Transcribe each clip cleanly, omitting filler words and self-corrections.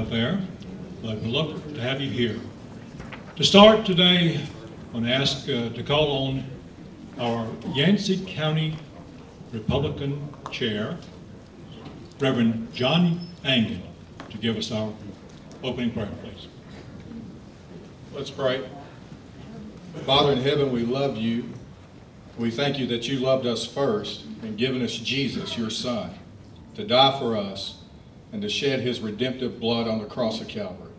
up there, but we'd love to have you here. To start today, I'm going to ask to call on our Yancey County Republican Chair, Reverend John Angen, to give us our opening prayer, please. Let's pray. Father in heaven, we love you. We thank you that you loved us first and given us Jesus, your Son, to die for us and to shed his redemptive blood on the cross of Calvary.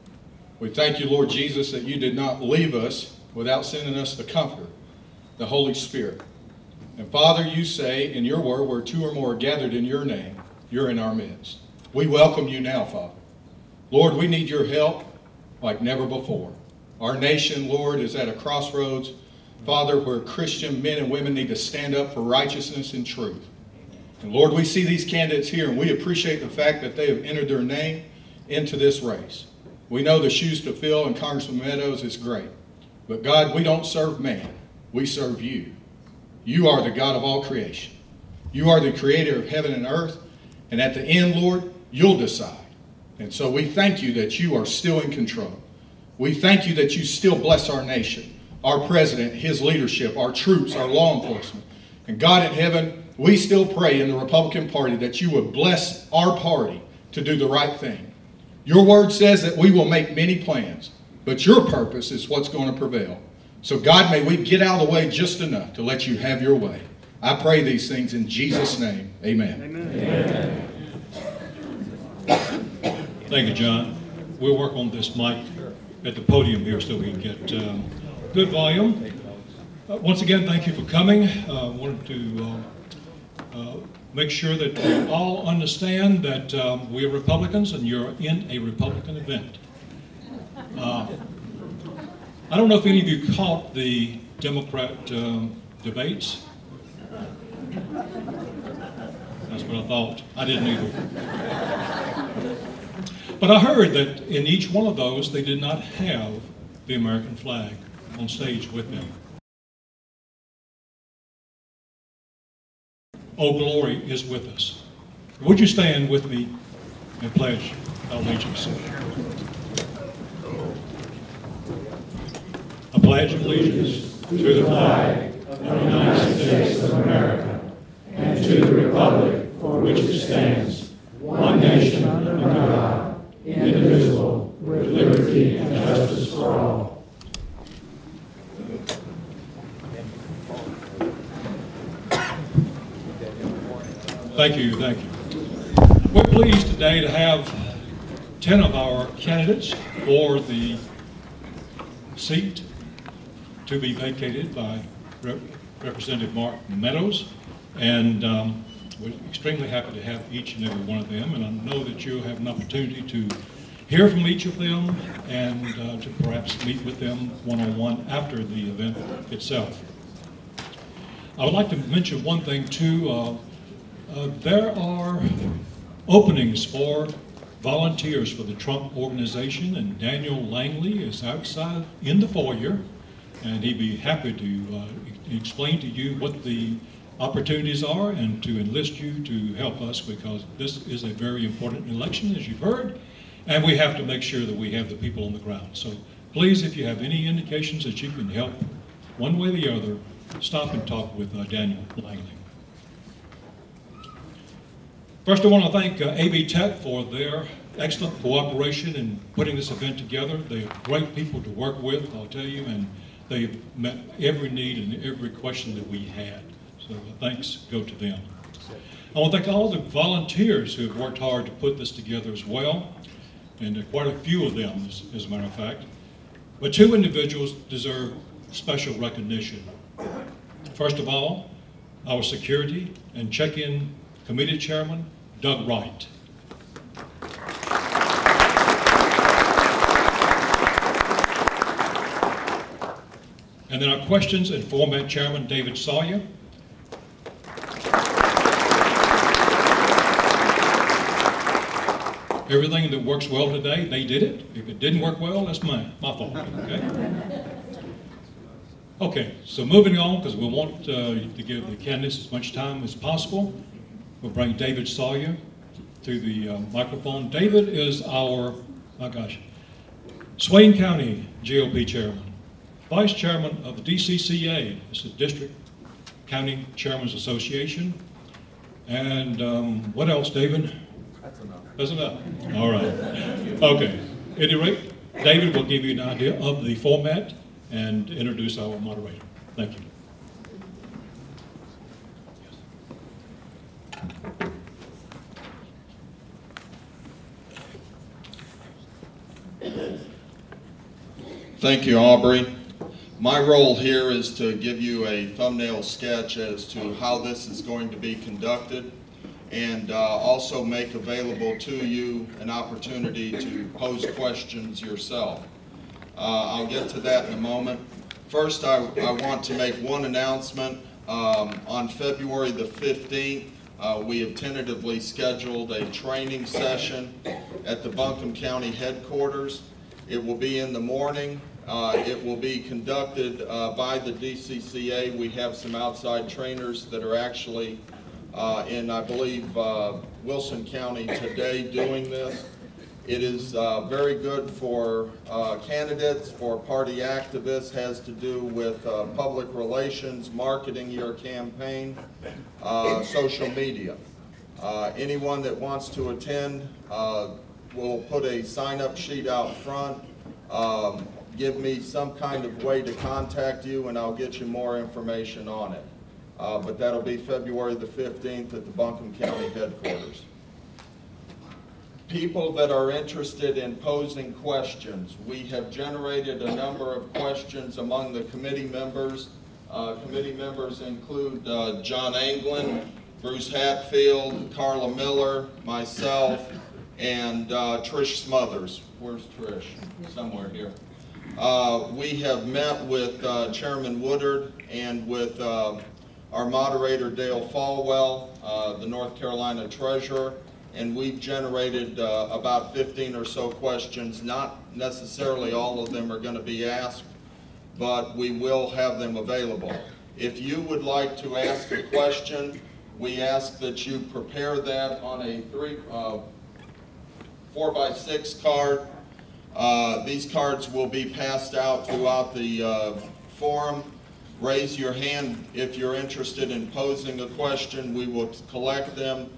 We thank you, Lord Jesus, that you did not leave us without sending us the Comforter, the Holy Spirit. And Father, you say in your word, where two or more are gathered in your name, you're in our midst. We welcome you now, Father. Lord, we need your help like never before. Our nation, Lord, is at a crossroads, Father, where Christian men and women need to stand up for righteousness and truth. And Lord, we see these candidates here, and we appreciate the fact that they have entered their name into this race. We know the shoes to fill, and Congressman Meadows is great. But God, we don't serve man. We serve you. You are the God of all creation. You are the creator of heaven and earth. And at the end, Lord, you'll decide. And so we thank you that you are still in control. We thank you that you still bless our nation, our president, his leadership, our troops, our law enforcement. And God in heaven, we still pray in the Republican Party that you would bless our party to do the right thing. Your word says that we will make many plans, but your purpose is what's going to prevail. So God, may we get out of the way just enough to let you have your way. I pray these things in Jesus' name. Amen. Amen. Thank you, John. We'll work on this mic at the podium here so we can get good volume. Once again, thank you for coming. I wanted to make sure that we all understand that we are Republicans and you're in a Republican event. I don't know if any of you caught the Democrat debates. That's what I thought. I didn't either. But I heard that in each one of those, they did not have the American flag on stage with them. Oh, glory is with us. Would you stand with me and pledge allegiance? I pledge allegiance to the flag of the United States of America and to the republic for which it stands, one nation under God, indivisible, with liberty and justice for all. Thank you, thank you. We're pleased today to have 10 of our candidates for the seat to be vacated by Representative Mark Meadows, and we're extremely happy to have each and every one of them, and I know that you'll have an opportunity to hear from each of them and to perhaps meet with them one-on-one after the event itself. I would like to mention one thing too. There are openings for volunteers for the Trump organization, and Daniel Langley is outside in the foyer, and he'd be happy to explain to you what the opportunities are and to enlist you to help us, because this is a very important election, as you've heard, and we have to make sure that we have the people on the ground. So please, if you have any indications that you can help one way or the other, stop and talk with Daniel Langley. First, I want to thank AB Tech for their excellent cooperation in putting this event together. They are great people to work with, I'll tell you, and they've met every need and every question that we had. So thanks go to them. I want to thank all the volunteers who have worked hard to put this together as well, and quite a few of them, as a matter of fact. But two individuals deserve special recognition. First of all, our security and check-in committee chairman, Doug Wright. And then our questions and format chairman, David Sawyer. Everything that works well today, they did it. If it didn't work well, that's my fault, okay? Okay, so moving on, because we want to give the candidates as much time as possible. We'll bring David Sawyer to the microphone. David is our my gosh. Swain County GOP Chairman, Vice Chairman of the DCCA, it's the District County Chairman's Association. And what else, David? That's enough. That's enough. All right. Okay. At any rate, David will give you an idea of the format and introduce our moderator. Thank you. Thank you, Aubrey. My role here is to give you a thumbnail sketch as to how this is going to be conducted, and also make available to you an opportunity to pose questions yourself. I'll get to that in a moment. First, I want to make one announcement. On February the 15th, we have tentatively scheduled a training session at the Buncombe County headquarters. It will be in the morning. It will be conducted by the DCCA. We have some outside trainers that are actually in, I believe, Wilson County today doing this. It is very good for candidates, for party activists, has to do with public relations, marketing your campaign, social media. Anyone that wants to attend, we'll put a sign-up sheet out front. Give me some kind of way to contact you and I'll get you more information on it. But that'll be February the 15th at the Buncombe County headquarters. People that are interested in posing questions, we have generated a number of questions among the committee members. Committee members include John Anglin, Bruce Hatfield, Carla Miller, myself, and Trish Smothers. Where's Trish? Somewhere here. We have met with Chairman Woodard and with our moderator Dale Falwell, the North Carolina Treasurer, and we've generated about 15 or so questions. Not necessarily all of them are going to be asked, but we will have them available. If you would like to ask a question, we ask that you prepare that on a 4x6 card. These cards will be passed out throughout the forum. Raise your hand if you're interested in posing a question. We will collect them,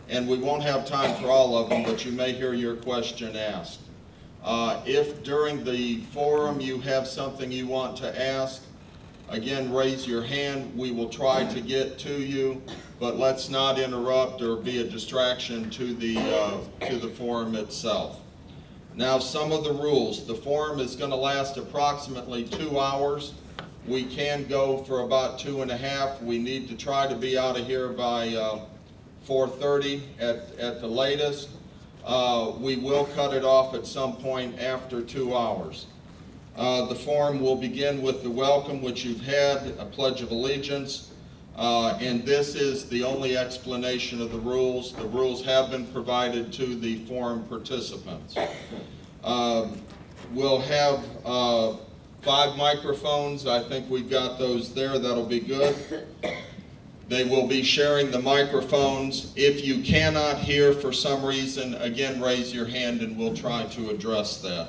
and we won't have time for all of them, but you may hear your question asked. If during the forum you have something you want to ask, again, raise your hand. We will try to get to you, but let's not interrupt or be a distraction to the forum itself. Now, some of the rules. The forum is going to last approximately 2 hours. We can go for about 2.5. We need to try to be out of here by 4:30 at the latest. We will cut it off at some point after 2 hours. The forum will begin with the welcome, which you've had, a Pledge of Allegiance, and this is the only explanation of the rules. The rules have been provided to the forum participants. We'll have 5 microphones. I think we've got those there. That'll be good. They will be sharing the microphones. If you cannot hear for some reason, again, raise your hand and we'll try to address that.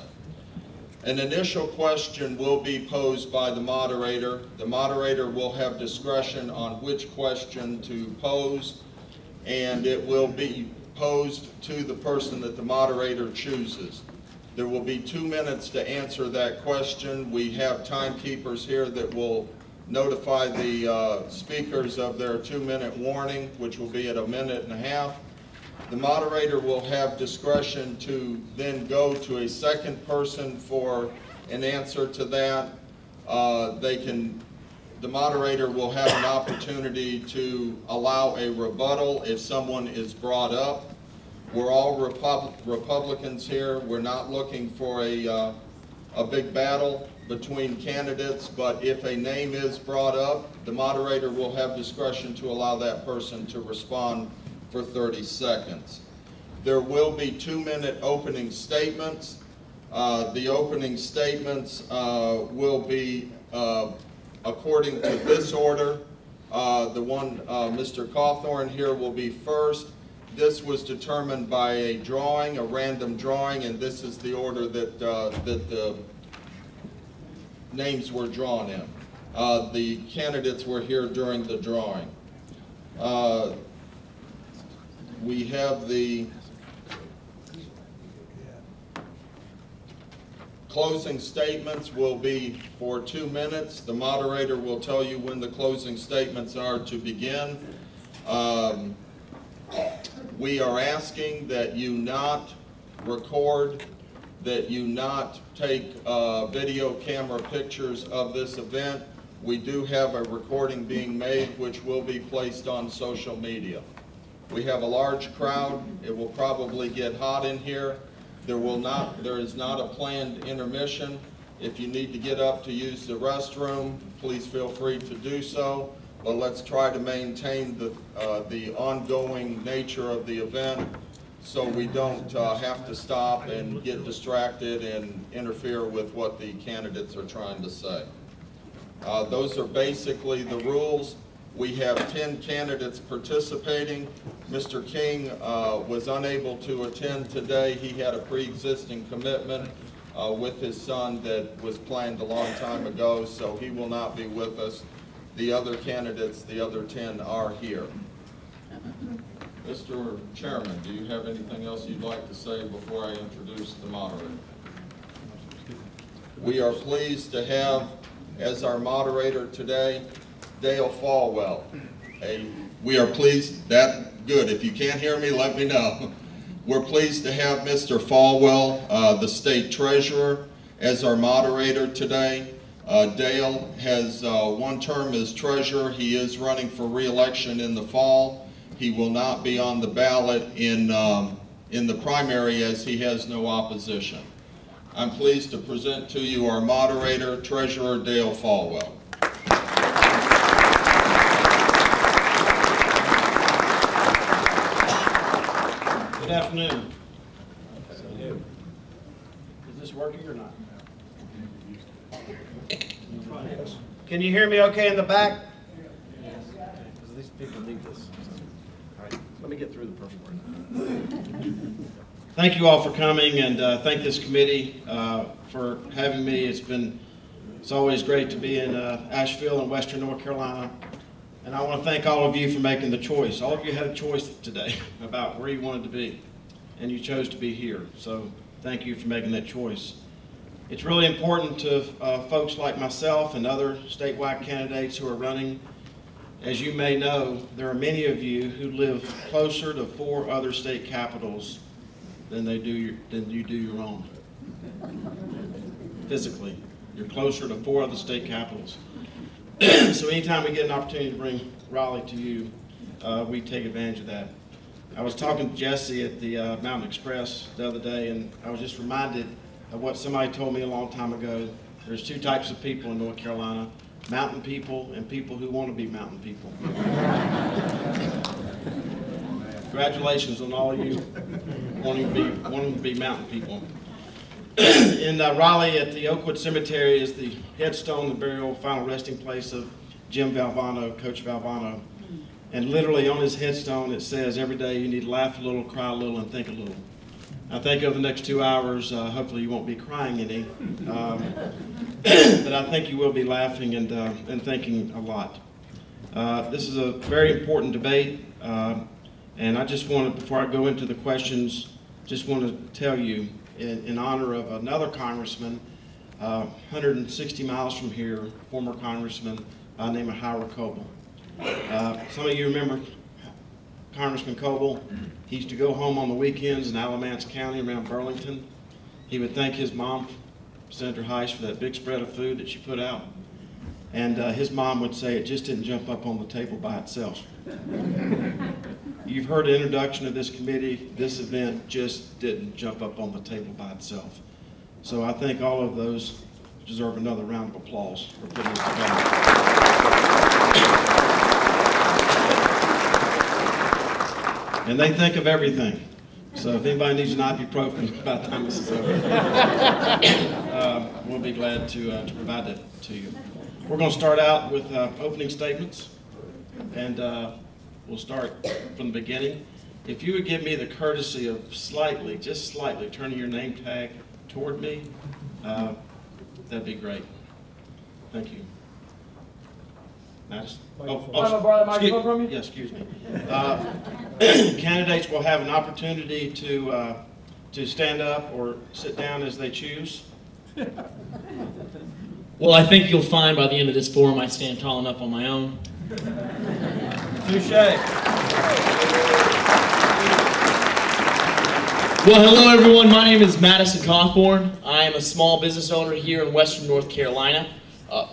An initial question will be posed by the moderator. The moderator will have discretion on which question to pose, and it will be posed to the person that the moderator chooses. There will be 2 minutes to answer that question. We have timekeepers here that will notify the speakers of their 2-minute warning, which will be at 1.5 minutes. The moderator will have discretion to then go to a second person for an answer to that. The moderator will have an opportunity to allow a rebuttal if someone is brought up. We're all Republicans here. We're not looking for a big battle between candidates, but if a name is brought up, the moderator will have discretion to allow that person to respond for 30 seconds. There will be 2-minute opening statements. The opening statements will be according to this order. The one Mr. Cawthorn here will be first. This was determined by a drawing, a random drawing, and this is the order that the names were drawn in. The candidates were here during the drawing. We have the closing statements will be for 2 minutes. The moderator will tell you when the closing statements are to begin. We are asking that you not record, that you not take video camera pictures of this event. We do have a recording being made which will be placed on social media. We have a large crowd. It will probably get hot in here. There is not a planned intermission. If you need to get up to use the restroom, please feel free to do so. But let's try to maintain the ongoing nature of the event so we don't have to stop and get distracted and interfere with what the candidates are trying to say. Those are basically the rules. We have 10 candidates participating. Mr. King was unable to attend today. He had a pre-existing commitment with his son that was planned a long time ago, so he will not be with us. The other candidates, the other 10, are here. Mr. Chairman, do you have anything else you'd like to say before I introduce the moderator? We are pleased to have as our moderator today Dale Falwell. We are pleased, good. If you can't hear me, let me know. We're pleased to have Mr. Falwell, the state treasurer, as our moderator today. Dale has one term as treasurer. He is running for re-election in the fall. He will not be on the ballot in the primary as he has no opposition. I'm pleased to present to you our moderator, Treasurer Dale Falwell. Good afternoon. Is this working or not? Can you hear me okay in the back? Because these people need this. All right, let me get through the first part. Thank you all for coming, and thank this committee for having me. It's always great to be in Asheville and Western North Carolina. And I want to thank all of you for making the choice. All of you had a choice today about where you wanted to be, and you chose to be here. So thank you for making that choice. It's really important to folks like myself and other statewide candidates who are running. As you may know, there are many of you who live closer to 4 other state capitals than you do your own. Physically, you're closer to 4 other state capitals. So anytime we get an opportunity to bring Raleigh to you, we take advantage of that. I was talking to Jesse at the Mountain Express the other day, and I was just reminded of what somebody told me a long time ago. There's 2 types of people in North Carolina: mountain people and people who want to be mountain people. Congratulations on all you wanting to be mountain people. In Raleigh at the Oakwood Cemetery is the headstone, the burial, final resting place of Jim Valvano, Coach Valvano. And literally on his headstone it says, every day you need to laugh a little, cry a little, and think a little. I think over the next 2 hours, hopefully you won't be crying any, but I think you will be laughing and thinking a lot. This is a very important debate, and I just wanted, before I go into the questions, just want to tell you, in honor of another congressman, 160 miles from here, former congressman named Howard Coble. Some of you remember Congressman Coble. He used to go home on the weekends in Alamance County around Burlington. He would thank his mom, Senator Heiss, for that big spread of food that she put out. And his mom would say it just didn't jump up on the table by itself. You've heard the introduction of this committee. This event just didn't jump up on the table by itself. So I think all of those deserve another round of applause for putting this together. And they think of everything. So if anybody needs an ibuprofen about the time this is over, we'll be glad to provide that to you. We're going to start out with opening statements, and we'll start from the beginning. if you would give me the courtesy of slightly, just slightly, turning your name tag toward me, that'd be great. Thank you. Nice. I'm going to borrow the microphone from you? Yeah, excuse me. Candidates will have an opportunity to stand up or sit down as they choose. Well, I think you'll find by the end of this forum I stand tall enough on my own. Touche. Well, hello everyone. My name is Madison Cawthorn. I am a small business owner here in Western North Carolina.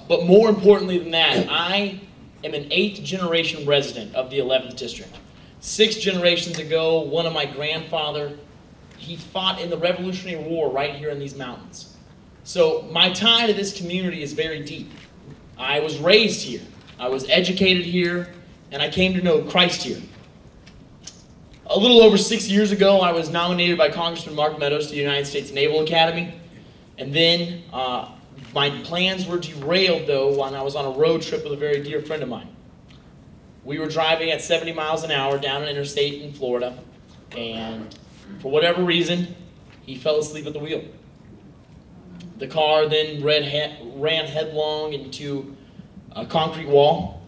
But more importantly than that, I am an 8th generation resident of the 11th District. 6 generations ago, one of my grandfather, he fought in the Revolutionary War right here in these mountains. So my tie to this community is very deep. I was raised here, I was educated here, and I came to know Christ here. A little over 6 years ago, I was nominated by Congressman Mark Meadows to the United States Naval Academy. And then my plans were derailed, though, when I was on a road trip with a very dear friend of mine. We were driving at 70 miles an hour down an interstate in Florida, and for whatever reason, he fell asleep at the wheel. The car then ran headlong into a concrete wall,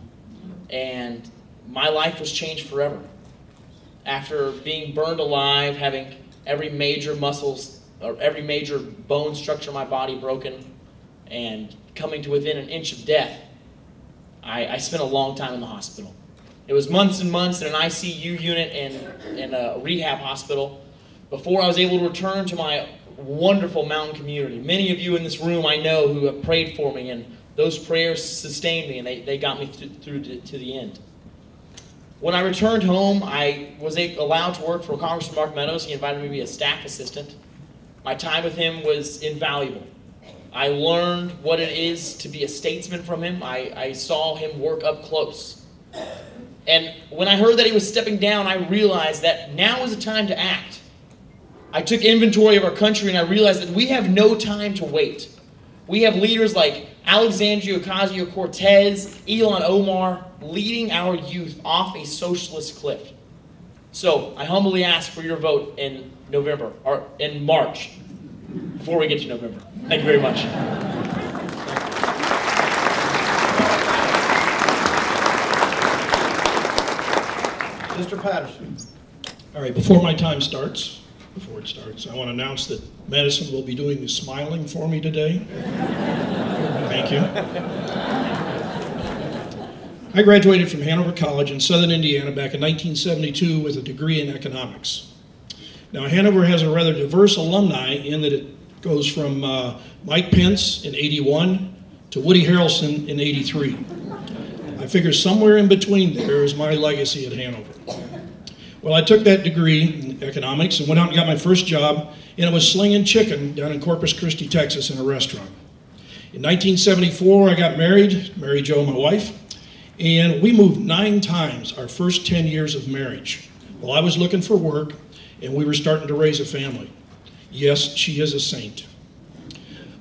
and my life was changed forever. After being burned alive, having every major every major bone structure in my body broken, and coming to within an inch of death, I spent a long time in the hospital. It was months and months in an ICU unit in a rehab hospital before I was able to return to my wonderful mountain community. Many of you in this room I know who have prayed for me, and those prayers sustained me, and they got me through to the end. When I returned home, I was allowed to work for Congressman Mark Meadows. He invited me to be a staff assistant. My time with him was invaluable. I learned what it is to be a statesman from him. I saw him work up close. And when I heard that he was stepping down, I realized that now is the time to act. I took inventory of our country, and I realized that we have no time to wait. We have leaders like Alexandria Ocasio-Cortez, Ilhan Omar, leading our youth off a socialist cliff. So I humbly ask for your vote in November, or in March, before we get to November. Thank you very much. Mr. Patterson. All right, before it starts, I want to announce that Madison will be doing the smiling for me today. Thank you. I graduated from Hanover College in Southern Indiana back in 1972 with a degree in economics. Now, Hanover has a rather diverse alumni in that it goes from Mike Pence in '81 to Woody Harrelson in '83. I figure somewhere in between there is my legacy at Hanover. Well, I took that degree in economics and went out and got my first job, and it was slinging chicken down in Corpus Christi, Texas in a restaurant. In 1974, I got married, Mary Jo, my wife, and we moved 9 times our first 10 years of marriage. Well, I was looking for work, and we were starting to raise a family. Yes, she is a saint.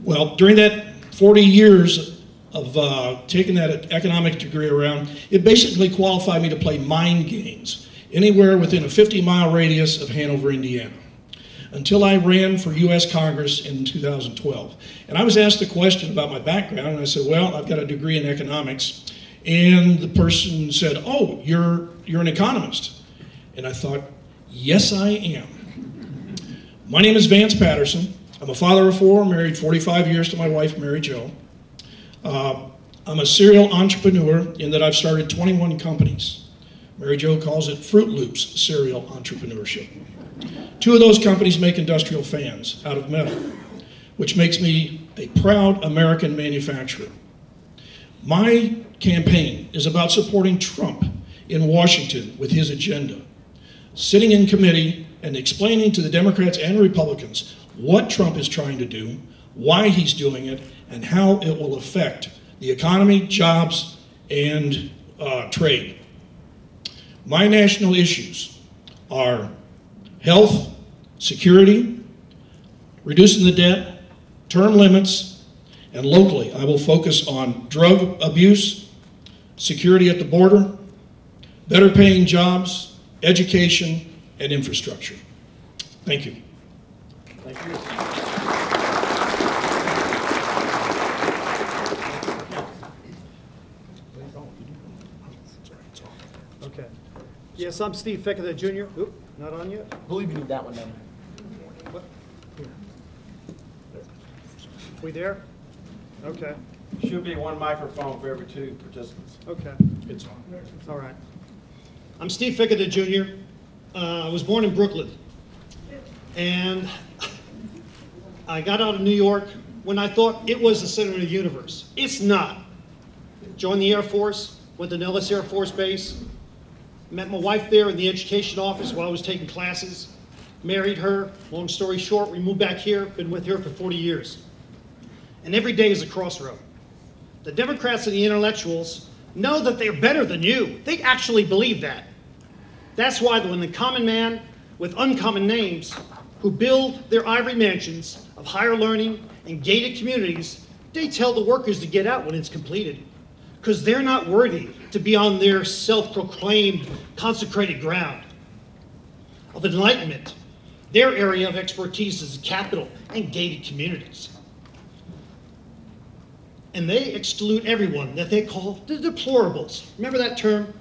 Well, during that 40 years of taking that economic degree around, it basically qualified me to play mind games anywhere within a 50-mile radius of Hanover, Indiana, until I ran for U.S. Congress in 2012. And I was asked a question about my background, and I said, well, I've got a degree in economics. And the person said, oh, you're an economist. And I thought, yes, I am. My name is Vance Patterson. I'm a father of 4, married 45 years to my wife, Mary Jo. I'm a serial entrepreneur in that I've started 21 companies. Mary Jo calls it Fruit Loops serial entrepreneurship. 2 of those companies make industrial fans out of metal, which makes me a proud American manufacturer. My campaign is about supporting Trump in Washington with his agenda, sitting in committee and explaining to the Democrats and Republicans what Trump is trying to do, why he's doing it, and how it will affect the economy, jobs, and trade. My national issues are health, security, reducing the debt, term limits, and locally I will focus on drug abuse, security at the border, better paying jobs, education, and infrastructure. Thank you. Thank you. Okay. Yes, I'm Steve Fickett Jr. Oop, not on yet? I believe you need that one then. What? Here. We there? Okay, Should be one microphone for every 2 participants. okay. It's on. All right. I'm Steve Fickett Jr. I was born in Brooklyn. And I got out of New York when I thought it was the center of the universe. It's not. Joined the Air Force, went to Nellis Air Force Base, met my wife there in the education office while I was taking classes, married her. Long story short, we moved back here, been with her for 40 years. And every day is a crossroad. The Democrats and the intellectuals know that they're better than you. They actually believe that. That's why when the common man with uncommon names who build their ivory mansions of higher learning and gated communities, they tell the workers to get out when it's completed, because they're not worthy to be on their self-proclaimed consecrated ground of enlightenment. Their area of expertise is the capital and gated communities. And they exclude everyone that they call the deplorables. Remember that term?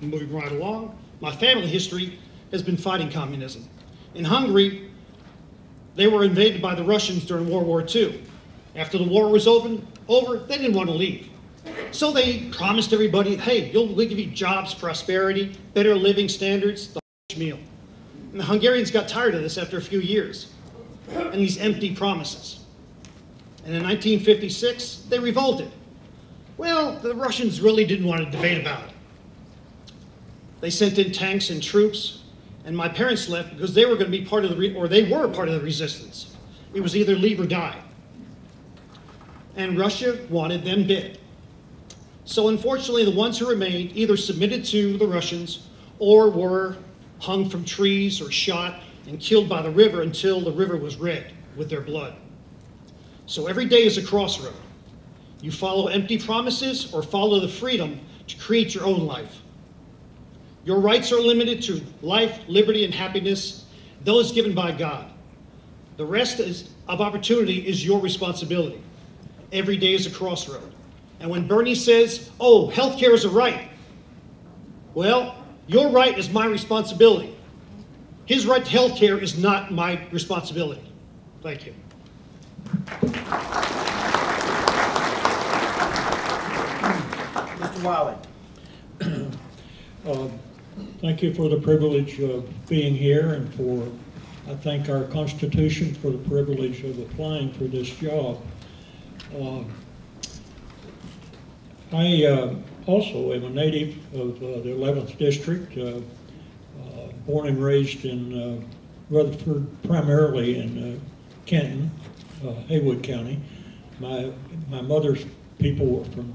Moving right along, my family history has been fighting communism. In Hungary, they were invaded by the Russians during World War II. After the war was over, they didn't want to leave. So they promised everybody, hey, we'll give you jobs, prosperity, better living standards, the meal. And the Hungarians got tired of this after a few years, and these empty promises. And in 1956, they revolted. Well, the Russians really didn't want to debate about it. They sent in tanks and troops, and my parents left because they were going to be part of they were part of the resistance. It was either leave or die. And Russia wanted them dead. So unfortunately, the ones who remained either submitted to the Russians or were hung from trees or shot and killed by the river until the river was red with their blood. So every day is a crossroad. You follow empty promises or follow the freedom to create your own life. Your rights are limited to life, liberty, and happiness, those given by God. The rest of opportunity is your responsibility. Every day is a crossroad. And when Bernie says, oh, healthcare is a right, well, your right is my responsibility. His right to healthcare is not my responsibility. Thank you. Mr. Wiley. Thank you for the privilege of being here, and for, I thank our Constitution for the privilege of applying for this job. I also am a native of the 11th District, born and raised in Rutherford, primarily in Canton, Haywood County. My mother's people were from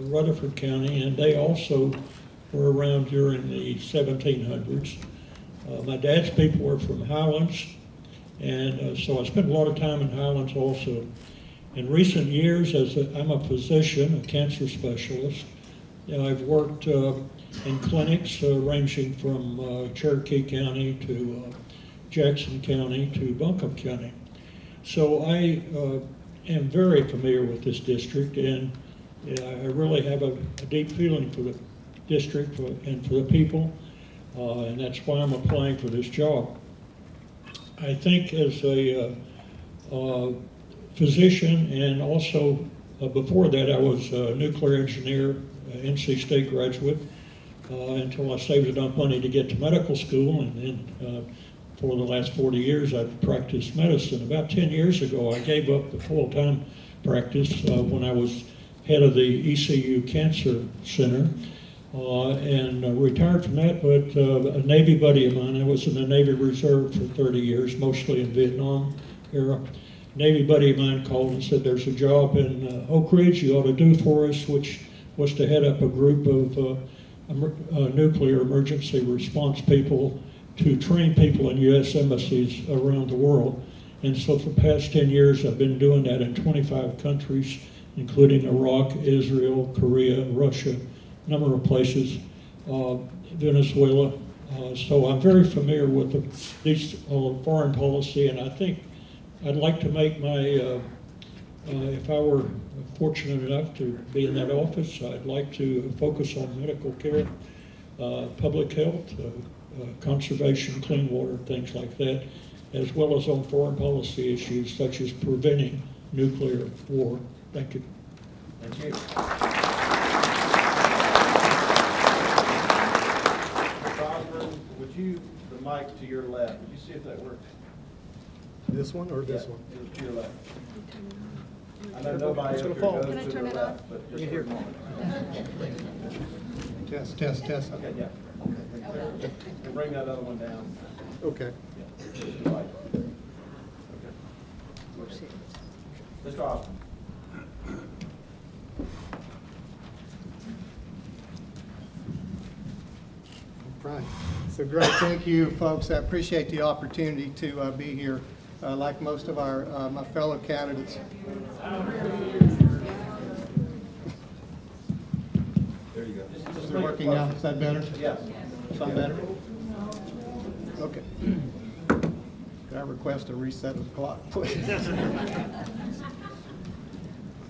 Rutherford County, and they also were around during the 1700s. My dad's people were from Highlands, and so I spent a lot of time in Highlands also. In recent years, I'm a physician, a cancer specialist, and I've worked in clinics ranging from Cherokee County to Jackson County to Buncombe County. So I am very familiar with this district, and I really have a deep feeling for the district and for the people, and that's why I'm applying for this job. I think as a physician, and also before that I was a nuclear engineer, NC State graduate, until I saved enough money to get to medical school, and then for the last 40 years I've practiced medicine. About 10 years ago I gave up the full-time practice when I was head of the ECU Cancer Center, and retired from that, but a Navy buddy of mine, I was in the Navy Reserve for 30 years, mostly in Vietnam era. Navy buddy of mine called and said, there's a job in Oak Ridge you ought to do for us, which was to head up a group of nuclear emergency response people to train people in U.S. embassies around the world. And so for the past 10 years, I've been doing that in 25 countries, including Iraq, Israel, Korea, Russia, number of places, Venezuela. So I'm very familiar with these foreign policy, and I think I'd like to make my, if I were fortunate enough to be in that office, I'd like to focus on medical care, public health, conservation, clean water, things like that, as well as on foreign policy issues such as preventing nuclear war. Thank you. Thank you. Would you, the mic to your left, would you see if that works? This one or this one? To your left. I know nobody It's up gonna here fall. goes Can I to turn the it left, on? but just You for hear? a moment. Test, test, test. Okay, yeah. And bring that other one down. Okay. Yeah. Right. Okay. Mr. Austin. Right. So great. Thank you, folks. I appreciate the opportunity to be here. Like most of our my fellow candidates. There you go. Is it working now? Is that better? Yes. Some better? Okay. Could I request a reset of the clock, please?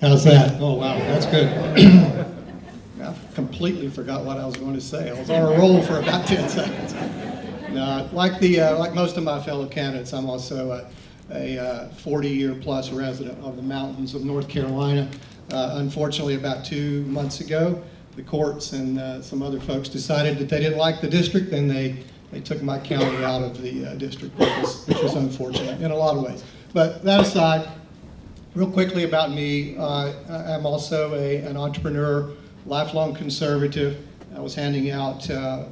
How's that? Oh, wow, that's good. I completely forgot what I was going to say. I was on a roll for about 10 seconds. No, like most of my fellow candidates, I'm also a 40-year plus resident of the mountains of North Carolina. Unfortunately, about 2 months ago, the courts and some other folks decided that they didn't like the district, and they took my county out of the district, which was unfortunate in a lot of ways. But that aside, real quickly about me, I'm also an entrepreneur, lifelong conservative. I was handing out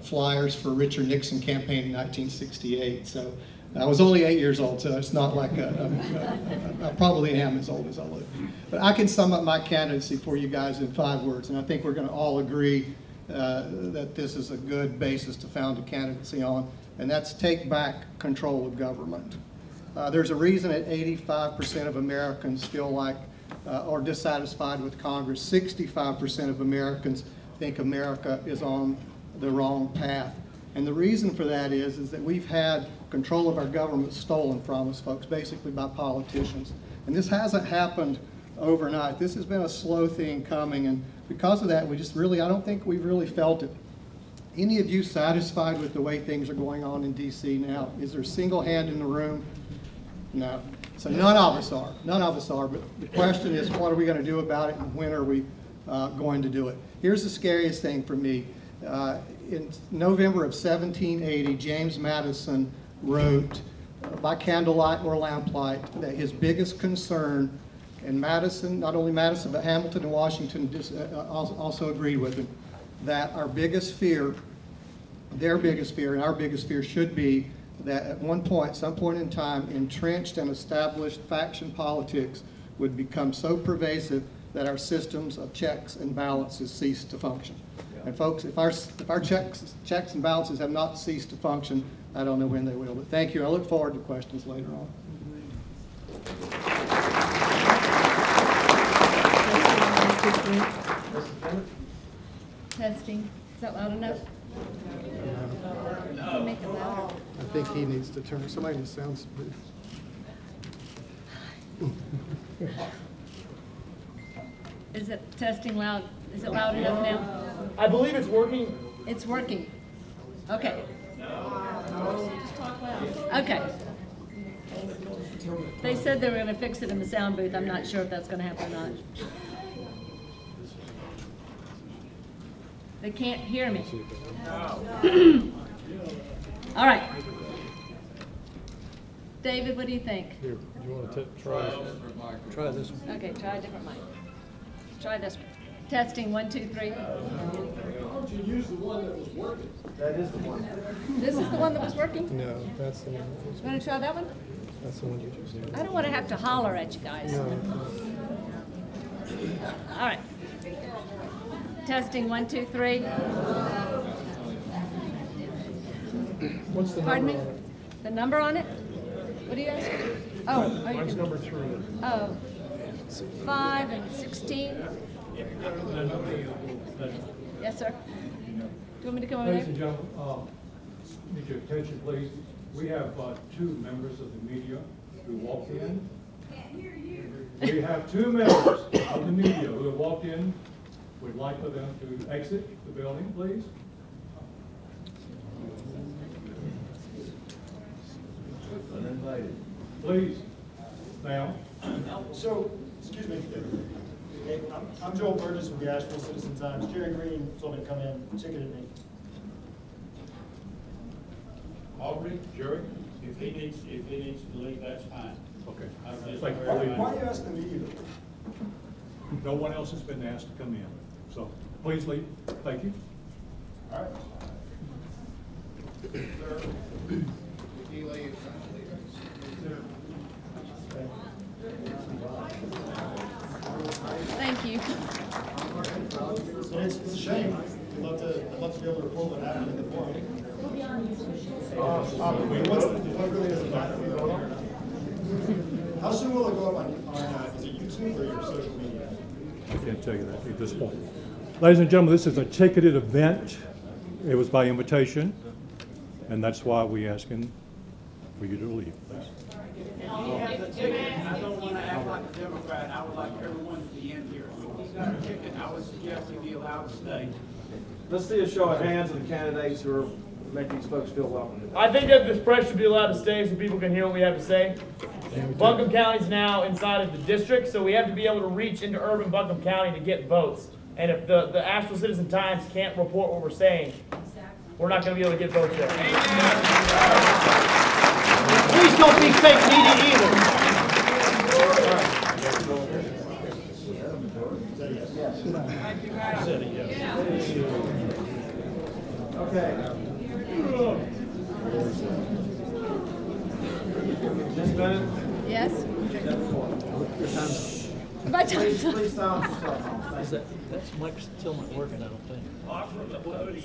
flyers for Richard Nixon campaign in 1968. So I was only 8 years old, so it's not like I probably am as old as I look. But I can sum up my candidacy for you guys in 5 words, and I think we're going to all agree that this is a good basis to found a candidacy on, and that's take back control of government. There's a reason that 85% of Americans feel like or dissatisfied with Congress. 65% of Americans think America is on the wrong path. And the reason for that is that we've had control of our government stolen from us, folks, basically by politicians. And this hasn't happened overnight. This has been a slow thing coming, and because of that, I don't think we've really felt it. Any of you satisfied with the way things are going on in D.C. now? Is there a single hand in the room? No. So none of us are. None of us are. But the question is, what are we going to do about it, and when are we going to do it? Here's the scariest thing for me. In November of 1780, James Madison wrote, by candlelight or lamplight, that his biggest concern, and Madison, not only Madison, but Hamilton and Washington also agreed with him, that our biggest fear, their biggest fear, and our biggest fear should be that at some point in time, entrenched and established faction politics would become so pervasive that our systems of checks and balances cease to function. And folks, if our checks and balances have not ceased to function, I don't know when they will. But thank you. I look forward to questions later on. Testing. Is that loud enough? No. Make it louder. I think he needs to turn. Somebody that sounds smooth. Is it testing loud? Is it loud enough now? I believe it's working. It's working. Okay. Okay. They said they were going to fix it in the sound booth. I'm not sure if that's going to happen or not. They can't hear me. All right. David, what do you think? Here, you want to try this one? Okay, try a different mic. Try this one. Testing, 1, 2, 3. Don't you use the one that was working? That is the one. This is the one that was working? No, that's the one that was You want to try that one? That's the one you just did. I don't want to have to holler at you guys. No. All right. Testing, 1, 2, 3. What's the Pardon number me? on it? The number on it? What do you ask? Oh, you Mine's can, number 3. oh, 5 and 16. Yes, sir. Do you want me to come over Ladies and there? gentlemen, need your attention, please. We have two members of the media who walked in. We have two members of the media who have walked in. We'd like for them to exit the building, please. Please, now. So, excuse me. Hey, I'm Joel Burgess from the Asheville Citizen Times. Jerry Green told me to come in, ticketed me. Aubrey, Jerry, if he needs to leave, that's fine. Okay. Thank Why are you asking me to leave? No one else has been asked to come in, so please leave. Thank you. All right. Thank you. It's a shame. I'd love to be able to report what happened in the forum. What really does it matter? How soon will it go up on is it YouTube or your social media? I can't tell you that at this point. Ladies and gentlemen, this is a ticketed event. It was by invitation, and that's why we're asking for you to leave, please. I don't want to act like a Democrat. I would like everyone to be in here. So if he's got a ticket, I would suggest he be allowed to stay. Let's see a show of hands of the candidates who are making these folks feel welcome. I think that this press should be allowed to stay so people can hear what we have to say. Buncombe County is now inside of the district, so we have to be able to reach into urban Buncombe County to get votes. And if the Asheville Citizen Times can't report what we're saying, we're not going to be able to get votes there. Please don't be fake media either. Okay. Ms. Bennett? Yes? Your time's My time's Please, up. please silence yourself. That's still not working, I don't think.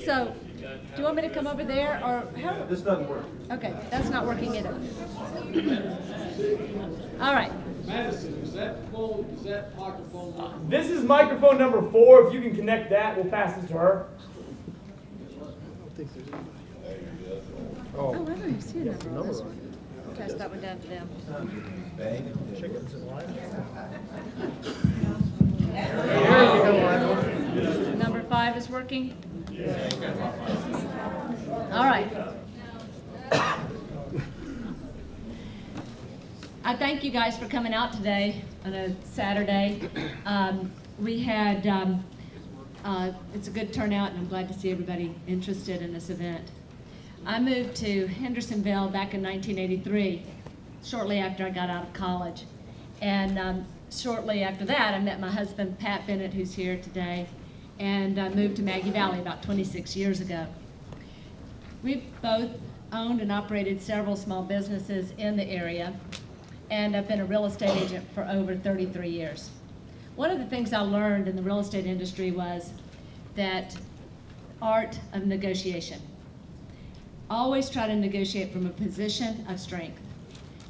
So, do you want me to come over there, or how? This doesn't work. Okay, that's not working either. All right. Madison, is that microphone? This is microphone number 4. If you can connect that, we'll pass this to her. Oh, I don't even see a number on this one. Pass that one down to them. Number 5 is working? All right. I thank you guys for coming out today on a Saturday. We had, it's a good turnout, and I'm glad to see everybody interested in this event. I moved to Hendersonville back in 1983, shortly after I got out of college. And shortly after that, I met my husband, Pat Bennett, who's here today, and I moved to Maggie Valley about 26 years ago. We've both owned and operated several small businesses in the area, and I've been a real estate agent for over 33 years. One of the things I learned in the real estate industry was that art of negotiation. Always try to negotiate from a position of strength.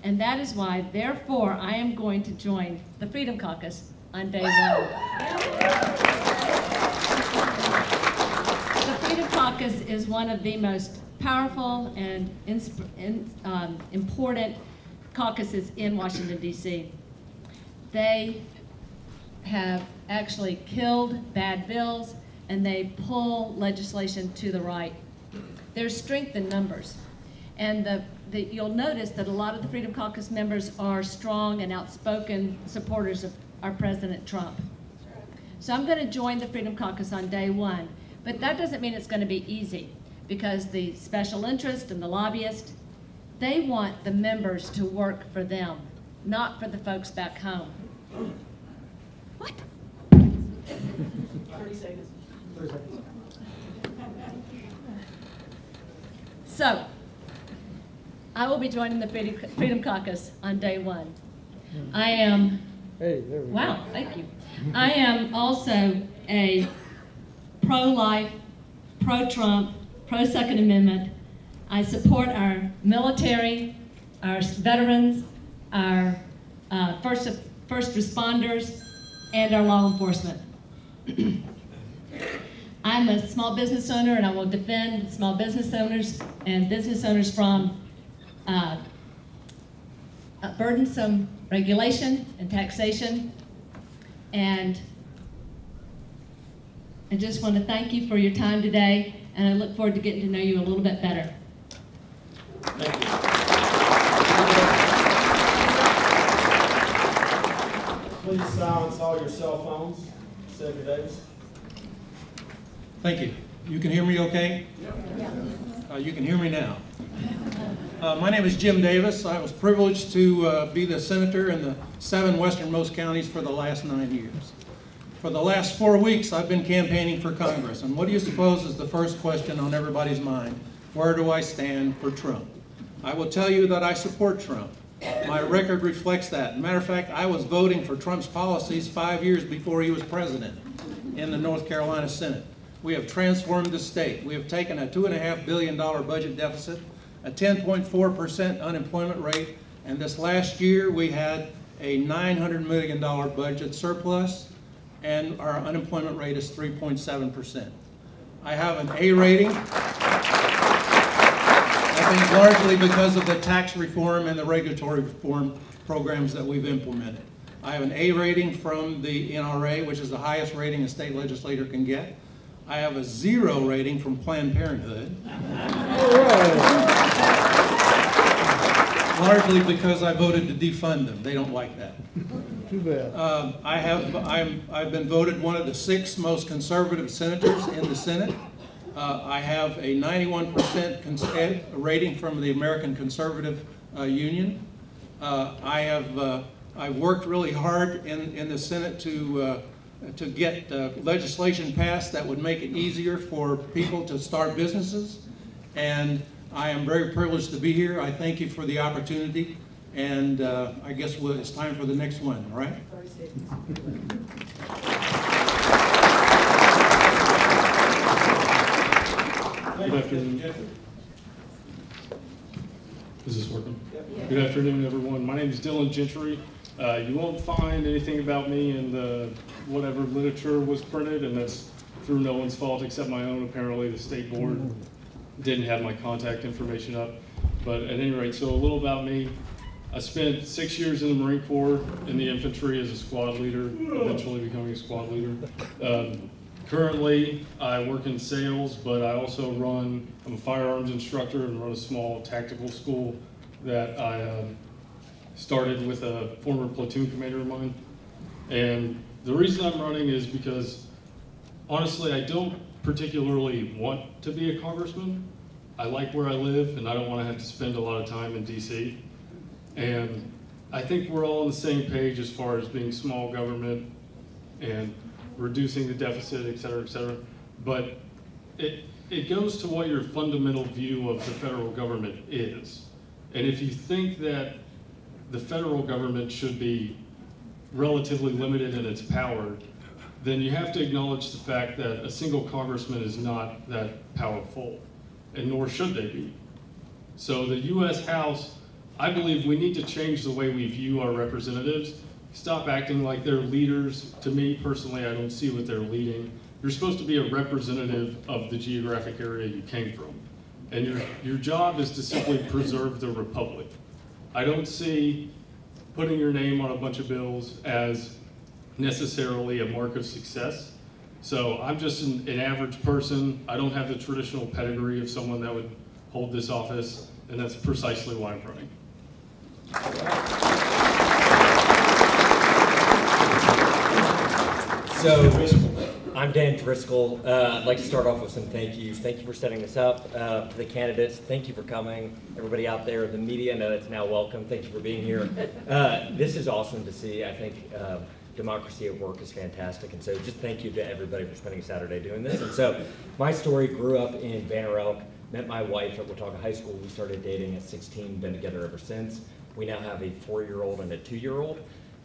And that is why, therefore, I am going to join the Freedom Caucus on day 1. The Freedom Caucus is one of the most powerful and important caucuses in Washington, D.C. They have actually killed bad bills, and they pull legislation to the right. There's strength in numbers. And you'll notice that a lot of the Freedom Caucus members are strong and outspoken supporters of our President Trump. So I'm going to join the Freedom Caucus on day 1. But that doesn't mean it's going to be easy, because the special interest and the lobbyists, they want the members to work for them, not for the folks back home. What? 30 seconds. 30 seconds. So, I will be joining the Freedom Caucus on day 1. I am, wow, thank you. I am also a pro-life, pro-Trump, pro-Second Amendment. I support our military, our veterans, our first responders, and our law enforcement. I'm a small business owner, and I will defend small business owners and business owners from burdensome regulation and taxation. And I just want to thank you for your time today, and I look forward to getting to know you a little bit better. Thank you. Please silence all your cell phones. Senator Davis. Thank you. You can hear me okay? You can hear me now. My name is Jim Davis. I was privileged to be the senator in the 7 westernmost counties for the last 9 years. For the last 4 weeks, I've been campaigning for Congress. And what do you suppose is the first question on everybody's mind? Where do I stand for Trump? I will tell you that I support Trump. My record reflects that. Matter of fact, I was voting for Trump's policies 5 years before he was president in the North Carolina Senate. We have transformed the state. We have taken a $2.5 billion budget deficit, a 10.4% unemployment rate, and this last year we had a $900 million budget surplus, and our unemployment rate is 3.7%. I have an A rating. I think largely because of the tax reform and the regulatory reform programs that we've implemented. I have an A rating from the NRA, which is the highest rating a state legislator can get. I have a 0 rating from Planned Parenthood. Largely because I voted to defund them. They don't like that. Too bad. I've been voted one of the 6 most conservative senators in the Senate. I have a 91% rating from the American Conservative Union. I've worked really hard in the Senate to get legislation passed that would make it easier for people to start businesses. And I am very privileged to be here. I thank you for the opportunity. And I guess it's time for the next one, all right? Good afternoon. Is this working? Good afternoon, everyone. My name is Dylan Gentry. You won't find anything about me in the whatever literature was printed, and that's through no one's fault except my own. Apparently, the state board didn't have my contact information up. But at any rate, so a little about me. I spent 6 years in the Marine Corps in the infantry as a squad leader, eventually becoming a squad leader. Currently, I work in sales, but I also I'm a firearms instructor and run a small tactical school that I started with a former platoon commander of mine. And the reason I'm running is because, honestly, I don't particularly want to be a congressman. I like where I live, and I don't want to have to spend a lot of time in DC. And I think we're all on the same page as far as being small government and reducing the deficit, et cetera, but it goes to what your fundamental view of the federal government is. And if you think that the federal government should be relatively limited in its power, then you have to acknowledge the fact that a single congressman is not that powerful, and nor should they be. So the US House, I believe we need to change the way we view our representatives. Stop acting like they're leaders. To me, personally, I don't see what they're leading. You're supposed to be a representative of the geographic area you came from. And your job is to simply preserve the republic. I don't see putting your name on a bunch of bills as necessarily a mark of success. So I'm just an average person. I don't have the traditional pedigree of someone that would hold this office, and that's precisely why I'm running. So, I'm Dan Driscoll. I'd like to start off with some thank yous. Thank you for setting this up. To the candidates, thank you for coming. Everybody out there, the media, I know it's now welcome. Thank you for being here. This is awesome to see. I think democracy at work is fantastic. And so just thank you to everybody for spending Saturday doing this. And so my story grew up in Banner Elk, met my wife at Watauga High School. We started dating at 16, been together ever since. We now have a 4-year-old and a 2-year-old.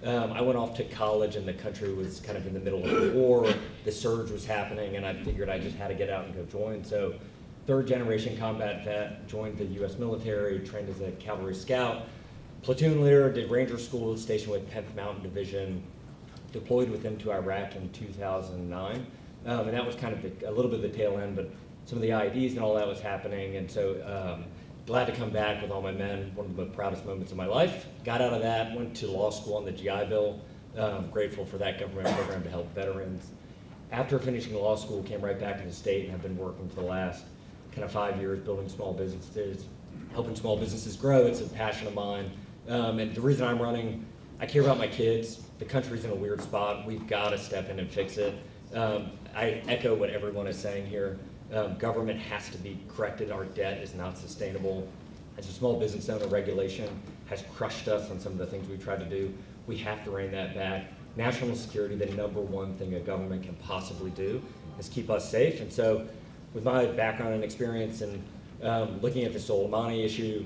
I went off to college and the country was kind of in the middle of the war. The surge was happening and I figured I just had to get out and go join. So 3rd generation combat vet, joined the US military, trained as a cavalry scout, platoon leader, did ranger school, stationed with 10th Mountain Division, deployed with them to Iraq in 2009. And that was kind of a little bit of the tail end, but some of the IEDs and all that was happening. And so glad to come back with all my men, one of the proudest moments of my life. Got out of that, went to law school on the GI Bill. Grateful for that government program to help veterans. After finishing law school, came right back to the state and have been working for the last kind of 5 years building small businesses, helping small businesses grow. It's a passion of mine. And the reason I'm running, I care about my kids. The country's in a weird spot. We've got to step in and fix it. I echo what everyone is saying here. Government has to be corrected. Our debt is not sustainable. As a small business owner, regulation has crushed us on some of the things we've tried to do. We have to rein that back. National security, the #1 thing a government can possibly do is keep us safe. And so with my background and experience and looking at the Soleimani issue,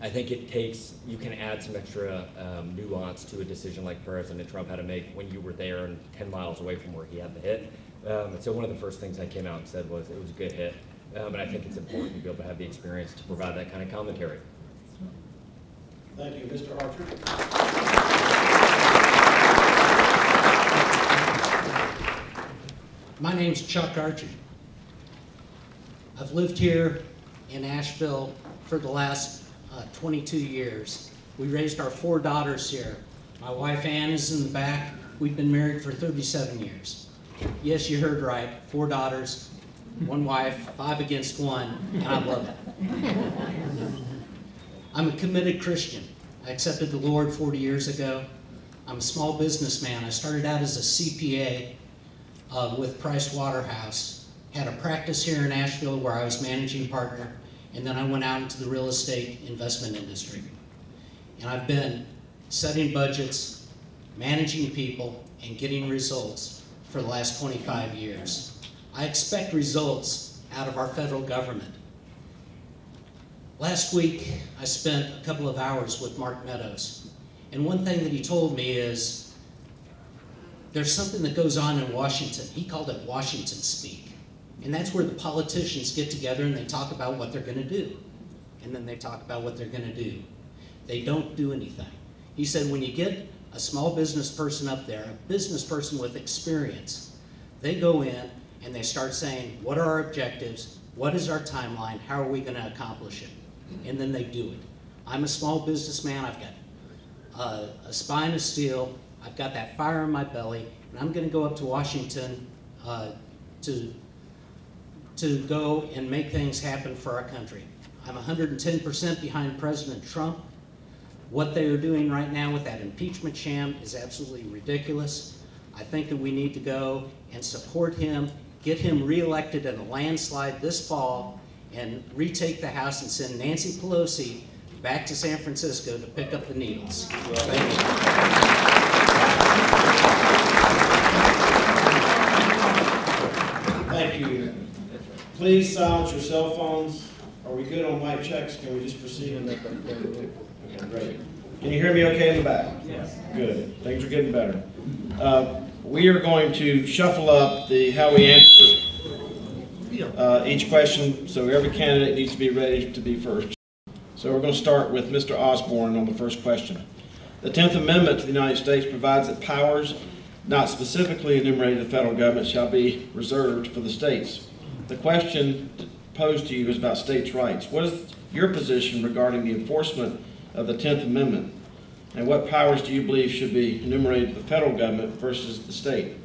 I think it takes, you can add some extra nuance to a decision like President Trump had to make when you were there and 10 miles away from where he had the hit. And so one of the first things I came out and said was it was a good hit. And I think it's important to be able to have the experience to provide that kind of commentary. Thank you, Mr. Archer. My name's Chuck Archer. I've lived here in Asheville for the last 22 years. We raised our 4 daughters here. My wife Ann is in the back. We've been married for 37 years. Yes, you heard right, 4 daughters, 1 wife, 5 against 1, and I love it. I'm a committed Christian. I accepted the Lord 40 years ago. I'm a small businessman. I started out as a CPA with Price Waterhouse. Had a practice here in Asheville where I was managing partner, and then I went out into the real estate investment industry. And I've been setting budgets, managing people, and getting results for the last 25 years. I expect results out of our federal government. Last week, I spent a couple of hours with Mark Meadows, and one thing that he told me is there's something that goes on in Washington. He called it Washington speak. And that's where the politicians get together and they talk about what they're going to do. And then they talk about what they're going to do. They don't do anything. He said when you get a small business person up there, a business person with experience, they go in and they start saying, what are our objectives? What is our timeline? How are we going to accomplish it? And then they do it. I'm a small businessman. I've got a spine of steel. I've got that fire in my belly. And I'm going to go up to Washington to go and make things happen for our country. I'm 110% behind President Trump. What they are doing right now with that impeachment sham is absolutely ridiculous. I think that we need to go and support him, get him reelected in a landslide this fall, and retake the House and send Nancy Pelosi back to San Francisco to pick up the needles. Thank you. Thank you. Please silence your cell phones. Are we good on mic checks? Can we just proceed? Okay, great. Can you hear me okay in the back? Yes. Good. Things are getting better. We are going to shuffle up how we answer each question, so every candidate needs to be ready to be first. So we're going to start with Mr. Osborne on the first question. The 10th Amendment to the United States provides that powers not specifically enumerated in the federal government shall be reserved for the states. The question posed to you is about states' rights. What is your position regarding the enforcement of the 10th Amendment, and what powers do you believe should be enumerated to the federal government versus the state?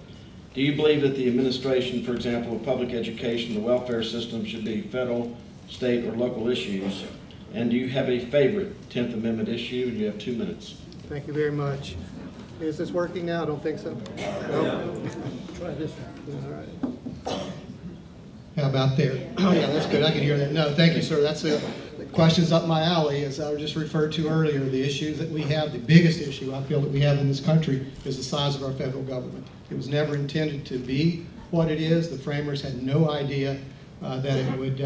Do you believe that the administration, for example, of public education, the welfare system should be federal, state, or local issues? And do you have a favorite 10th Amendment issue? And you have 2 minutes. Thank you very much. Is this working now? I don't think so. No? Try this one. All right. How about there? Oh, yeah, that's good. I can hear that. No, thank you, sir. That's the questions up my alley. As I just referred to earlier, the issues that we have, the biggest issue I feel that we have in this country is the size of our federal government. It was never intended to be what it is. The framers had no idea that it would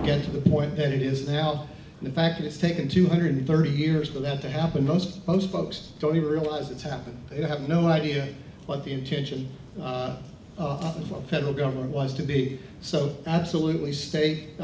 get to the point that it is now. And the fact that it's taken 230 years for that to happen, most folks don't even realize it's happened. They have no idea what the intention of federal government was to be. So absolutely state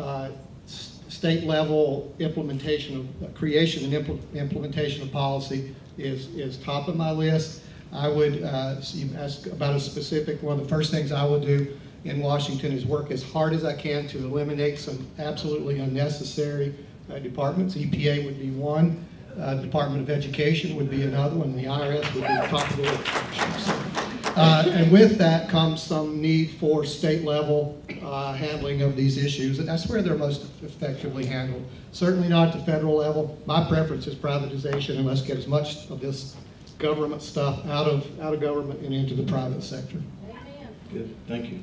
level implementation of creation and implementation of policy is top of my list. I would, you ask about a specific one, the first things I would do in Washington is work as hard as I can to eliminate some absolutely unnecessary departments. EPA would be one, Department of Education would be another one, the IRS would be the top of the list. And with that comes some need for state level handling of these issues, and that's where they're most effectively handled. Certainly not at the federal level. My preference is privatization, and let's get as much of this government stuff out of government and into the private sector. Good, thank you.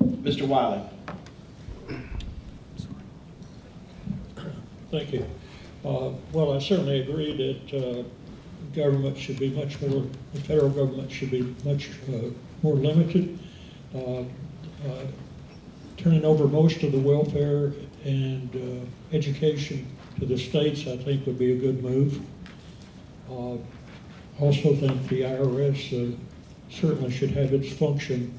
Mr. Wiley. Thank you. Well, I certainly agree that government should be much more, the federal government should be much more limited. Turning over most of the welfare and education to the states, I think, would be a good move. Also think the IRS certainly should have its function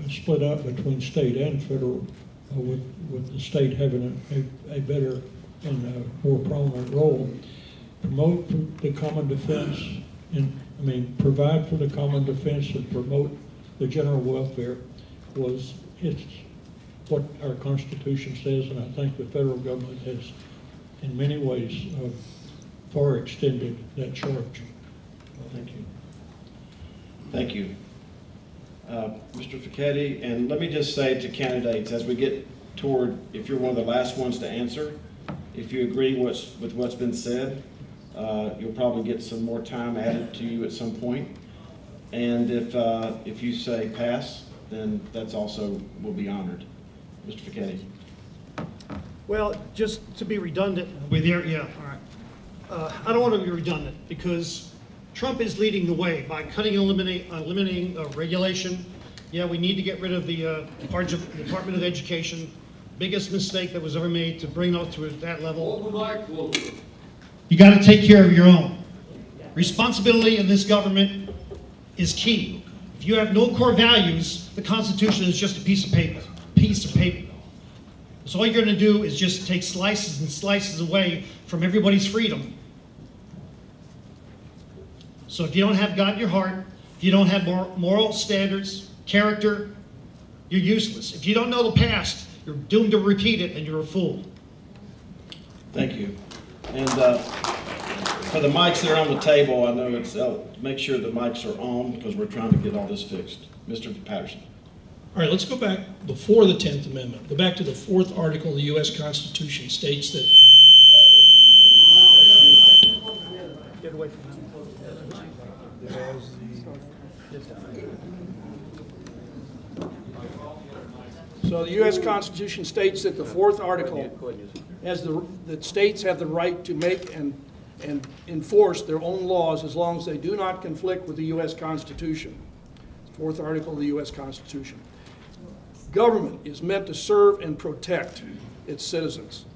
split up between state and federal, with the state having a better and more prominent role. Promote the common defense, provide for the common defense and promote the general welfare it's what our Constitution says, and I think the federal government has, in many ways, far extended that charge. Thank you. Thank you. Mr. Fichetti, and let me just say to candidates, as we get toward, if you're one of the last ones to answer, if you agree with what's been said, you'll probably get some more time added to you at some point. And if you say pass, then that's also will be honored. Mr. Fichetti. Well, just to be redundant, we're there, yeah, all right. I don't want to be redundant because Trump is leading the way by cutting and eliminating regulation. Yeah, we need to get rid of the Department of Education. Biggest mistake that was ever made to bring it to that level. You got to take care of your own. Responsibility in this government is key. If you have no core values, the Constitution is just a piece of paper. So all you're going to do is just take slices and slices away from everybody's freedom. So if you don't have God in your heart, if you don't have moral standards, character, you're useless. If you don't know the past, you're doomed to repeat it, and you're a fool. Thank you. And for the mics that are on the table, I know it's make sure the mics are on because we're trying to get all this fixed. Mr. Patterson. All right, let's go back before the 10th Amendment. Go back to the 4th article of the U.S. Constitution states that... Get away from that. So the U.S. Constitution states that the 4th article has that states have the right to make and enforce their own laws as long as they do not conflict with the U.S. Constitution. 4th article of the U.S. Constitution. Government is meant to serve and protect its citizens,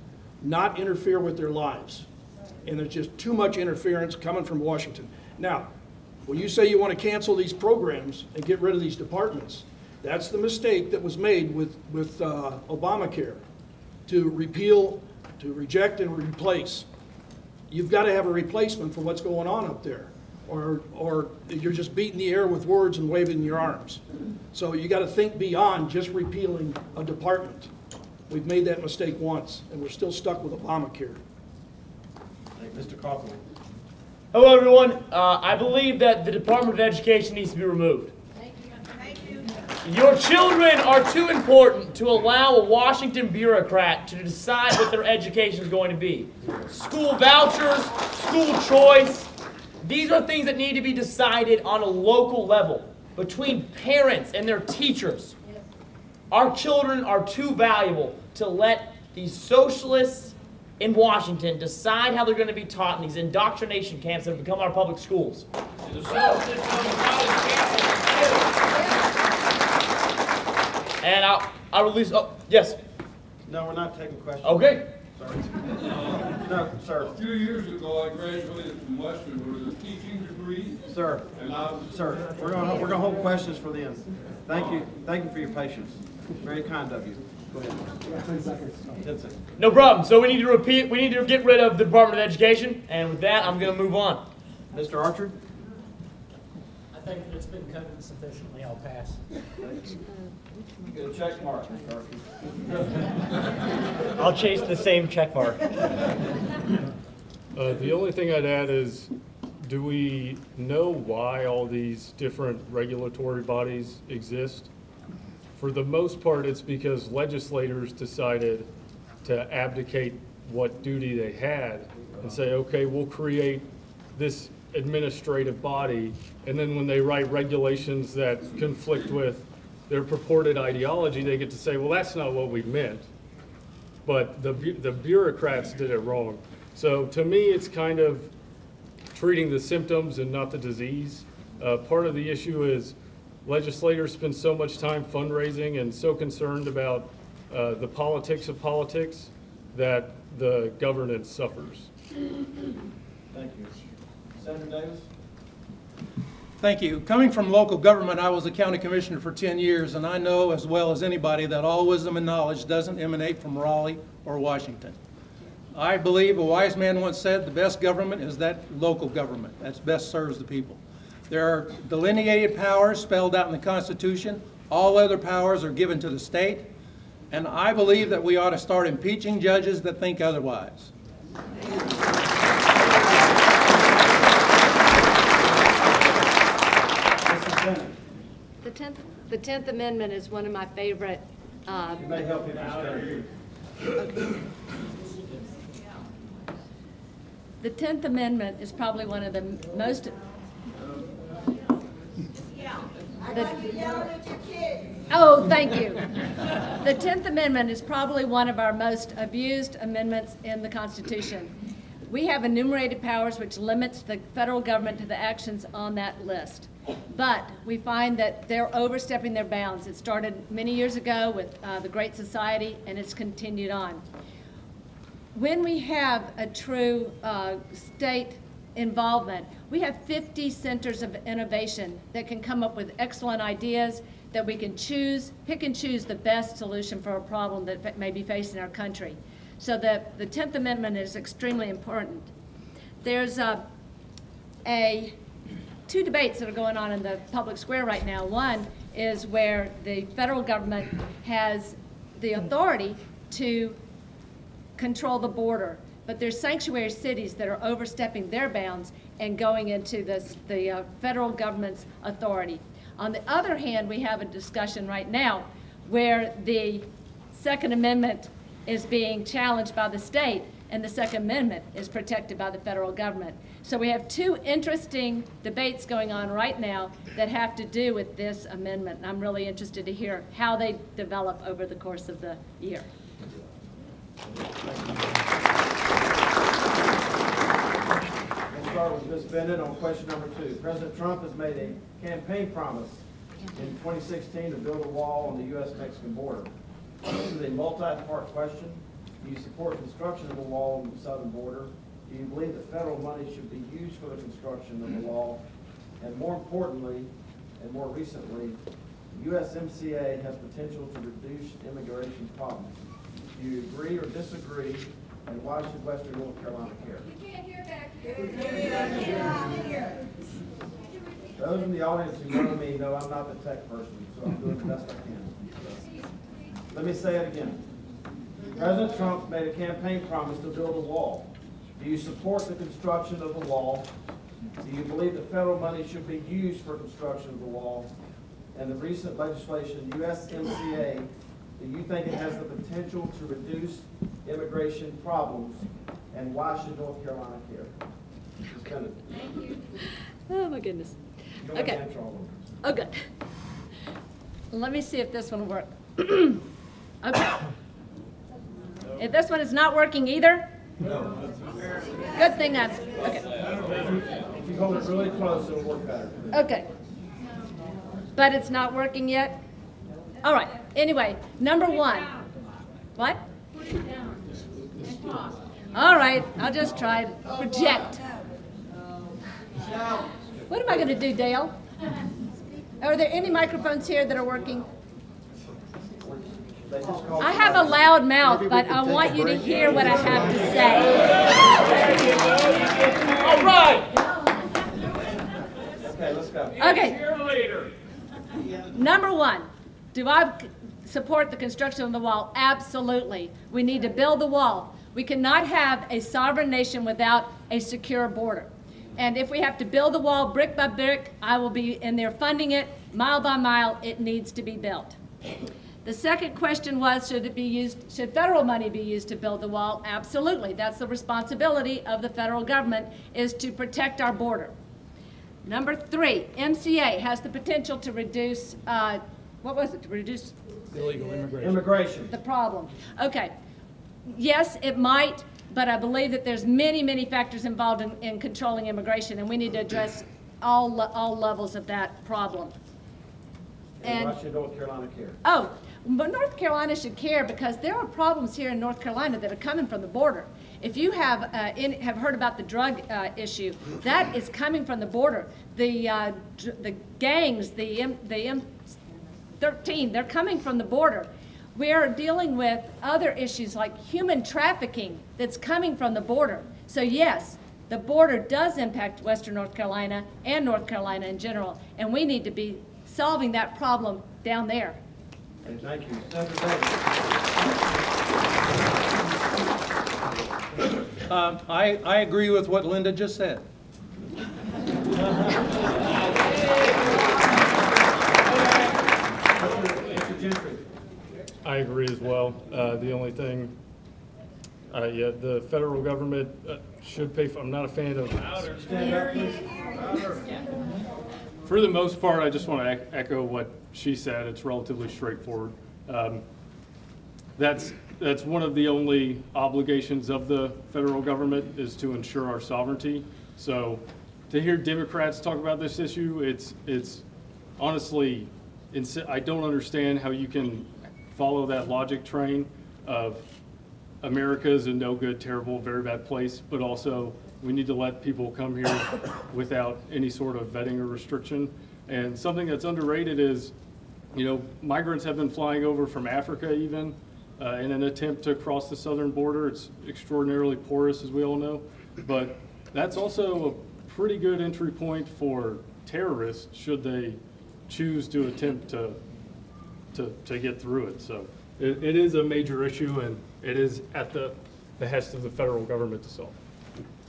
not interfere with their lives. And there's just too much interference coming from Washington. Now, when you say you want to cancel these programs and get rid of these departments, that's the mistake that was made with Obamacare, to repeal, to reject and replace. You've got to have a replacement for what's going on up there, or you're just beating the air with words and waving your arms. So you got to think beyond just repealing a department. We've made that mistake once, and we're still stuck with Obamacare. Mr. Kaufman. Hello, everyone. I believe that the Department of Education needs to be removed. Your children are too important to allow a Washington bureaucrat to decide what their education is going to be. School vouchers, school choice, these are things that need to be decided on a local level between parents and their teachers. Our children are too valuable to let these socialists in Washington decide how they're going to be taught in these indoctrination camps that have become our public schools. And I'll release, oh, yes? No, we're not taking questions. Okay. Sorry. No, sir. A few years ago, I graduated from Western with a teaching degree. Sir, sir, we're gonna hold questions for them. Thank you for your patience. Very kind of you. Go ahead. 10 seconds. 10 seconds. No problem. So we need to get rid of the Department of Education, and with that, I'm going to move on. Mr. Archer? I think if it's been covered sufficiently, I'll pass. Get a check mark, Mr. Archer. I'll chase the same check mark. The only thing I'd add is, do we know why all these different regulatory bodies exist? For the most part, it's because legislators decided to abdicate what duty they had and say, okay, we'll create this administrative body, and then when they write regulations that conflict with their purported ideology, they get to say, well, that's not what we meant. But the bureaucrats did it wrong. So to me, it's kind of treating the symptoms and not the disease. Part of the issue is legislators spend so much time fundraising and so concerned about the politics of politics that the governance suffers. Thank you. Senator Davis? Thank you. Coming from local government, I was a county commissioner for 10 years, and I know as well as anybody that all wisdom and knowledge doesn't emanate from Raleigh or Washington. I believe a wise man once said the best government is that local government that best serves the people. There are delineated powers spelled out in the Constitution. All other powers are given to the state, and I believe that we ought to start impeaching judges that think otherwise. The 10th Amendment is one of my favorite. You may help me out. Okay. The 10th Amendment is probably one of the most. Oh, thank you. The 10th Amendment is probably one of our most abused amendments in the Constitution. We have enumerated powers which limits the federal government to the actions on that list. But we find that they're overstepping their bounds. It started many years ago with the Great Society, and it's continued on. When we have a true state involvement, we have 50 centers of innovation that can come up with excellent ideas that we can pick and choose the best solution for a problem that may be facing our country. So the 10th Amendment is extremely important. There's two debates that are going on in the public square right now. One is where the federal government has the authority to control the border, but there's sanctuary cities that are overstepping their bounds and going into the federal government's authority. On the other hand, we have a discussion right now where the Second Amendment is being challenged by the state, and the Second Amendment is protected by the federal government. So we have two interesting debates going on right now that have to do with this amendment. And I'm really interested to hear how they develop over the course of the year. We'll start with Ms. Bennett on question number 2. President Trump has made a campaign promise in 2016 to build a wall on the U.S.-Mexican border. This is a multi-part question. Do you support construction of a wall on the southern border? Do you believe that federal money should be used for the construction of the wall? And more importantly, and more recently, USMCA has potential to reduce immigration problems. Do you agree or disagree? And why should Western North Carolina care? You can't hear back here. Those in the audience who know me know I'm not the tech person, so I'm doing the best I can. Let me say it again. President Trump made a campaign promise to build a wall. Do you support the construction of the wall? Do you believe that federal money should be used for construction of the wall? And the recent legislation, USMCA, do you think it has the potential to reduce immigration problems? And why should North Carolina care? Ms. Bennett. Thank you. Oh, my goodness. You don't have to Okay. answer all of them. Oh, good. Let me see if this one will work. Okay. If this one is not working either, good thing that's, okay. If you hold it really close, it'll work better. Okay. But it's not working yet? All right. Anyway, number 1. What? All right. I'll just try to project. What am I going to do, Dale? Are there any microphones here that are working? I have a loud mouth, but I want you to hear what I have to say. All right. Okay, let's go. Okay. Cheerleader. Number one, do I support the construction of the wall? Absolutely. We need to build the wall. We cannot have a sovereign nation without a secure border. And if we have to build the wall brick by brick, I will be in there funding it, mile by mile. It needs to be built. The second question was, should federal money be used to build the wall? Absolutely. That's the responsibility of the federal government, is to protect our border. Number three, MCA has the potential to reduce, what was it, to reduce? Illegal immigration. Immigration. The problem. Okay. Yes, it might, but I believe that there's many, many factors involved in controlling immigration, and we need to address all levels of that problem. And why should North Carolina care? Oh, but North Carolina should care because there are problems here in North Carolina that are coming from the border. If you have heard about the drug issue, that is coming from the border. The gangs, the M13, they're coming from the border. We are dealing with other issues like human trafficking that's coming from the border. So yes, the border does impact Western North Carolina and North Carolina in general, and we need to be solving that problem down there. And thank you. Senator Davis. I agree with what Linda just said. I agree as well. The only thing, yeah, the federal government should pay for, I'm not a fan of. Stand up, please. For the most part, I just want to echo what she said. It's relatively straightforward. That's one of the only obligations of the federal government, is to ensure our sovereignty. So to hear Democrats talk about this issue, it's honestly, I don't understand how you can follow that logic train of America is a no good, terrible, very bad place, but also we need to let people come here without any sort of vetting or restriction. And something that's underrated is, you know, migrants have been flying over from Africa even in an attempt to cross the southern border. It's extraordinarily porous, as we all know, but that's also a pretty good entry point for terrorists should they choose to attempt to get through it. So it is a major issue, and it is at the behest of the federal government to solve.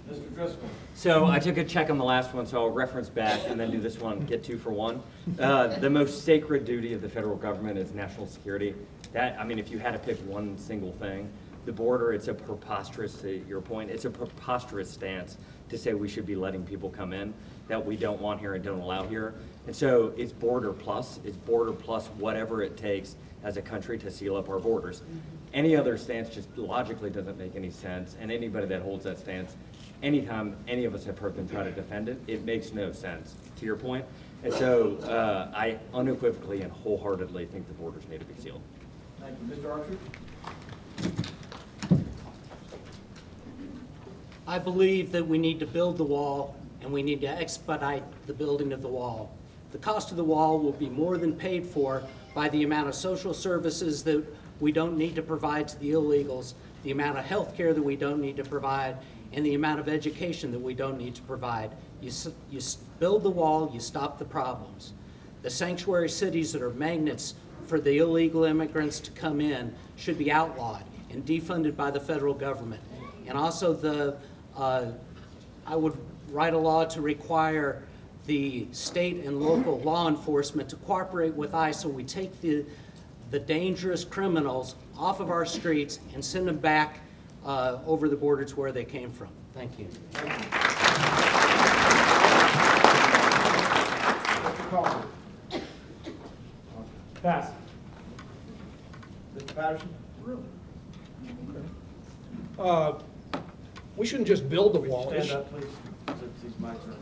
Mr. Driscoll. So I took a check on the last one, so I'll reference back and then do this one, get 2 for 1. The most sacred duty of the federal government is national security. That, I mean, if you had to pick one single thing, the border, it's a preposterous, to your point, it's a preposterous stance to say we should be letting people come in that we don't want here and don't allow here. And so it's border plus whatever it takes as a country to seal up our borders. Any other stance just logically doesn't make any sense, and anybody that holds that stance, anytime any of us have heard them try to defend it, it makes no sense, to your point. And so I unequivocally and wholeheartedly think the borders need to be sealed. Thank you. Mr. Archer? I believe that we need to build the wall, and we need to expedite the building of the wall. The cost of the wall will be more than paid for by the amount of social services that we don't need to provide to the illegals, the amount of health care that we don't need to provide, and the amount of education that we don't need to provide. You build the wall, you stop the problems. The sanctuary cities that are magnets for the illegal immigrants to come in should be outlawed and defunded by the federal government. And also I would write a law to require the state and local law enforcement to cooperate with ICE so we take the dangerous criminals off of our streets and send them back over the border to where they came from. Thank you. Pass. Mr. Patterson? We shouldn't just build the wall. Stand up, please. These mics are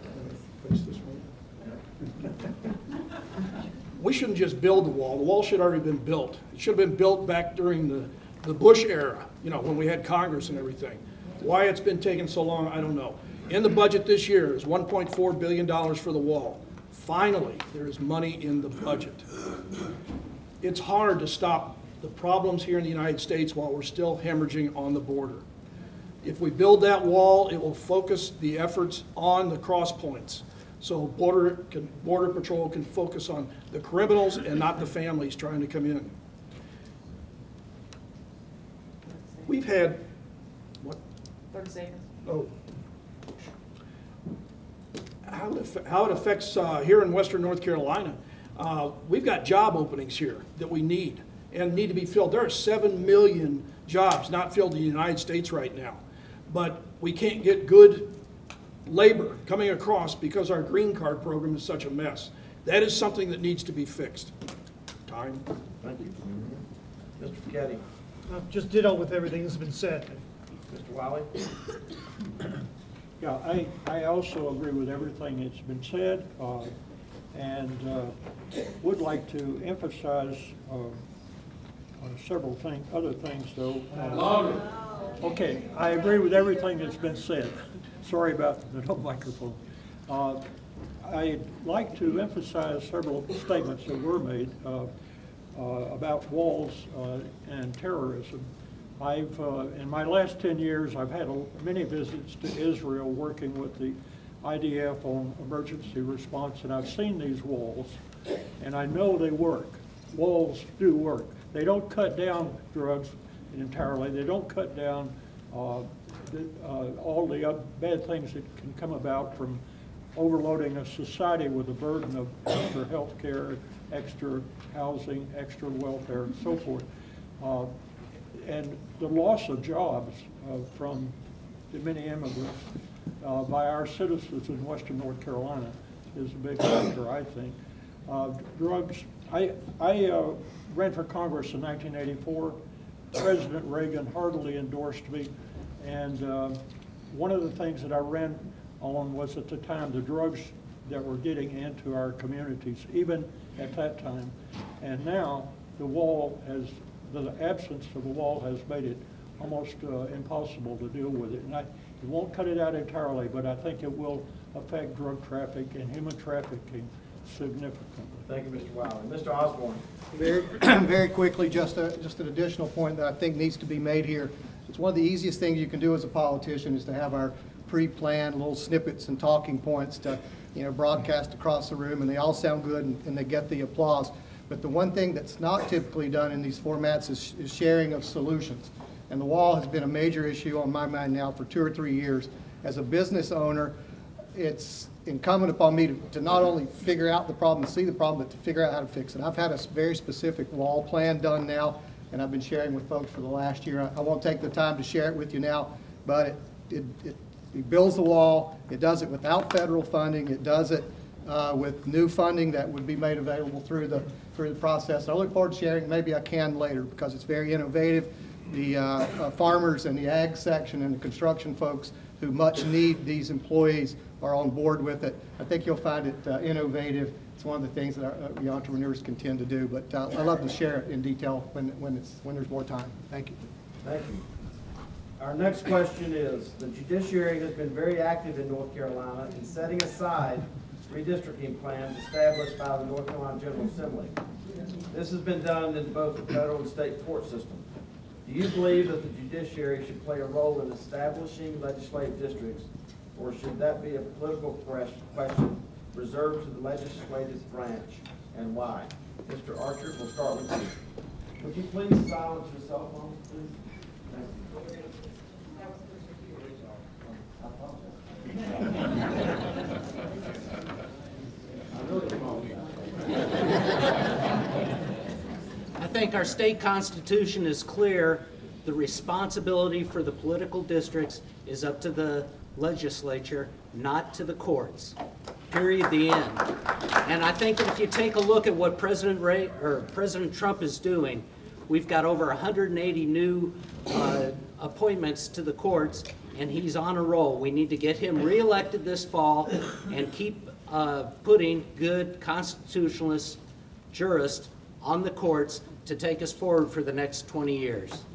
We shouldn't just build the wall. The wall should already been built. It should have been built back during the Bush era, you know, when we had Congress and everything. Why it's been taking so long, I don't know. In the budget this year is $1.4 billion for the wall. Finally, there is money in the budget. It's hard to stop the problems here in the United States while we're still hemorrhaging on the border. If we build that wall, it will focus the efforts on the cross points. so Border Patrol can focus on the criminals and not the families trying to come in. We've had, what? 30 seconds. Oh. How it affects here in Western North Carolina, we've got job openings here that we need and need to be filled. There are 7 million jobs not filled in the United States right now, but we can't get good labor coming across because our green card program is such a mess. That is something that needs to be fixed. Time. Thank you. Mr. Fischetti. Just ditto with everything that's been said. Mr. Wiley. Yeah, I also agree with everything that's been said, and would like to emphasize several other things though. Okay, I agree with everything that's been said. Sorry about the no microphone. I'd like to emphasize several statements that were made about walls and terrorism. In my last 10 years, I've had many visits to Israel working with the IDF on emergency response, and I've seen these walls, and I know they work. Walls do work. They don't cut down drugs entirely. They don't cut down all the bad things that can come about from overloading a society with a burden of extra health care, extra housing, extra welfare, and so forth. And the loss of jobs from the many immigrants by our citizens in Western North Carolina is a big factor, I think. Drugs, I ran for Congress in 1984. President Reagan heartily endorsed me, and one of the things that I ran on was at the time the drugs that were getting into our communities, even at that time. And now the absence of the wall has made it almost impossible to deal with it. And it won't cut it out entirely, but I think it will affect drug traffic and human trafficking significantly. Thank you, Mr. Wiley. Mr. Osborne. Very quickly, just an additional point that I think needs to be made here. It's one of the easiest things you can do as a politician is to have our pre-planned little snippets and talking points to broadcast across the room, and they all sound good and they get the applause. But the one thing that's not typically done in these formats is sharing of solutions. And the wall has been a major issue on my mind now for 2 or 3 years. As a business owner, it's incumbent upon me to not only figure out the problem, see the problem, but to figure out how to fix it. I've had a very specific wall plan done now, and I've been sharing with folks for the last year. I won't take the time to share it with you now, but it builds the wall. It does it without federal funding. It does it with new funding that would be made available through the process. I look forward to sharing. Maybe I can later because it's very innovative. The farmers and the ag section and the construction folks who much need these employees are on board with it. I think you'll find it innovative. It's one of the things that the entrepreneurs can tend to do. But I love to share it in detail when there's more time. Thank you. Thank you. Our next question is, the judiciary has been very active in North Carolina in setting aside redistricting plans established by the North Carolina General Assembly. This has been done in both the federal and state court system. Do you believe that the judiciary should play a role in establishing legislative districts, or should that be a political question reserved to the legislative branch, and why? Mr. Archer, we'll start with you. Would you please silence your cell phones, please? Thank you. I think our state constitution is clear. The responsibility for the political districts is up to the legislature, not to the courts. Period, the end. And I think if you take a look at what President Trump is doing, we've got over 180 new appointments to the courts, and he's on a roll. We need to get him reelected this fall and keep putting good constitutionalist jurists on the courts to take us forward for the next 20 years.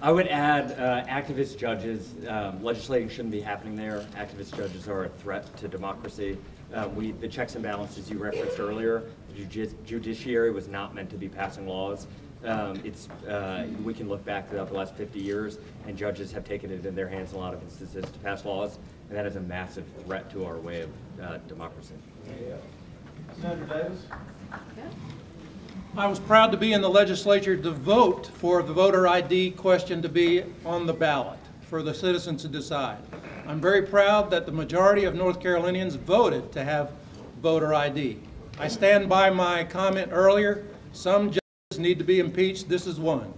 I would add activist judges. Legislating shouldn't be happening there. Activist judges are a threat to democracy. The checks and balances you referenced earlier, the judiciary was not meant to be passing laws. We can look back throughout the last 50 years, and judges have taken it in their hands in a lot of instances to pass laws, and that is a massive threat to our way of democracy. Senator Davis? I was proud to be in the legislature to vote for the voter ID question to be on the ballot for the citizens to decide. I'm very proud that the majority of North Carolinians voted to have voter ID. I stand by my comment earlier. Some judges need to be impeached. This is one.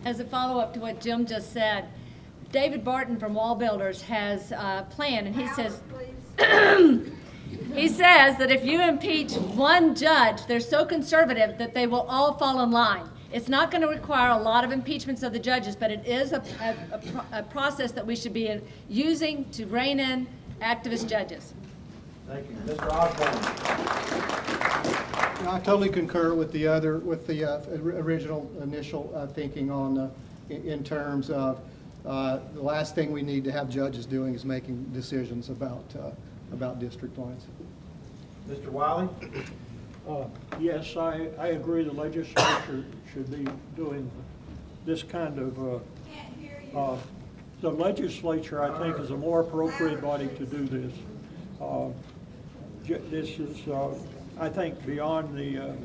As a follow-up to what Jim just said, David Barton from Wall Builders has a plan, and he says, he says that if you impeach one judge, they're so conservative that they will all fall in line. It's not going to require a lot of impeachments of the judges, but it is a process that we should be using to rein in activist judges. Thank you. Mr. Osborne. I totally concur with the original initial thinking on in terms of the last thing we need to have judges doing is making decisions about district lines. Mr. Wiley? Yes, I agree the legislature should be doing this kind of, the legislature, I think, is a more appropriate body to do this. This is, I think, beyond the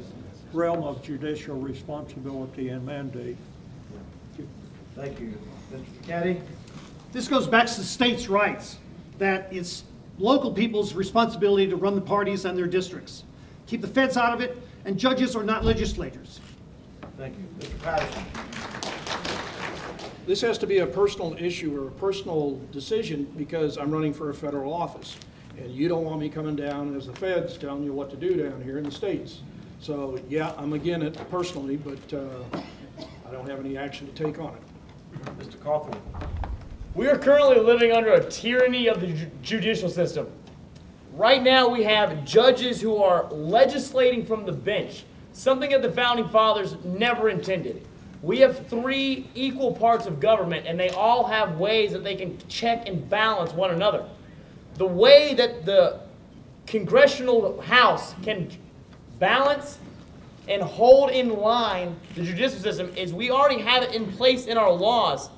realm of judicial responsibility and mandate. Thank you. Mr. Caddy? This goes back to the states' rights, that it's local people's responsibility to run the parties and their districts. Keep the feds out of it, and judges are not legislators. Thank you. Mr. Patterson? This has to be a personal issue or a personal decision because I'm running for a federal office. And you don't want me coming down as the feds telling you what to do down here in the States. So, yeah, I'm against it personally, but I don't have any action to take on it. Mr. Cawthorn? We are currently living under a tyranny of the judicial system. Right now we have judges who are legislating from the bench, something that the Founding Fathers never intended. We have 3 equal parts of government, and they all have ways that they can check and balance one another. The way that the Congressional House can balance and hold in line the judicial system is we already have it in place in our laws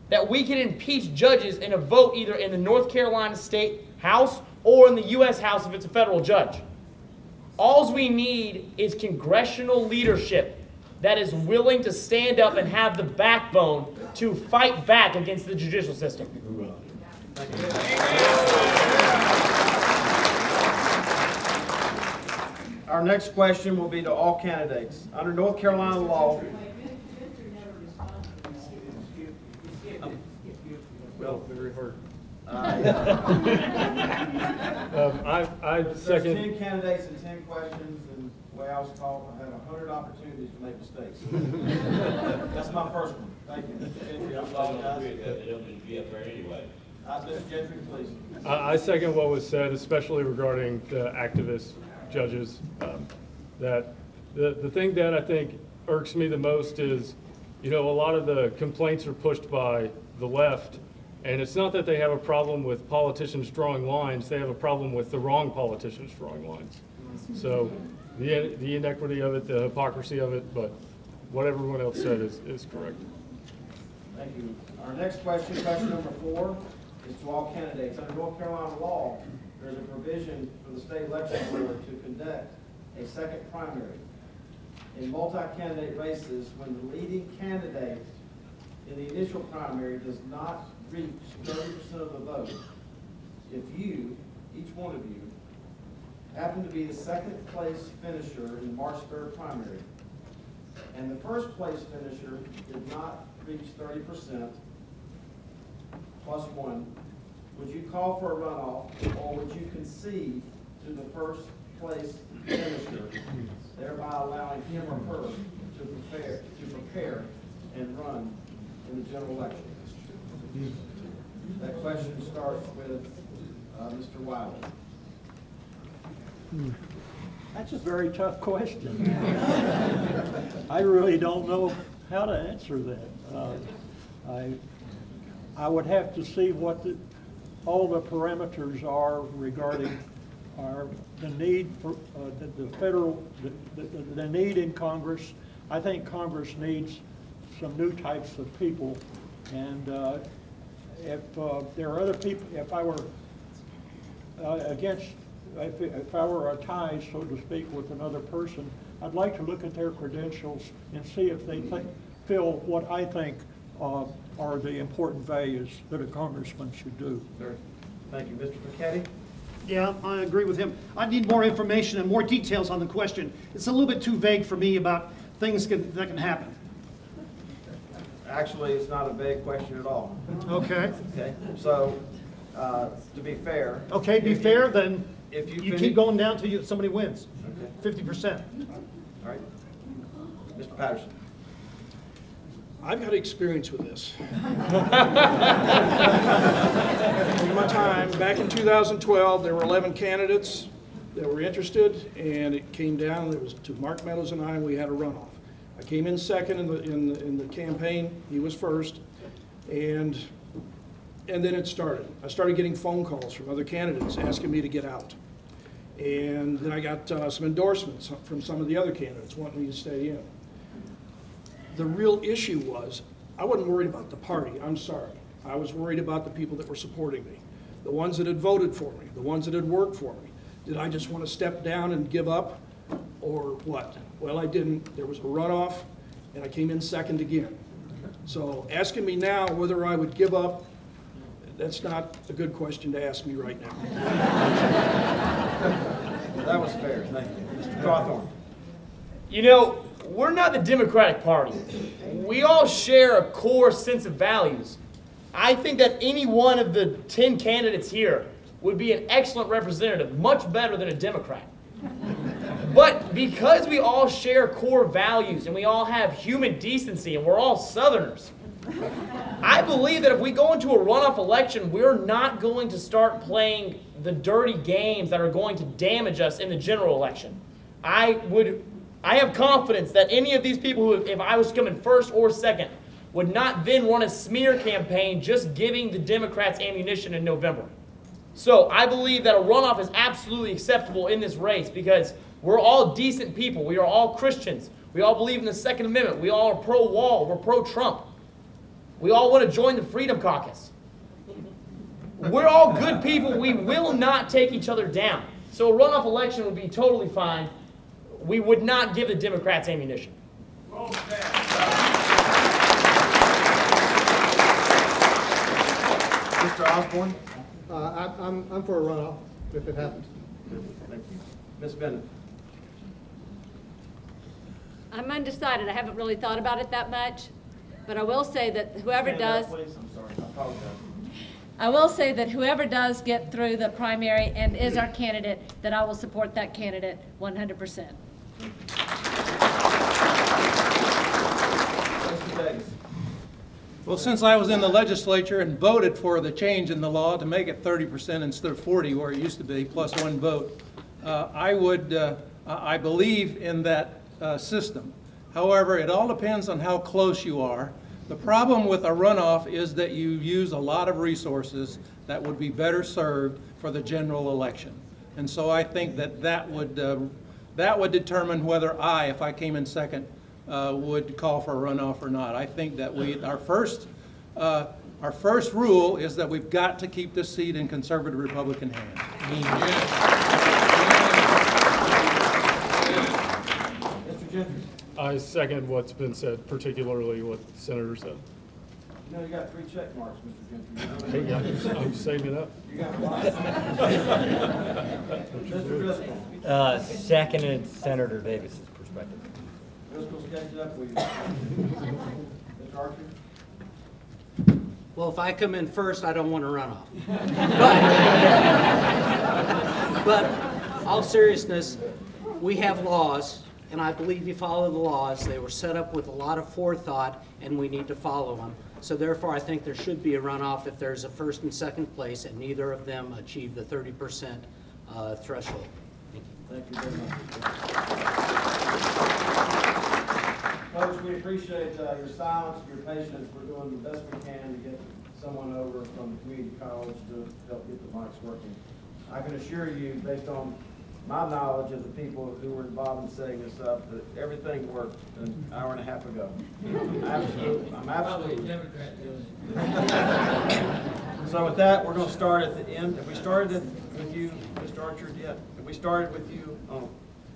that we can impeach judges in a vote either in the North Carolina State House or in the U.S. House if it's a federal judge. All we need is congressional leadership that is willing to stand up and have the backbone to fight back against the judicial system. Our next question will be to all candidates. Under North Carolina law, Well, very hard. I second. There's 10 candidates and 10 questions, and the way I was taught, I had 100 opportunities to make mistakes. That's my first one. Thank you. Mr. Gentry, I apologize. Mr. Gentry, please. I second what was said, especially regarding the activist judges. That the thing that I think irks me the most is, a lot of the complaints are pushed by the left, and it's not that they have a problem with politicians drawing lines, they have a problem with the wrong politicians drawing lines. So the inequity of it, the hypocrisy of it, but what everyone else said is correct. Thank you. Our next question, question number 4, is to all candidates. Under North Carolina law, there's a provision for the state election board to conduct a second primary. In multi-candidate races, when the leading candidate in the initial primary does not reach 30% of the vote, if you, each one of you, happen to be the second place finisher in the March 3rd primary, and the first place finisher did not reach 30% plus 1, would you call for a runoff, or would you concede to the first place finisher, thereby allowing him or her to prepare and run in the general election? That question starts with Mr. Wiley. That's a very tough question. I really don't know how to answer that. I would have to see what all the parameters are regarding are the need for the federal, the need in Congress. I think Congress needs some new types of people, and if there are other people, if I were if I were a tie, so to speak, with another person, I'd like to look at their credentials and see if they feel what I think are the important values that a congressman should do. Thank you. Mr. Pichetti? Yeah, I agree with him. I need more information and more details on the question. It's a little bit too vague for me about things that can happen. Actually, it's not a vague question at all. Okay. Okay. So, to be fair. Okay, be fair, then if you keep going down till somebody wins. Okay. 50%. All right. Mr. Patterson. I've got experience with this. In my time, back in 2012, there were 11 candidates that were interested, and it came down, it was to Mark Meadows and I, and we had a runoff. I came in second in the campaign, he was first, and then it started. I started getting phone calls from other candidates asking me to get out. And then I got some endorsements from some of the other candidates wanting me to stay in. The real issue was, I wasn't worried about the party, I'm sorry. I was worried about the people that were supporting me, the ones that had voted for me, the ones that had worked for me. Did I just want to step down and give up, or what? Well, I didn't. There was a runoff, and I came in second again. So asking me now whether I would give up, that's not a good question to ask me right now. That was fair. Thank you. Mr. Cawthorn. You know, we're not the Democratic Party. We all share a core sense of values. I think that any one of the 10 candidates here would be an excellent representative, much better than a Democrat. But because we all share core values and we all have human decency and we're all Southerners, I believe that if we go into a runoff election, we're not going to start playing the dirty games that are going to damage us in the general election. I have confidence that any of these people who, if I was coming first or second, would not then run a smear campaign just giving the Democrats ammunition in November. So I believe that a runoff is absolutely acceptable in this race because we're all decent people. We are all Christians. We all believe in the Second Amendment. We all are pro-wall. We're pro-Trump. We all want to join the Freedom Caucus. We're all good people. We will not take each other down. So a runoff election would be totally fine. We would not give the Democrats ammunition. Mr. Osborne? I'm for a runoff if it happens. Thank you. Ms. Bennett? I'm undecided. I haven't really thought about it that much, but I will say that whoever does, Please, I'm sorry. I apologize. I will say that whoever does get through the primary and is our candidate, that I will support that candidate 100%. Mr. Davis? Well, since I was in the legislature and voted for the change in the law to make it 30% instead of 40, where it used to be, plus one vote, I believe in that system. However, it all depends on how close you are. The problem with a runoff is that you use a lot of resources that would be better served for the general election. And so I think that would determine whether if I came in second, would call for a runoff or not. I think that our first rule is that we've got to keep this seat in conservative Republican hands. Mr. Gentry? I second what's been said, particularly what the senator said. You know you got 3 check marks, Mr. Gentry. I'm saving it up. You got a lot. Mr. Driscoll? Seconded Senator Davis's perspective. Driscoll's catching up with you. Mr. Archer? Well, if I come in first, I don't want to run off. But all seriousness, we have laws, and I believe you follow the laws. They were set up with a lot of forethought, and we need to follow them. So therefore, I think there should be a runoff if there's a first and second place, and neither of them achieve the 30% threshold. Thank you very much. Folks, we appreciate your silence, your patience. We're doing the best we can to get someone over from the community college to help get the mics working. I can assure you, based on my knowledge of the people who were involved in setting this up, that everything worked an hour and a half ago. I'm absolutely. So with that, we're going to start at the end. Have we started with you, Mr. Archer, yet? Have we started with you?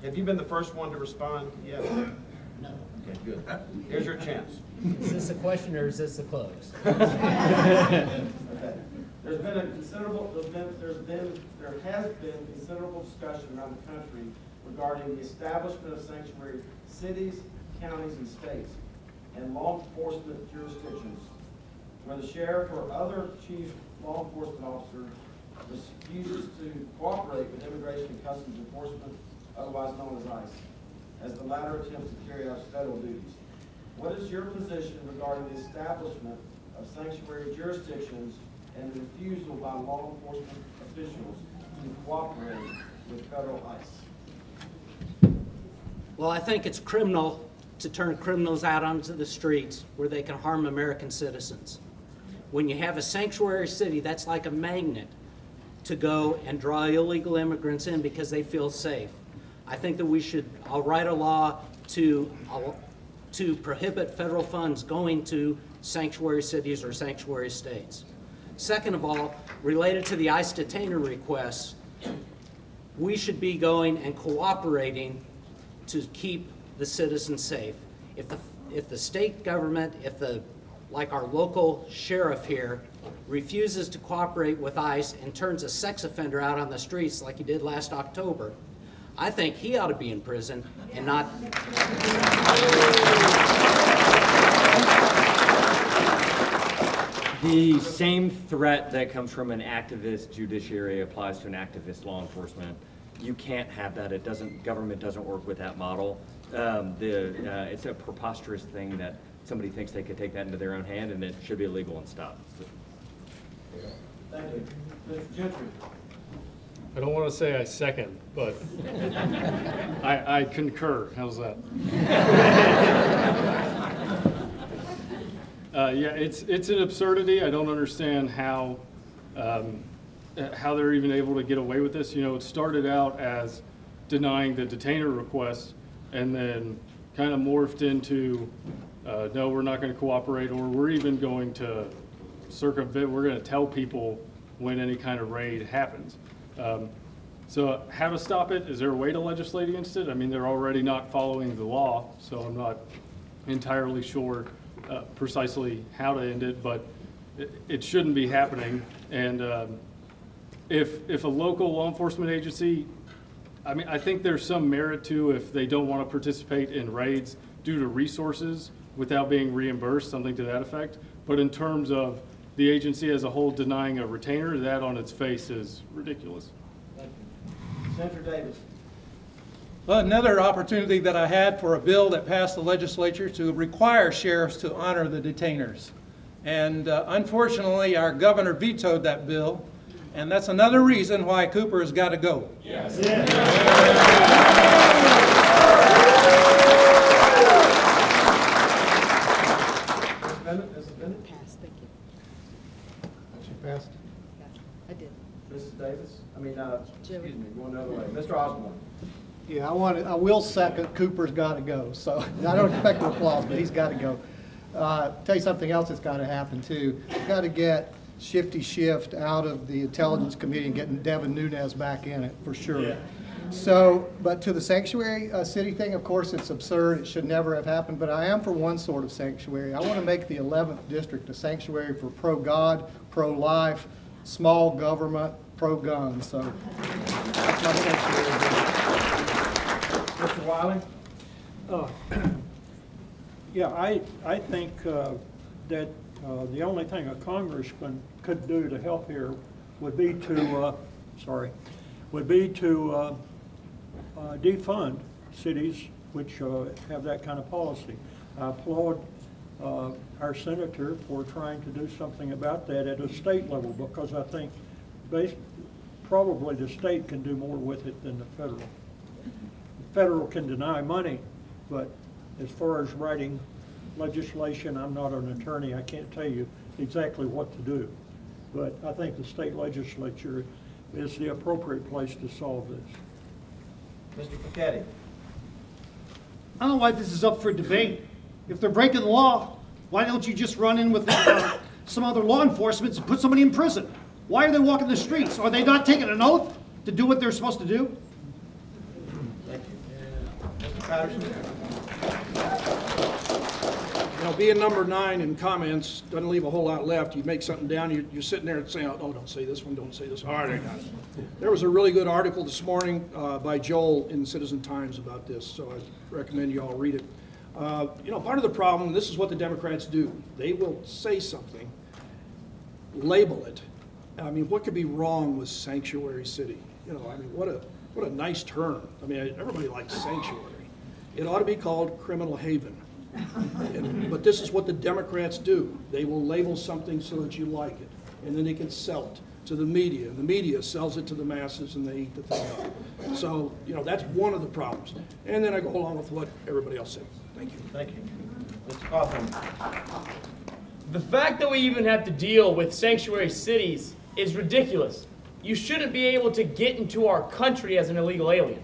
Have you been the first one to respond yet? No. Okay, good. Here's your chance. Is this a question or is this a close? Okay. There has been considerable discussion around the country regarding the establishment of sanctuary cities, counties, and states, and law enforcement jurisdictions, where the sheriff or other chief law enforcement officer refuses to cooperate with Immigration and Customs Enforcement, otherwise known as ICE, as the latter attempts to carry out federal duties. What is your position regarding the establishment of sanctuary jurisdictions and the refusal by law enforcement officials to cooperate with federal ICE? Well, I think it's criminal to turn criminals out onto the streets where they can harm American citizens. When you have a sanctuary city, that's like a magnet to go and draw illegal immigrants in because they feel safe. I think that I'll write a law to prohibit federal funds going to sanctuary cities or sanctuary states. Second of all, related to the ICE detainer requests, we should be going and cooperating to keep the citizens safe. If the state government, like our local sheriff here, refuses to cooperate with ICE and turns a sex offender out on the streets like he did last October, I think he ought to be in prison and not. The same threat that comes from an activist judiciary applies to an activist law enforcement. You can't have that. Government doesn't work with that model. It's a preposterous thing that somebody thinks they could take that into their own hand, and it should be illegal and stopped. Thank you. Mr. Gentry. I don't want to say I second, but I concur. How's that? Yeah, it's an absurdity. I don't understand how they're even able to get away with this. You know, it started out as denying the detainer request, and then kind of morphed into no, we're not going to cooperate, or we're even going to circumvent. We're going to tell people when any kind of raid happens. So how to stop it? Is there a way to legislate against it? I mean, they're already not following the law, so I'm not entirely sure precisely how to end it, but it shouldn't be happening. And if a local law enforcement agency, I mean, I think there's some merit to if they don't want to participate in raids due to resources without being reimbursed, something to that effect. But in terms of the agency as a whole denying a retainer, that on its face is ridiculous. Thank you. Senator Davis. Well, another opportunity that I had for a bill that passed the legislature to require sheriffs to honor the detainers. And unfortunately, our governor vetoed that bill. And that's another reason why Cooper has got to go. Yes. Yeah. Mrs. Bennett? Passed, thank you. She passed? Yeah, I did. Mrs. Davis? Excuse me, going the other way. Mr. Osborne? Yeah, I will second Cooper's got to go. So I don't expect an applause, but he's got to go. Tell you something else that's got to happen too. We've got to get Shifty Shift out of the Intelligence Committee and getting Devin Nunes back in it for sure. Yeah. So, but to the sanctuary city thing, of course, it's absurd. It should never have happened. But I am for one sort of sanctuary. I want to make the 11th district a sanctuary for pro-God, pro-life, small government, pro-gun. So that's my sanctuary. Mr. Wiley? Yeah, I think that the only thing a congressman could do to help here would be to, defund cities which have that kind of policy. I applaud our senator for trying to do something about that at a state level, because I think probably the state can do more with it than the federal. The federal can deny money, but as far as writing legislation, I'm not an attorney. I can't tell you exactly what to do. But I think the state legislature is the appropriate place to solve this. Mr. Pacetti. I don't know why this is up for debate. If they're breaking the law, why don't you just run in with some other law enforcement and put somebody in prison? Why are they walking the streets? Are they not taking an oath to do what they're supposed to do? Thank you. Mr. Patterson. You know, being number 9 in comments doesn't leave a whole lot left. You make something down, you're sitting there and saying, oh, don't say this one, don't say this one. All right, I got it. There was a really good article this morning by Joel in Citizen Times about this, so I recommend you all read it. You know, part of the problem, this is what the Democrats do. They will say something, label it. I mean, what could be wrong with sanctuary city? You know, I mean, what a nice term. I mean, everybody likes sanctuary. It ought to be called criminal haven. But this is what the Democrats do. They will label something so that you like it, and then they can sell it to the media, and the media sells it to the masses, and they eat the thing up. So, you know, that's one of the problems. And then I go along with what everybody else said. Thank you. Thank you. Mr. Kaufman. The fact that we even have to deal with sanctuary cities is ridiculous. You shouldn't be able to get into our country as an illegal alien.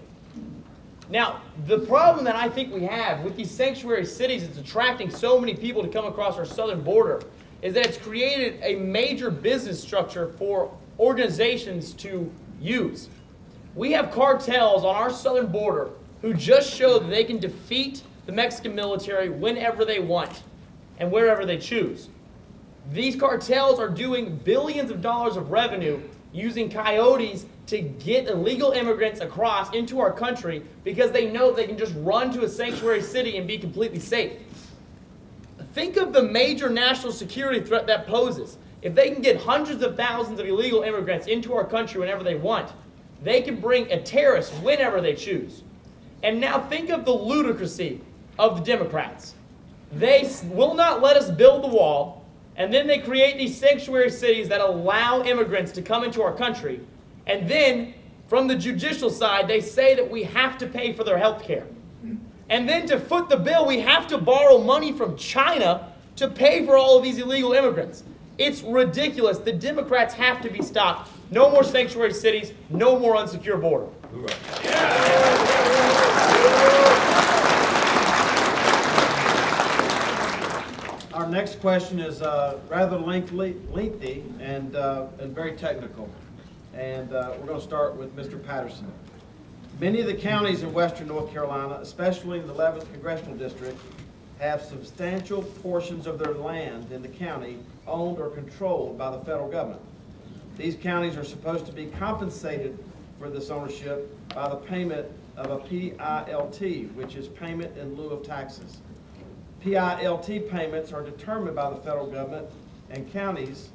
Now, the problem that I think we have with these sanctuary cities that's attracting so many people to come across our southern border is that it's created a major business structure for organizations to use. We have cartels on our southern border who just show that they can defeat the Mexican military whenever they want and wherever they choose. These cartels are doing billions of dollars of revenue using coyotes to get illegal immigrants across into our country because they know they can just run to a sanctuary city and be completely safe. Think of the major national security threat that poses. If they can get hundreds of thousands of illegal immigrants into our country whenever they want, they can bring a terrorist whenever they choose. And now think of the ludicrousy of the Democrats. They will not let us build the wall, and then they create these sanctuary cities that allow immigrants to come into our country. And then, from the judicial side, they say that we have to pay for their health care. And then to foot the bill, we have to borrow money from China to pay for all of these illegal immigrants. It's ridiculous. The Democrats have to be stopped. No more sanctuary cities, no more unsecure border. Our next question is rather lengthy and very technical. And we're going to start with Mr. Patterson. Many of the counties in western North Carolina, especially in the 11th Congressional District, have substantial portions of their land in the county owned or controlled by the federal government. These counties are supposed to be compensated for this ownership by the payment of a PILT, which is payment in lieu of taxes. PILT payments are determined by the federal government, and counties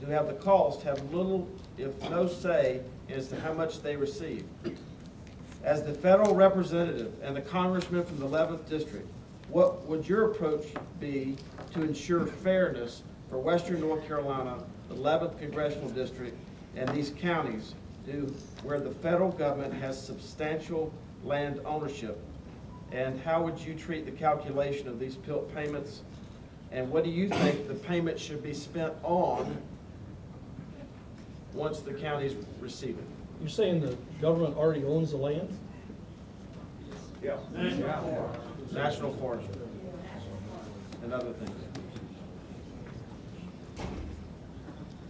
who have the cost have little, if no say, as to how much they receive. As the federal representative and the congressman from the 11th District, what would your approach be to ensure fairness for western North Carolina, the 11th Congressional District, and these counties where the federal government has substantial land ownership? And how would you treat the calculation of these PILT payments? And what do you think the payment should be spent on once the counties receive it? You're saying the government already owns the land? Yeah. National forestry and other things.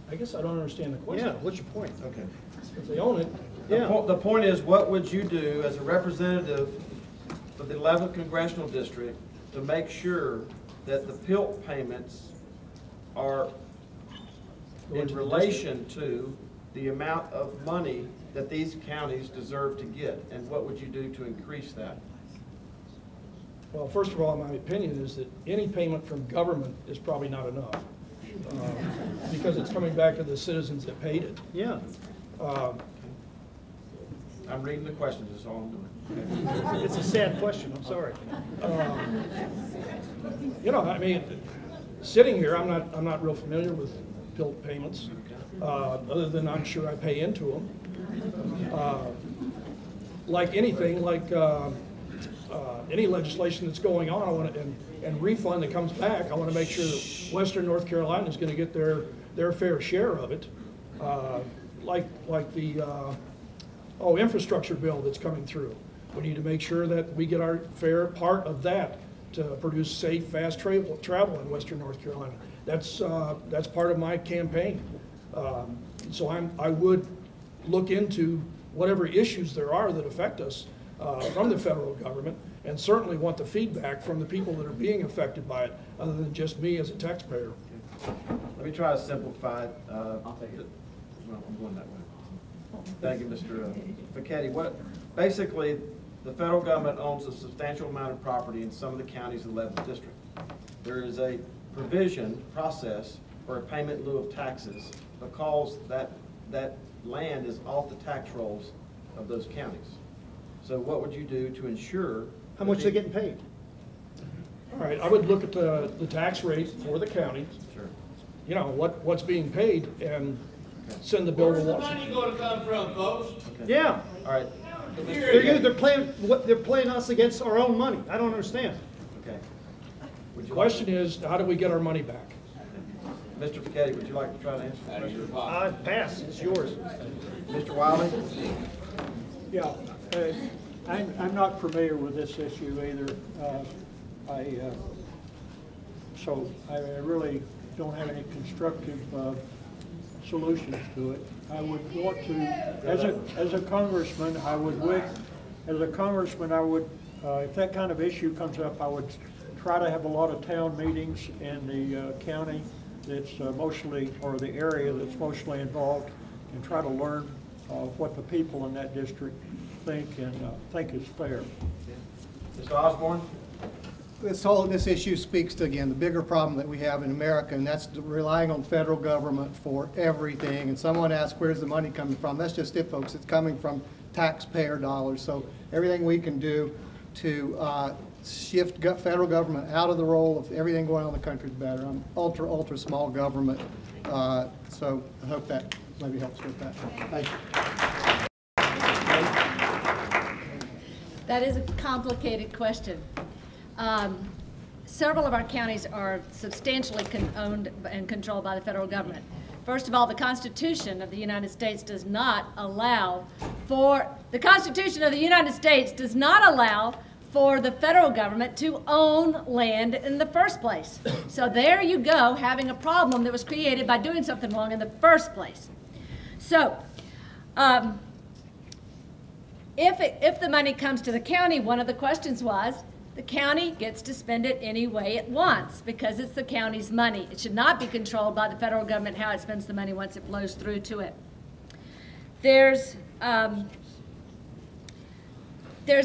I guess I don't understand the question. Yeah, what's your point? Okay. If they own it, The point is, what would you do as a representative for the 11th Congressional District to make sure that the PILT payments are in relation to the amount of money that these counties deserve to get? And what would you do to increase that? Well, first of all, my opinion is that any payment from government is probably not enough because it's coming back to the citizens that paid it. Yeah. I'm reading the questions, that's all I'm doing. It's a sad question, I'm sorry. You know, I mean, sitting here, I'm not real familiar with PILT payments, other than I'm sure I pay into them. Like anything, like any legislation that's going on, I want to, and refund that comes back, I want to make sure that Western North Carolina is going to get their fair share of it. like the infrastructure bill that's coming through. We need to make sure that we get our fair part of that to produce safe, fast travel in Western North Carolina. That's part of my campaign. So I would look into whatever issues there are that affect us from the federal government, and certainly want the feedback from the people that are being affected by it, other than just me as a taxpayer. Let me try to simplify it. I'll take it. Well, I'm going that way. Thank you, Mr. Fichetti. Basically, the federal government owns a substantial amount of property in some of the counties in the 11th district. There is a process for a payment in lieu of taxes because that land is off the tax rolls of those counties. So what would you do to ensure? How much they're getting paid? All right, I would look at the tax rate for the county. Sure. You know, what's being paid, and send the bill to Washington. Where's the money going to come from, folks? Okay. Yeah. All right. They're playing us against our own money. I don't understand. Okay. The question is, how do we get our money back? Mr. Fichetti, would you like to try to answer the question? Pass. It's yours. Mr. Wiley? Yeah, I'm not familiar with this issue either. So I really don't have any constructive solutions to it. I would want to, as a congressman, I would, if that kind of issue comes up, I would try to have a lot of town meetings in the county that's mostly, or the area that's mostly involved, and try to learn what the people in that district think and think is fair. Mr. Osborne? This issue speaks to, again, the bigger problem that we have in America, and that's relying on federal government for everything. And someone asked, where's the money coming from? That's just it, folks. It's coming from taxpayer dollars. So everything we can do to shift federal government out of the role of everything going on in the country is better. I'm ultra small government. So I hope that maybe helps with that. Thank you. That is a complicated question. Several of our counties are substantially owned and controlled by the federal government. First of all, the Constitution of the United States does not allow for the federal government to own land in the first place. So there you go, having a problem that was created by doing something wrong in the first place. So if the money comes to the county, one of the questions was, the county gets to spend it any way it wants because it's the county's money. It should not be controlled by the federal government how it spends the money once it flows through to it. There's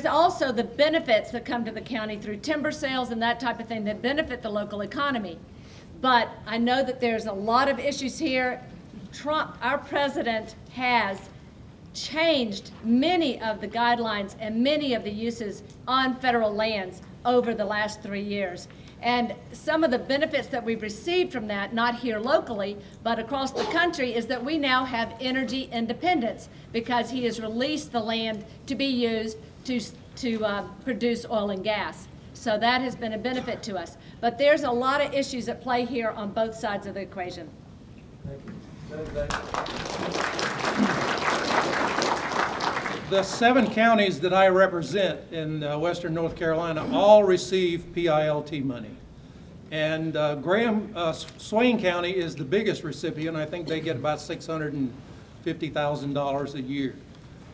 also the benefits that come to the county through timber sales and that type of thing that benefit the local economy. But I know that there's a lot of issues here. Trump, our president, has changed many of the guidelines and many of the uses on federal lands over the last 3 years. And some of the benefits that we've received from that, not here locally, but across the country, is that we now have energy independence because he has released the land to be used to produce oil and gas. So that has been a benefit to us. But there's a lot of issues at play here on both sides of the equation. Thank you. The 7 counties that I represent in Western North Carolina all receive PILT money. And Swain County is the biggest recipient. I think they get about $650,000 a year.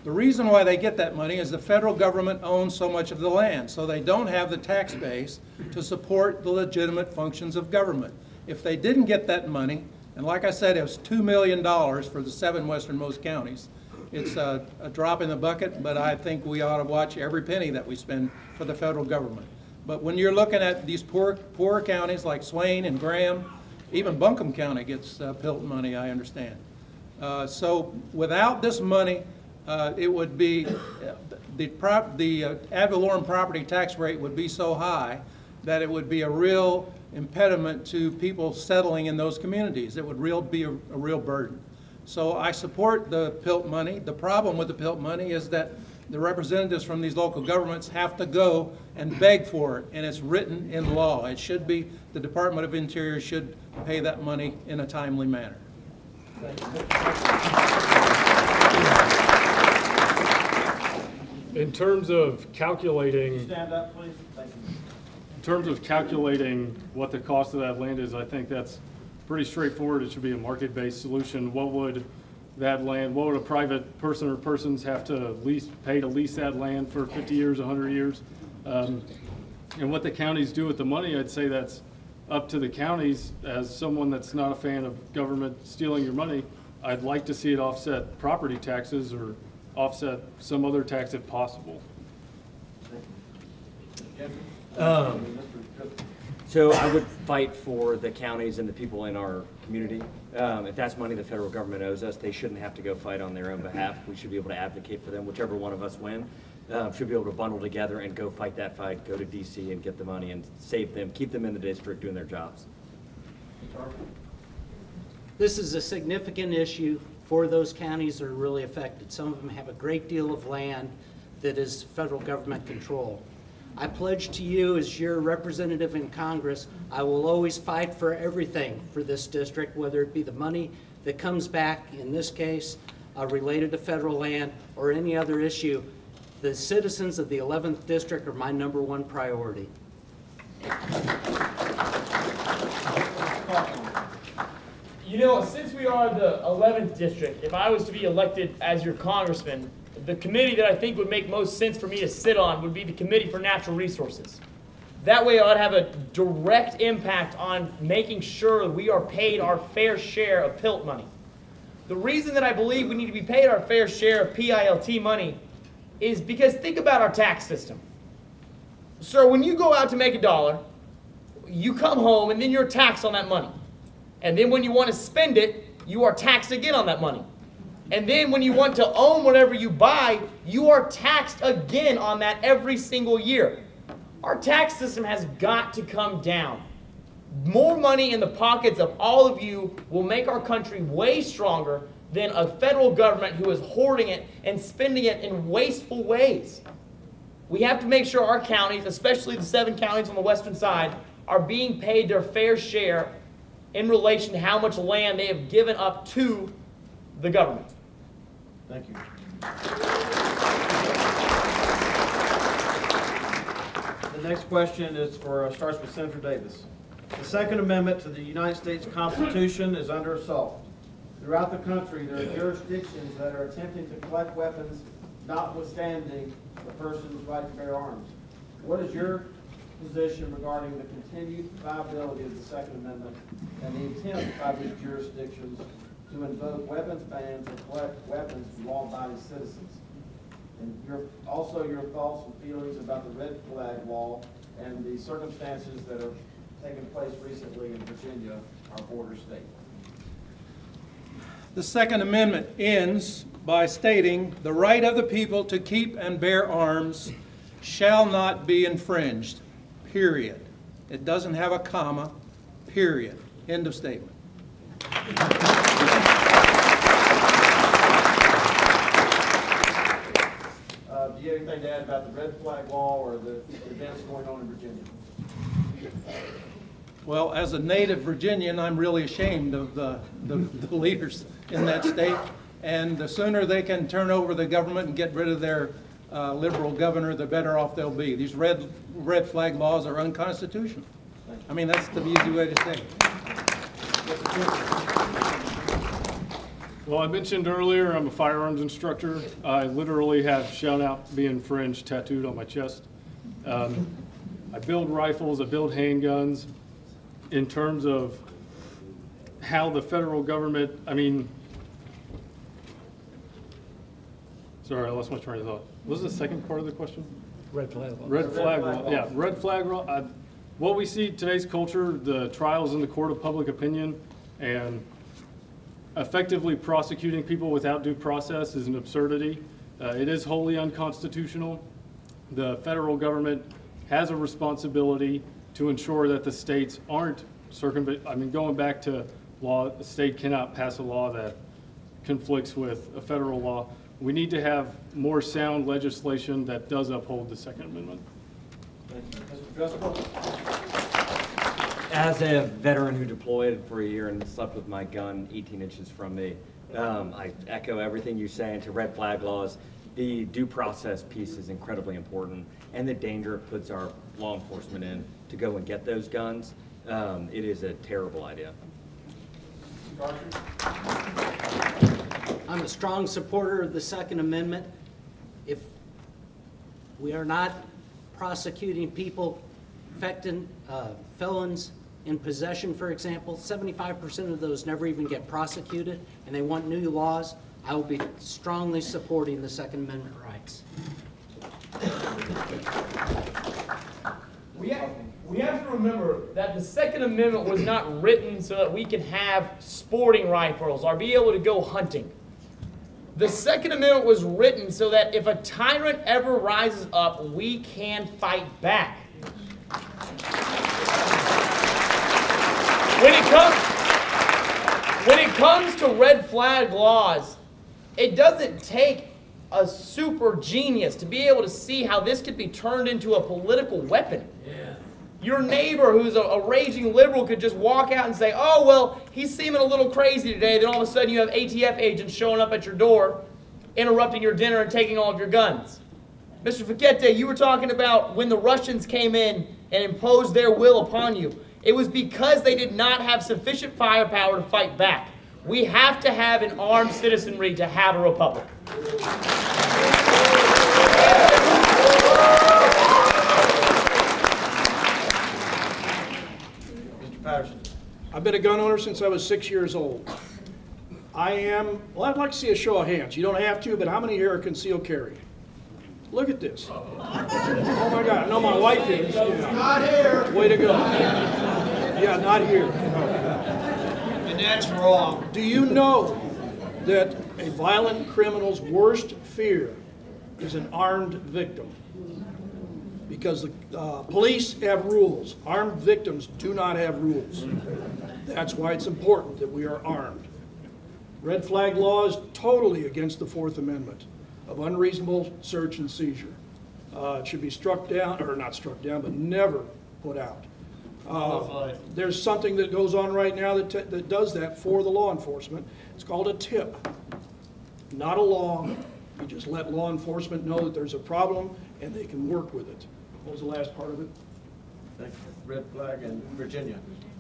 The reason why they get that money is the federal government owns so much of the land, so they don't have the tax base to support the legitimate functions of government. If they didn't get that money, and like I said, it was $2 million for the 7 westernmost counties. It's a drop in the bucket, but I think we ought to watch every penny that we spend for the federal government. But when you're looking at these poor counties like Swain and Graham, even Buncombe County gets PILT money, I understand. So without this money, it would be, the ad valorem property tax rate would be so high that it would be a real impediment to people settling in those communities. It would be a real burden. So I support the PILT money. The problem with the PILT money is that the representatives from these local governments have to go and beg for it, and it's written in law. It should be, the Department of Interior should pay that money in a timely manner. In terms of calculating, Stand up, please. Thank you. in terms of calculating what the cost of that land is, I think that's pretty straightforward. It should be a market-based solution. What would that land, what would a private person or persons have to pay to lease that land for 50 years, 100 years? And what the counties do with the money, I'd say that's up to the counties. As someone that's not a fan of government stealing your money, I'd like to see it offset property taxes or offset some other tax if possible. So I would fight for the counties and the people in our community. If that's money the federal government owes us, they shouldn't have to go fight on their own behalf. We should be able to advocate for them. Whichever one of us win, should be able to bundle together and go fight that fight, go to DC and get the money and save them, keep them in the district doing their jobs. This is a significant issue for those counties that are really affected. Some of them have a great deal of land that is federal government control. I pledge to you as your representative in Congress, I will always fight for everything for this district, whether it be the money that comes back, in this case, related to federal land or any other issue. The citizens of the 11th District are my #1 priority. You know, since we are the 11th district, if I was to be elected as your congressman, the committee that I think would make most sense for me to sit on would be the Committee for Natural Resources. That way I'd have a direct impact on making sure we are paid our fair share of PILT money. The reason that I believe we need to be paid our fair share of PILT money is because think about our tax system. Sir, when you go out to make $1, you come home and then you're taxed on that money. And then when you want to spend it, you are taxed again on that money. And then when you want to own whatever you buy, you are taxed again on that every single year. Our tax system has got to come down. More money in the pockets of all of you will make our country way stronger than a federal government who is hoarding it and spending it in wasteful ways. We have to make sure our counties, especially the 7 counties on the western side, are being paid their fair share in relation to how much land they have given up to the government. Thank you. The next question is starts with Senator Davis. The Second Amendment to the United States Constitution is under assault. Throughout the country, there are jurisdictions that are attempting to collect weapons, notwithstanding the person's right to bear arms. What is your position regarding the continued viability of the Second Amendment and the attempt by these jurisdictions to invoke weapons bans or collect weapons from law-abiding citizens? And also your thoughts and feelings about the red flag law and the circumstances that have taken place recently in Virginia, our border state. The Second Amendment ends by stating the right of the people to keep and bear arms shall not be infringed, period. It doesn't have a comma, period. End of statement. Do you have anything to add about the red flag law or the events going on in Virginia? Well, as a native Virginian, I'm really ashamed of the leaders in that state. And the sooner they can turn over the government and get rid of their liberal governor, the better off they'll be. These red flag laws are unconstitutional. I mean, that's the easy way to say it. Well, I mentioned earlier I'm a firearms instructor. I literally have "shout out be infringed" tattooed on my chest. I build rifles, I build handguns. In terms of how the federal government, sorry, I lost my train of thought. What was the second part of the question? Red flag law. Red flag law, yeah, red flag law. What we see in today's culture, the trials in the court of public opinion and effectively prosecuting people without due process is an absurdity. It is wholly unconstitutional. The federal government has a responsibility to ensure that the states aren't going back to law, the state cannot pass a law that conflicts with a federal law. We need to have more sound legislation that does uphold the Second Amendment. Thank you. Mr. Driscoll? As a veteran who deployed for a year and slept with my gun 18 inches from me, I echo everything you say. And to red flag laws, the due process piece is incredibly important, and the danger it puts our law enforcement in to go and get those guns. It is a terrible idea. I'm a strong supporter of the Second Amendment. If we are not prosecuting people, felons in possession, for example, 75% of those never even get prosecuted, and they want new laws, I will be strongly supporting the Second Amendment rights. We have to remember that the Second Amendment was not written so that we can have sporting rifles or be able to go hunting. The Second Amendment was written so that if a tyrant ever rises up, we can fight back. When it comes to red flag laws, it doesn't take a super genius to be able to see how this could be turned into a political weapon. Yeah. Your neighbor who's a raging liberal could just walk out and say, oh, well, he's seeming a little crazy today. Then all of a sudden you have ATF agents showing up at your door, interrupting your dinner and taking all of your guns. Mr. Fiquete, you were talking about when the Russians came in and imposed their will upon you. It was because they did not have sufficient firepower to fight back. We have to have an armed citizenry to have a republic. Mr. Patterson. I've been a gun owner since I was 6 years old. Well, I'd like to see a show of hands. You don't have to, but how many here are concealed carry? Look at this. Oh my God, I know my wife is. Yeah. Not here. Way to go. Yeah, not here. And that's wrong. Do you know that a violent criminal's worst fear is an armed victim? Because the police have rules. Armed victims do not have rules. That's why it's important that we are armed. Red flag law is totally against the Fourth Amendment of unreasonable search and seizure. It should be struck down, or not struck down, but never put out. There's something that goes on right now that does that for the law enforcement. It's called a tip, not a law. You just let law enforcement know that there's a problem and they can work with it. What was the last part of it? Red flag in Virginia.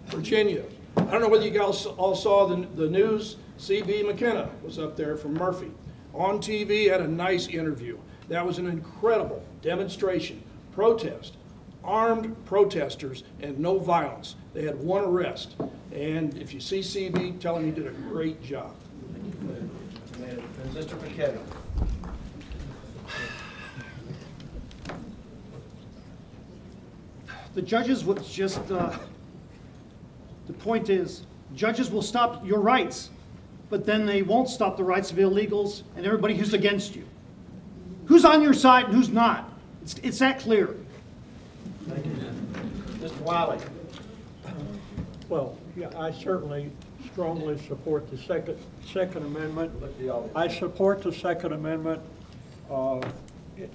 Virginia. I don't know whether you guys all saw the news. C.B. McKenna was up there from Murphy. On TV, had a nice interview. That was an incredible demonstration, protest, armed protesters, and no violence. They had one arrest. And if you see CB, tell him he did a great job. Mr. McKenna. The judges would just, the point is, judges will stop your rights, but then they won't stop the rights of illegals and everybody who's against you. Who's on your side and who's not? It's that clear. Thank you. Mr. Wiley. Well, yeah, I certainly strongly support the Second Amendment. I support the Second Amendment.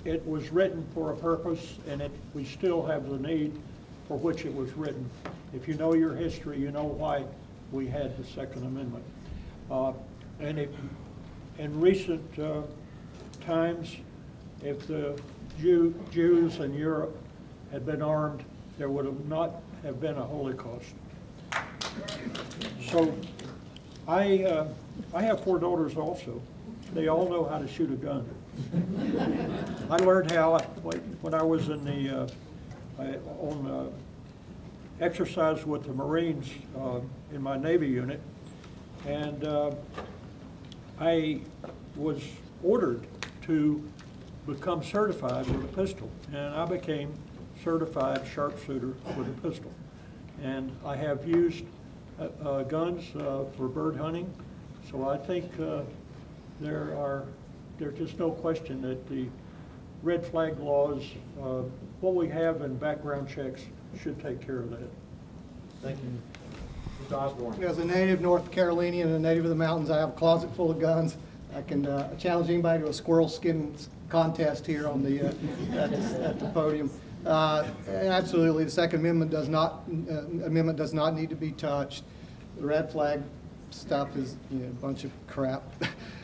It was written for a purpose, and we still have the need for which it was written. If you know your history, you know why we had the Second Amendment. In recent times, if the Jews in Europe had been armed, there would not have been a Holocaust. So I have 4 daughters also. They all know how to shoot a gun. I learned how when I was in the exercise with the Marines in my Navy unit, and I was ordered to become certified with a pistol, and I became certified sharpshooter with a pistol. And I have used guns for bird hunting, so I think there's just no question that the red flag laws, what we have in background checks, should take care of that. Thank you. Mr. Osborne. As a native North Carolinian and a native of the mountains, I have a closet full of guns. I can challenge anybody to a squirrel skin contest here on the at the podium. Absolutely, the Second Amendment does not need to be touched. The red flag stuff is a bunch of crap,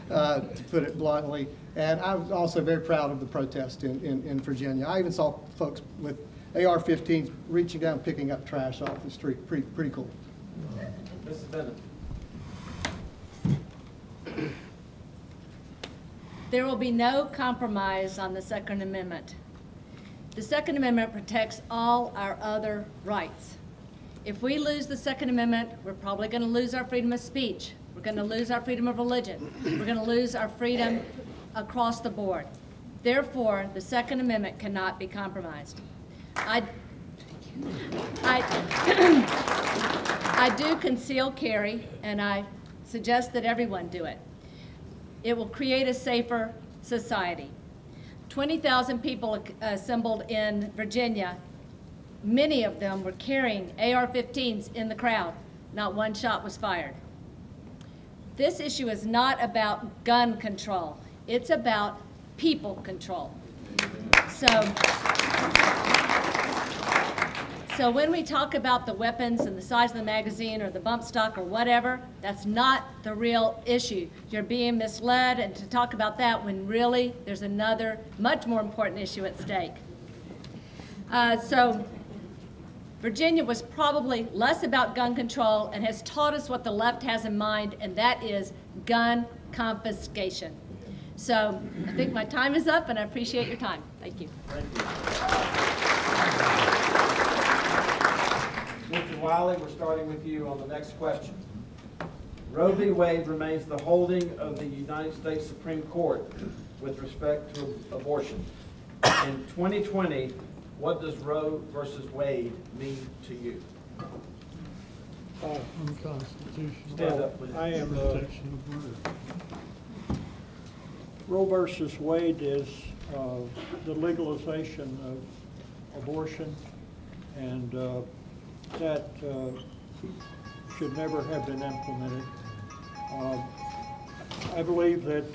to put it bluntly. And I was also very proud of the protest in Virginia. I even saw folks with AR-15s reaching down, picking up trash off the street. Pretty cool. Mrs. Bennett. There will be no compromise on the Second Amendment. The Second Amendment protects all our other rights. If we lose the Second Amendment, we're probably going to lose our freedom of speech. We're going to lose our freedom of religion. We're going to lose our freedom across the board. Therefore, the Second Amendment cannot be compromised. I do conceal carry, and I suggest that everyone do it. It will create a safer society. 20,000 people assembled in Virginia. Many of them were carrying AR-15s in the crowd. Not one shot was fired. This issue is not about gun control. It's about people control. So when we talk about the weapons and the size of the magazine or the bump stock or whatever, that's not the real issue. You're being misled and to talk about that when really there's another much more important issue at stake. So Virginia was probably less about gun control and has taught us what the left has in mind, and that is gun confiscation. So I think my time is up, and I appreciate your time. Thank you. Thank you. Mr. Wiley, we're starting with you on the next question. Roe v. Wade remains the holding of the United States Supreme Court with respect to abortion. In 2020, what does Roe versus Wade mean to you? Unconstitutional. Stand up, please. I am Roe versus Wade is the legalization of abortion, and that should never have been implemented. I believe that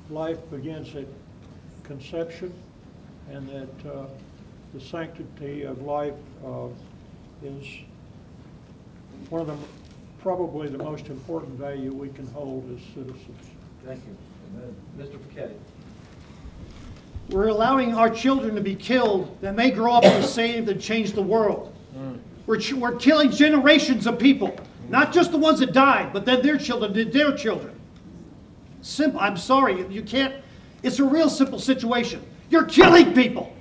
life begins at conception, and that the sanctity of life is one of the probably the most important value we can hold as citizens. Thank you. Mr. Ficetti. We're allowing our children to be killed that may grow up to save and change the world. We're killing generations of people, not just the ones that died, but then their children, their children. Simple. I'm sorry, you can't. It's a real simple situation. You're killing people.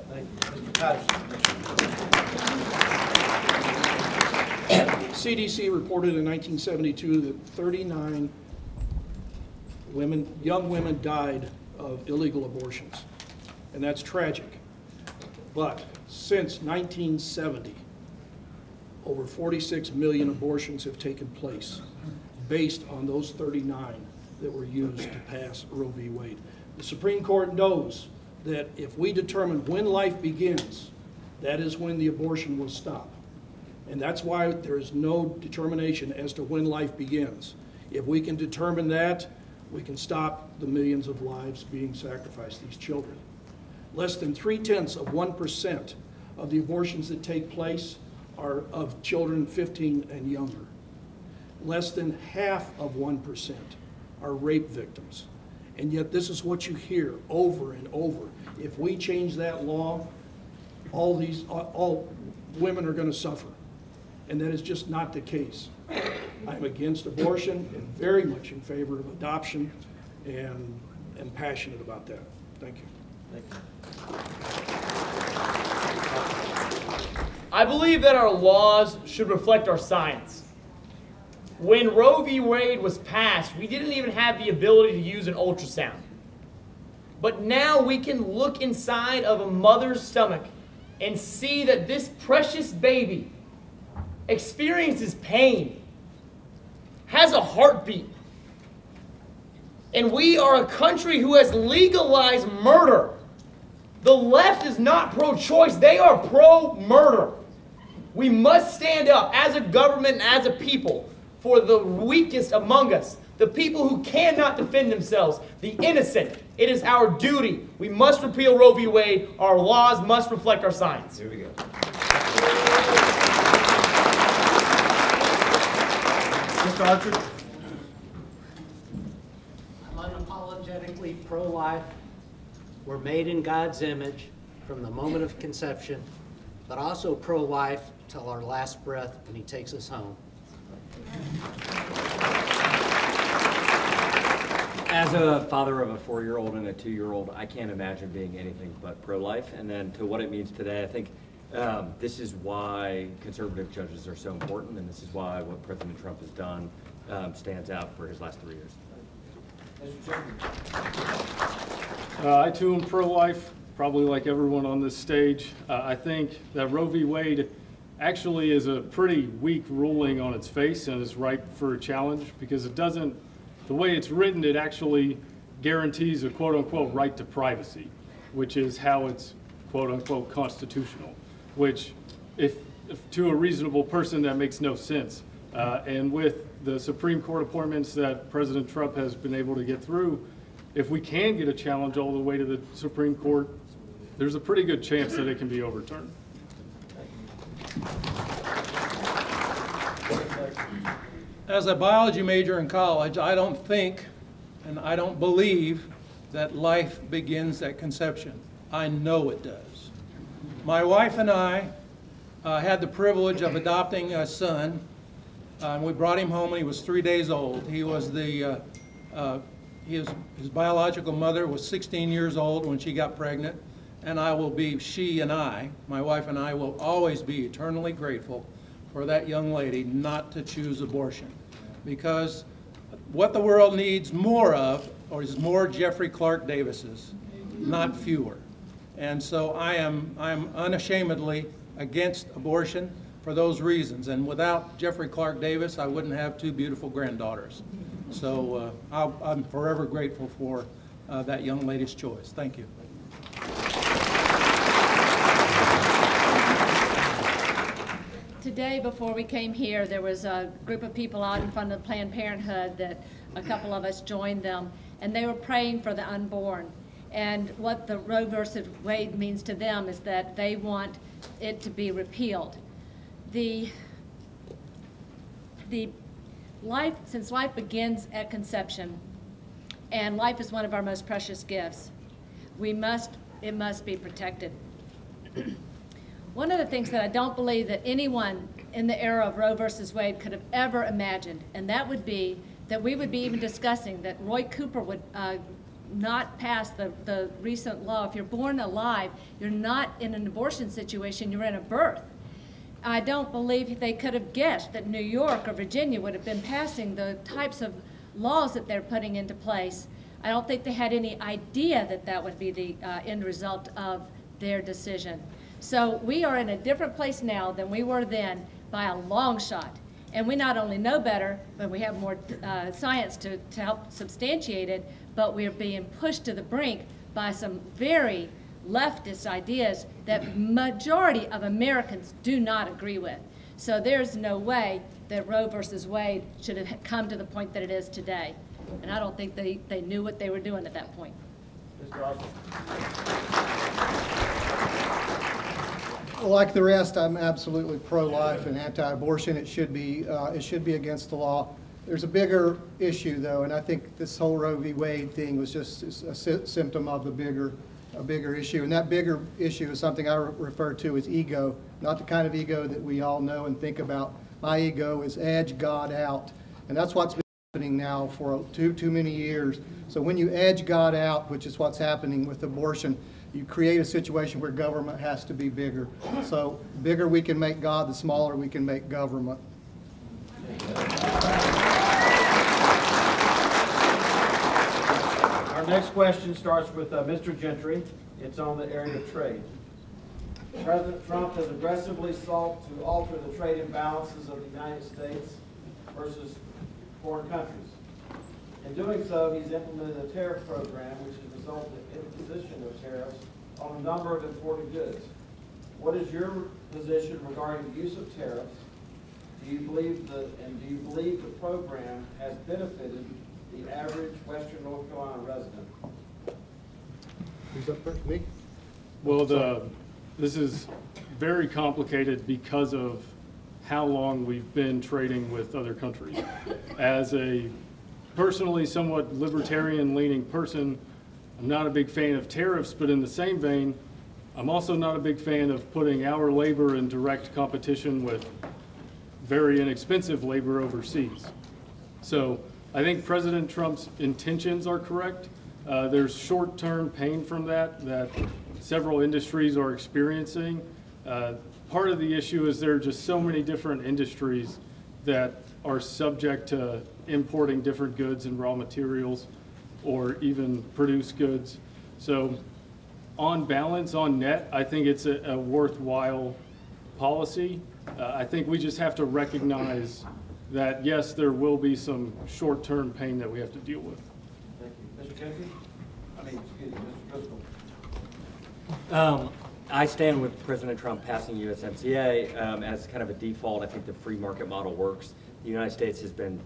Thank you. Mr. Patterson. CDC reported in 1972 that 39 young women died of illegal abortions, and that's tragic. But since 1970, over 46 million abortions have taken place based on those 39 that were used to pass Roe v. Wade. The Supreme Court knows that if we determine when life begins, that is when the abortion will stop. And that's why there is no determination as to when life begins. If we can determine that, we can stop the millions of lives being sacrificed, these children. Less than 0.3% of the abortions that take place are of children 15 and younger. Less than 0.5% are rape victims. And yet this is what you hear over and over. If we change that law, all women are going to suffer. And that is just not the case. I'm against abortion and very much in favor of adoption, and am passionate about that. Thank you. Thank you. I believe that our laws should reflect our science. When Roe v. Wade was passed, we didn't even have the ability to use an ultrasound. But now we can look inside of a mother's stomach and see that this precious baby experiences pain, has a heartbeat. And we are a country who has legalized murder. The left is not pro-choice, they are pro-murder. We must stand up as a government and as a people for the weakest among us, the people who cannot defend themselves, the innocent. It is our duty. We must repeal Roe v. Wade. Our laws must reflect our science. Here we go. Mr. Archer? I'm unapologetically pro-life. We're made in God's image from the moment of conception, but also pro-life till our last breath when He takes us home. As a father of a 4-year-old and a 2-year-old, I can't imagine being anything but pro-life. And then to what it means today, I think this is why conservative judges are so important, and this is why what President Trump has done stands out for his last 3 years. I too am pro-life, probably like everyone on this stage. I think that Roe v. Wade actually is a pretty weak ruling on its face and is ripe for a challenge because it doesn't, the way it's written, it actually guarantees a quote-unquote right to privacy, which is how it's quote-unquote constitutional, which if to a reasonable person that makes no sense. And with the Supreme Court appointments that President Trump has been able to get through, if we can get a challenge all the way to the Supreme Court, there's a pretty good chance that it can be overturned. As a biology major in college, I don't think and I don't believe that life begins at conception. I know it does. My wife and I had the privilege of adopting a son. We brought him home when he was 3 days old. He was his biological mother was 16 years old when she got pregnant, and my wife and I will always be eternally grateful for that young lady not to choose abortion. Because what the world needs more of is more Jeffrey Clark Davises, not fewer. And so I am unashamedly against abortion for those reasons. And without Jeffrey Clark Davis, I wouldn't have 2 beautiful granddaughters. So I'm forever grateful for that young lady's choice. Thank you. Today, before we came here, there was a group of people out in front of Planned Parenthood that a couple of us joined them, and they were praying for the unborn. And what the Roe versus Wade means to them is that they want it to be repealed. Since life begins at conception, and life is one of our most precious gifts, it must be protected. One of the things that I don't believe that anyone in the era of Roe versus Wade could have ever imagined, and that would be that we would be even discussing that Roy Cooper would not pass the recent law. If you're born alive, you're not in an abortion situation, you're in a birth. I don't believe they could have guessed that New York or Virginia would have been passing the types of laws that they're putting into place. I don't think they had any idea that that would be the end result of their decision. So we are in a different place now than we were then by a long shot. And we not only know better, but we have more science to help substantiate it, but we're being pushed to the brink by some very leftist ideas that majority of Americans do not agree with. So there's no way that Roe versus Wade should have come to the point that it is today. And I don't think they knew what they were doing at that point. Mr. Arthur? Like the rest, I'm absolutely pro-life and anti-abortion. It should be against the law. There's a bigger issue, though, and I think this whole Roe v. Wade thing was just a symptom of a bigger issue. And that bigger issue is something I refer to as ego, not the kind of ego that we all know and think about. My ego is edge God out, and that's what's been happening now for too many years. So when you edge God out, which is what's happening with abortion, you create a situation where government has to be bigger. So the bigger we can make God, the smaller we can make government. Our next question starts with Mr. Gentry. It's on the area of trade. President Trump has aggressively sought to alter the trade imbalances of the United States versus foreign countries. In doing so, he's implemented a tariff program which has resulted in imposition of tariffs on a number of imported goods. What is your position regarding the use of tariffs? Do you believe the program has benefited the average Western North Carolina resident? Who's up first? Me? Well, this is very complicated because of how long we've been trading with other countries. As a personally somewhat libertarian-leaning person, I'm not a big fan of tariffs, but in the same vein, I'm also not a big fan of putting our labor in direct competition with very inexpensive labor overseas. So I think President Trump's intentions are correct. There's short-term pain from that several industries are experiencing. Part of the issue is there are just so many different industries that are subject to importing different goods and raw materials or even produced goods. So on balance, on net, I think it's a worthwhile policy. I think we just have to recognize that, yes, there will be some short-term pain that we have to deal with. Thank you. Mr. Kennedy? Excuse me, Mr. Driscoll. I stand with President Trump passing USMCA as kind of a default. I think the free market model works. The United States has been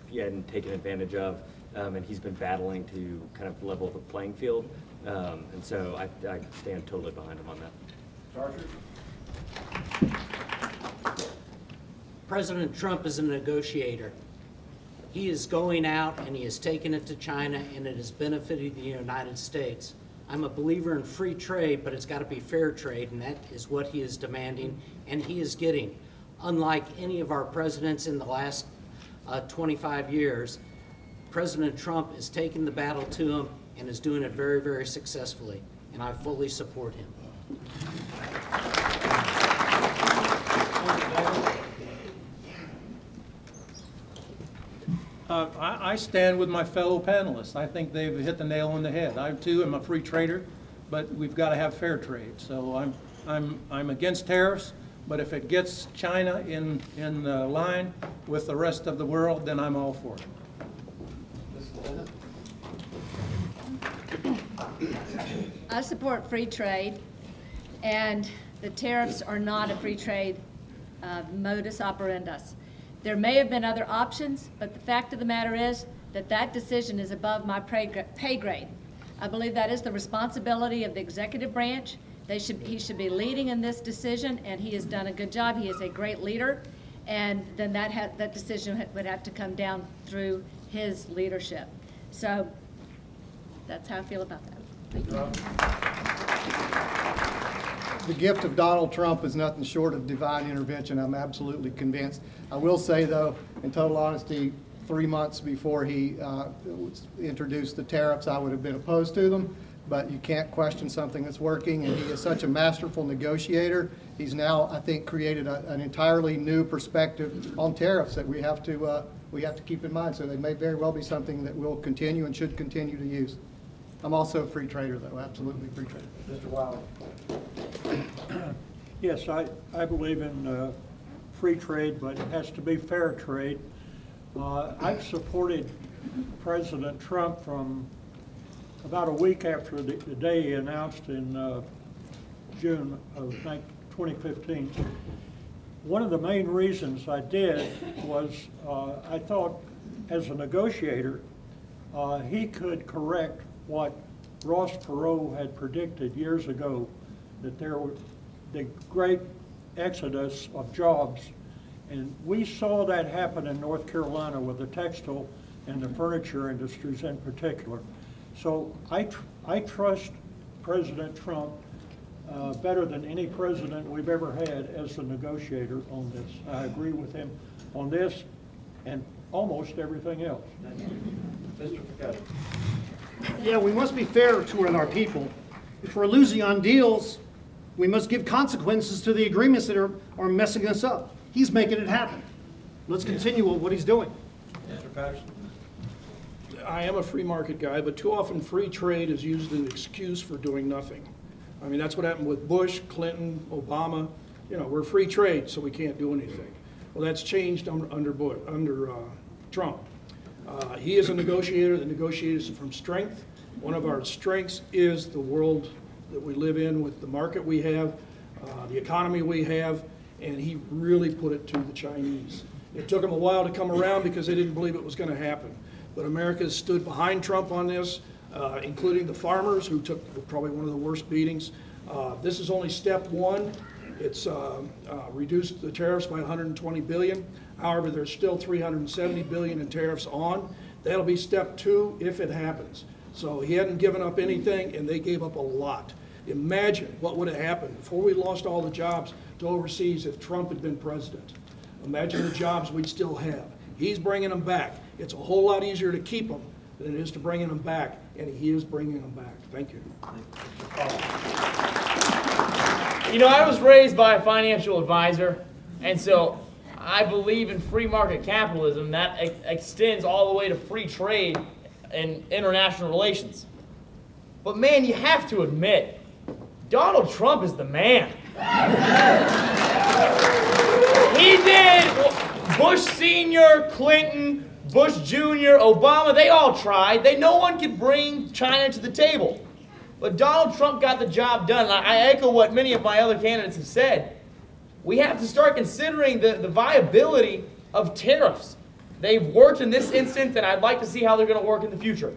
taken advantage of, and he's been battling to kind of level the playing field. And so I stand totally behind him on that. Sergeant? President Trump is a negotiator. He is going out and he has taken it to China, and it has benefited the United States. I'm a believer in free trade, but it's got to be fair trade, and that is what he is demanding, and he is getting. Unlike any of our presidents in the last 25 years, President Trump is taking the battle to him and is doing it very, very successfully, and I fully support him. I stand with my fellow panelists. I think they've hit the nail on the head. I too am a free trader, but we've got to have fair trade. So I'm against tariffs, but if it gets China in line with the rest of the world, then I'm all for it. I support free trade, and the tariffs are not a free trade modus operandus. There may have been other options, but the fact of the matter is that that decision is above my pay grade. I believe that is the responsibility of the executive branch. He should be leading in this decision, and he has done a good job. He is a great leader, and then that decision would have to come down through his leadership. So that's how I feel about that. Thank you. The gift of Donald Trump is nothing short of divine intervention. I'm absolutely convinced. I will say, though, in total honesty, 3 months before he introduced the tariffs, I would have been opposed to them. But you can't question something that's working, and he is such a masterful negotiator. He's now, I think, created an entirely new perspective on tariffs that we have to keep in mind. So they may very well be something that we'll continue and should continue to use. I'm also a free trader, though, absolutely free trader. Mr. Wiley? Yes, I believe in free trade, but it has to be fair trade. I've supported President Trump from about a week after the day he announced in June of 2015. One of the main reasons I did was I thought, as a negotiator, he could correct what Ross Perot had predicted years ago, that there would the great exodus of jobs. And we saw that happen in North Carolina with the textile and the furniture industries in particular. So I trust President Trump better than any president we've ever had as a negotiator on this. I agree with him on this and almost everything else. Mr. Piquet. Yeah, we must be fair to our people. If we're losing on deals, we must give consequences to the agreements that are messing us up. He's making it happen. Let's continue with what he's doing. Mr. Patterson. I am a free market guy, but too often free trade is used as an excuse for doing nothing. I mean, that's what happened with Bush, Clinton, Obama. You know, we're free trade, so we can't do anything. Well, that's changed under Trump. He is a negotiator that negotiates from strength. One of our strengths is the world that we live in with the market we have, the economy we have, and he really put it to the Chinese. It took them a while to come around because they didn't believe it was going to happen. but America has stood behind Trump on this, including the farmers, who took probably one of the worst beatings. This is only step one. It's reduced the tariffs by $120 billion. However, there's still $370 billion in tariffs on. That'll be step two if it happens. So he hadn't given up anything, and they gave up a lot. Imagine what would have happened before we lost all the jobs to overseas if Trump had been president. Imagine the jobs we'd still have. He's bringing them back. It's a whole lot easier to keep them than it is to bring them back, and he is bringing them back. Thank you. You know, I was raised by a financial advisor, and so I believe in free market capitalism. That extends all the way to free trade and international relations. But man, you have to admit, Donald Trump is the man. He did. Bush Sr., Clinton, Bush Jr., Obama, they all tried. No one could bring China to the table. But Donald Trump got the job done. I echo what many of my other candidates have said. We have to start considering the viability of tariffs. They've worked in this instance, and I'd like to see how they're going to work in the future.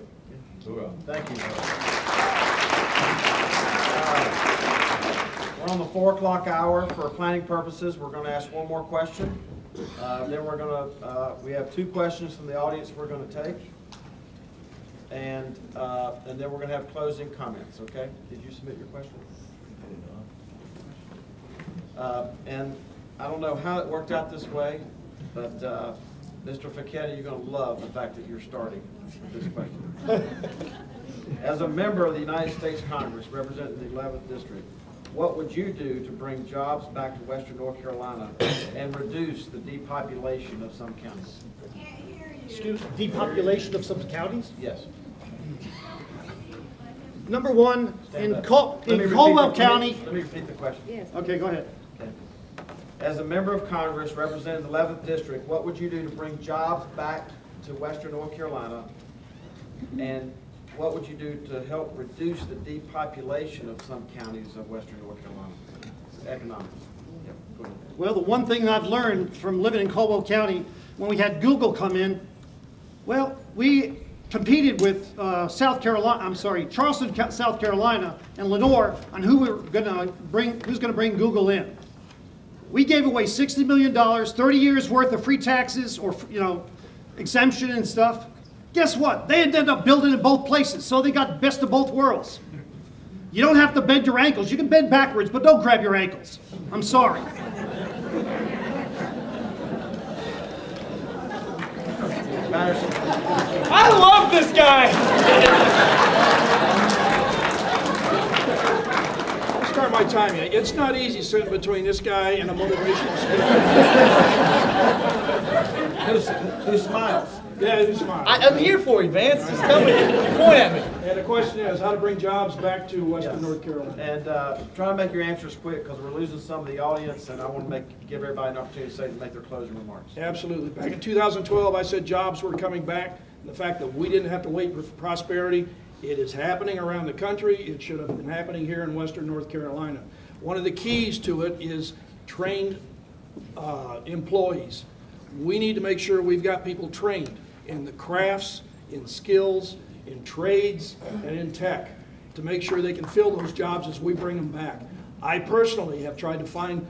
Thank you. We're on the 4 o'clock hour. For planning purposes, we're going to ask one more question. Then we're going to, we have 2 questions from the audience we're going to take. And then we're going to have closing comments, okay? Did you submit your question? And I don't know how it worked out this way, but Mr. Facchetti, you're going to love the fact that you're starting with this question. As a member of the United States Congress representing the 11th District, what would you do to bring jobs back to Western North Carolina and reduce the depopulation of some counties? Excuse me, depopulation of some counties? Yes. Number one, in Caldwell County. Let me repeat the question. Yes. Okay, go ahead. Okay. As a member of Congress representing the 11th District, what would you do to bring jobs back to Western North Carolina? And what would you do to help reduce the depopulation of some counties of Western North Carolina? Economics. Yeah, go ahead. Well, the one thing I've learned from living in Caldwell County, when we had Google come in, well, we competed with Charleston, South Carolina, and Lenore on who's going to bring Google in. We gave away $60 million, 30 years worth of free taxes or exemption and stuff. Guess what? They ended up building in both places, so they got best of both worlds. You don't have to bend your ankles. You can bend backwards, but don't grab your ankles. I'm sorry. I love this guy. I'll start my time here. It's not easy sitting between this guy and a motivational speaker. Who smiles? Yeah, who smiles. I'm here for you, Vance. Just tell me. Point at me. And the question is, how to bring jobs back to Western North Carolina. And try to make your answers quick because we're losing some of the audience, and I want to give everybody an opportunity to make their closing remarks. Absolutely. Back in 2012, I said jobs were coming back. And the fact that we didn't have to wait for prosperity, it is happening around the country. It should have been happening here in Western North Carolina. One of the keys to it is trained employees. We need to make sure we've got people trained in the crafts, in skills, in trades, and in tech to make sure they can fill those jobs as we bring them back. I personally have tried to find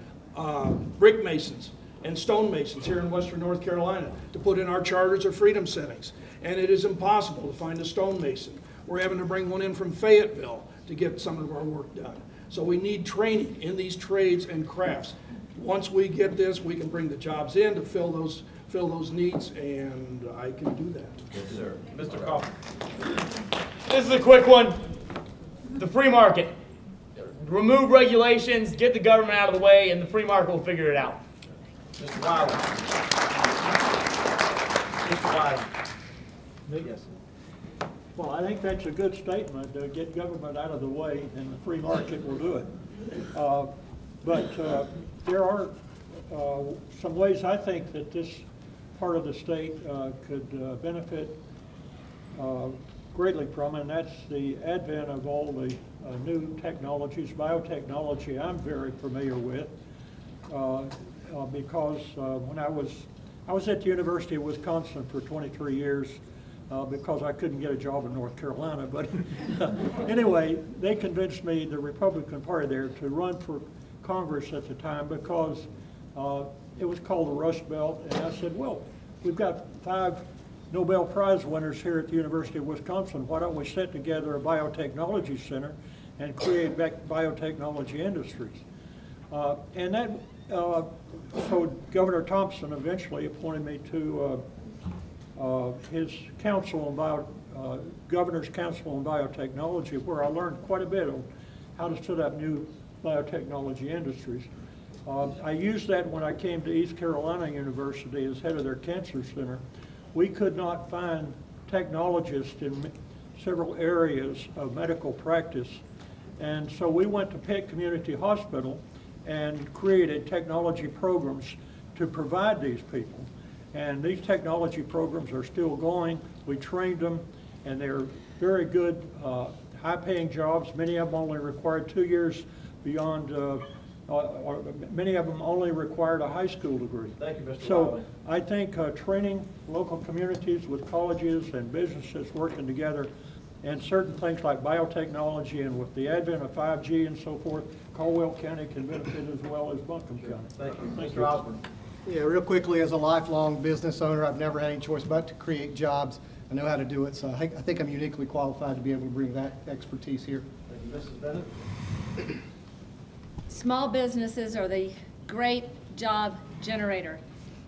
brick masons and stone masons here in Western North Carolina to put in our charters or freedom settings, and it is impossible to find a stone mason. We're having to bring one in from Fayetteville to get some of our work done. So we need training in these trades and crafts. Once we get this, we can bring the jobs in to fill those needs, and I can do that. Yes, sir. Mr. Kaufman. This is a quick one. The free market. Remove regulations, get the government out of the way, and the free market will figure it out. Mr. Wiley. Mr. Wiley. Yes. Well, I think that's a good statement, to get government out of the way and the free market will do it. But there are some ways I think that this part of the state could benefit greatly from, and that's the advent of all the new technologies. Biotechnology I'm very familiar with because when I was at the University of Wisconsin for 23 years, because I couldn't get a job in North Carolina. But anyway, they convinced me, the Republican Party there, to run for Congress at the time because it was called the Rust Belt. And I said, well, we've got 5 Nobel Prize winners here at the University of Wisconsin. Why don't we set together a biotechnology center and create biotechnology industries? And that, so Governor Thompson eventually appointed me to his council on Governor's Council on Biotechnology, where I learned quite a bit on how to set up new biotechnology industries. I used that when I came to East Carolina University as head of their cancer center. We could not find technologists in several areas of medical practice, and so we went to Pitt Community Hospital and created technology programs to provide these people. And these technology programs are still going. We trained them, and they're very good, high-paying jobs. Many of them only required 2 years beyond, or many of them only required a high school degree. Thank you, Mr. So Wiley. I think training local communities with colleges and businesses working together, and certain things like biotechnology, and with the advent of 5G and so forth, Caldwell County can benefit as well as Buncombe County. Thank you. Thank Mr. you. Osborne. Yeah, real quickly, as a lifelong business owner, I've never had any choice but to create jobs. I know how to do it, so I think I'm uniquely qualified to be able to bring that expertise here. Thank you, Mrs. Bennett. Small businesses are the great job generator.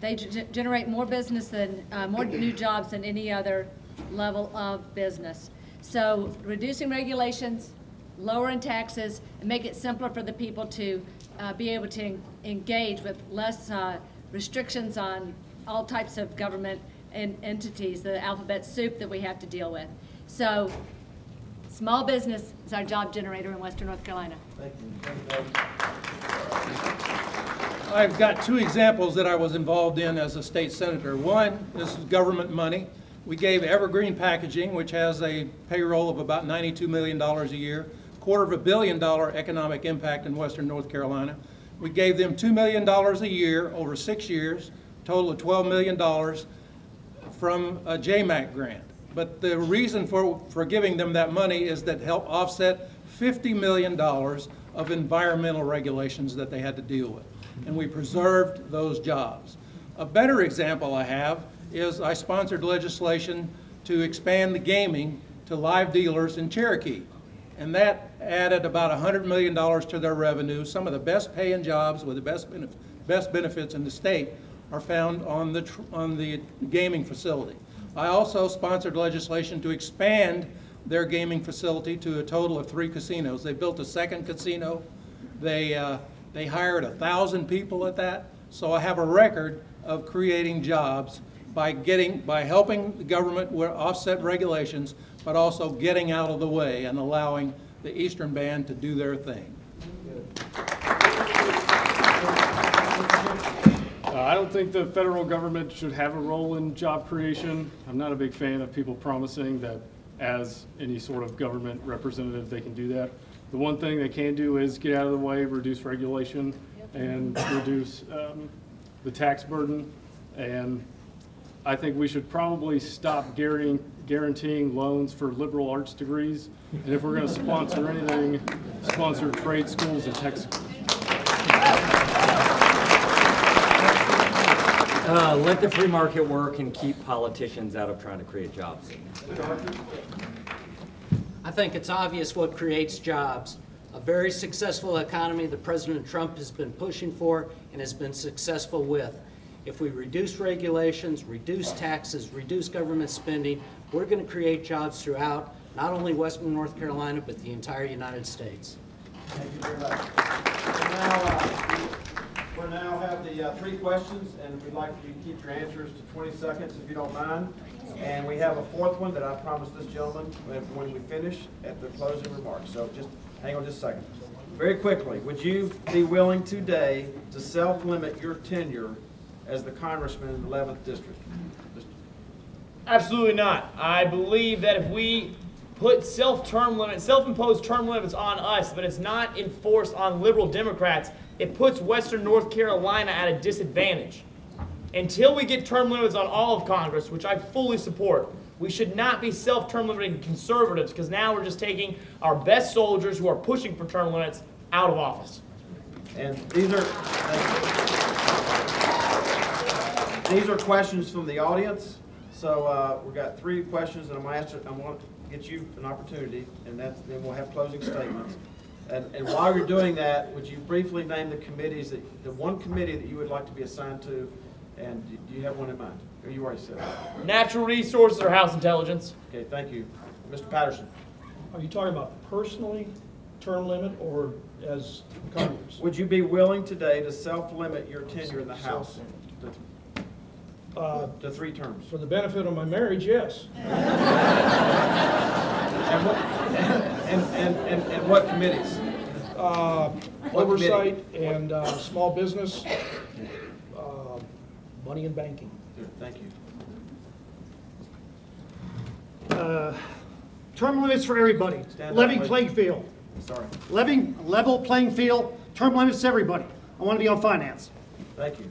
They generate more business than, more new jobs than any other level of business. So reducing regulations, lowering taxes, and make it simpler for the people to be able to engage with less restrictions on all types of government and entities, the alphabet soup that we have to deal with. So small business is our job generator in Western North Carolina. Thank you. I've got 2 examples that I was involved in as a state senator. One, this is government money. We gave Evergreen Packaging, which has a payroll of about $92 million a year, $250 million economic impact in Western North Carolina. We gave them $2 million a year over 6 years, total of $12 million from a JMAC grant. But the reason for giving them that money is that help offset $50 million of environmental regulations that they had to deal with. And we preserved those jobs. A better example I have is I sponsored legislation to expand the gaming to live dealers in Cherokee. And that added about $100 million to their revenue. Some of the best paying jobs with the best benefits in the state are found on the gaming facility. I also sponsored legislation to expand their gaming facility to a total of 3 casinos. They built a second casino. They hired 1,000 people at that. So I have a record of creating jobs by helping the government offset regulations, but also getting out of the way and allowing the Eastern Band to do their thing. I don't think the federal government should have a role in job creation. I'm not a big fan of people promising that as any sort of government representative they can do that. The one thing they can do is get out of the way, reduce regulation, and reduce the tax burden. And I think we should probably stop guaranteeing loans for liberal arts degrees. And if we're going to sponsor anything, sponsor trade schools and tech schools. Let the free market work and keep politicians out of trying to create jobs. I think it's obvious what creates jobs. A very successful economy that President Trump has been pushing for and has been successful with. If we reduce regulations, reduce taxes, reduce government spending, we're going to create jobs throughout not only Western North Carolina, but the entire United States. Thank you very much. We now have the 3 questions, and we'd like for you to keep your answers to 20 seconds if you don't mind. And we have a 4th one that I promised this gentleman when we finish at the closing remarks. So just hang on just a second. Very quickly, would you be willing today to self-limit your tenure as the congressman in the 11th district? Absolutely not. I believe that if we put self-imposed term limits on us, but it's not enforced on liberal Democrats, it puts Western North Carolina at a disadvantage. Until we get term limits on all of Congress, which I fully support, We should not be self-term limiting conservatives, because now we're just taking our best soldiers who are pushing for term limits out of office. And these are questions from the audience. So we've got 3 questions, and I want to get you an opportunity, and then we'll have closing statements. And while you're doing that, would you briefly name the committees, the one committee that you would like to be assigned to, and do you have one in mind? Or you already said that? Natural resources or House Intelligence. Okay, thank you. Mr. Patterson. Are you talking about personally, term limit, or as Congress? Would you be willing today to self-limit your tenure in the House to 3 terms? For the benefit of my marriage, yes. And what committees? Oversight and small business, money and banking. Good, thank you. Term limits for everybody. Level playing field. Sorry. Level playing field, term limits to everybody. I want to be on finance. Thank you.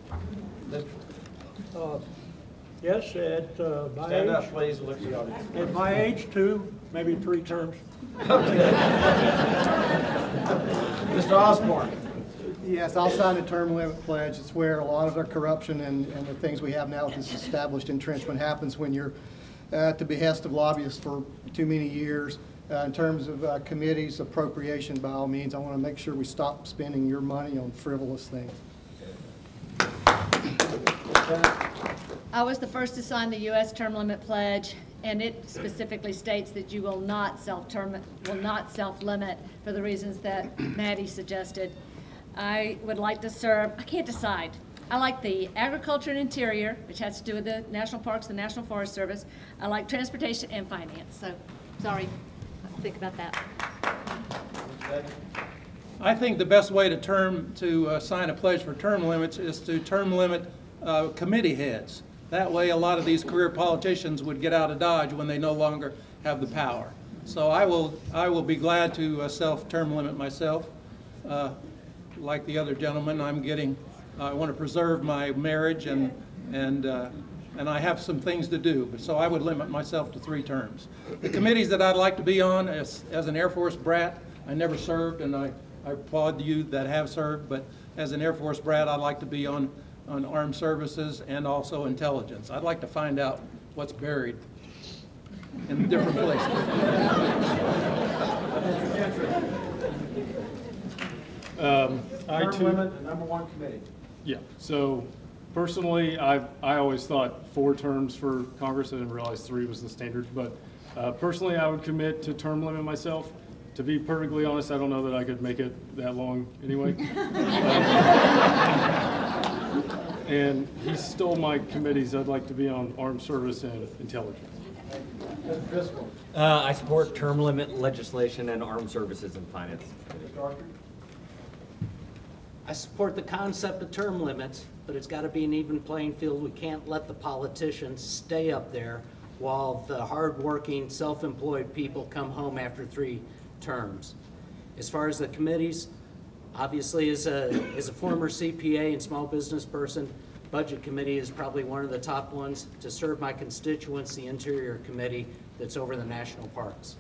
Yes, at my Stand age. up, please, and look at the audience. At my age, 2, maybe 3 terms. Mr. Osborne. Yes, I'll sign a term limit pledge. It's where a lot of the corruption and the things we have now with this established entrenchment happens when you're at the behest of lobbyists for too many years. In terms of committees, appropriation, by all means, I want to make sure we stop spending your money on frivolous things. I was the first to sign the U.S. term limit pledge, and it specifically states that you will not self-limit for the reasons that Maddie suggested. I would like to serve, I can't decide. I like the agriculture and interior, which has to do with the national parks, the National Forest Service. I like transportation and finance. So, sorry, think about that. I think the best way to sign a pledge for term limits is to term limit committee heads. That way, a lot of these career politicians would get out of Dodge when they no longer have the power. So I will be glad to self-term limit myself. Like the other gentleman, I want to preserve my marriage and I have some things to do. So I would limit myself to 3 terms. The committees that I'd like to be on, as an Air Force brat, I never served, and I applaud you that have served. But as an Air Force brat, I'd like to be on armed services and also intelligence. I'd like to find out what's buried in different places. Term limit, the number 1 committee. Yeah, so personally, I always thought 4 terms for Congress. I didn't realize 3 was the standard. But personally, I would commit to term limit myself. To be perfectly honest, I don't know that I could make it that long anyway. And he stole my committees. I'd like to be on armed service and intelligence. Mr. Driscoll. I support term limit legislation and armed services and finance. Mr. Arthur. I support the concept of term limits, but it's got to be an even playing field. We can't let the politicians stay up there while the hardworking, self-employed people come home after 3 terms. As far as the committees, obviously as a former CPA and small business person, Budget Committee is probably one of the top ones. To serve my constituents, the Interior Committee that's over the national parks.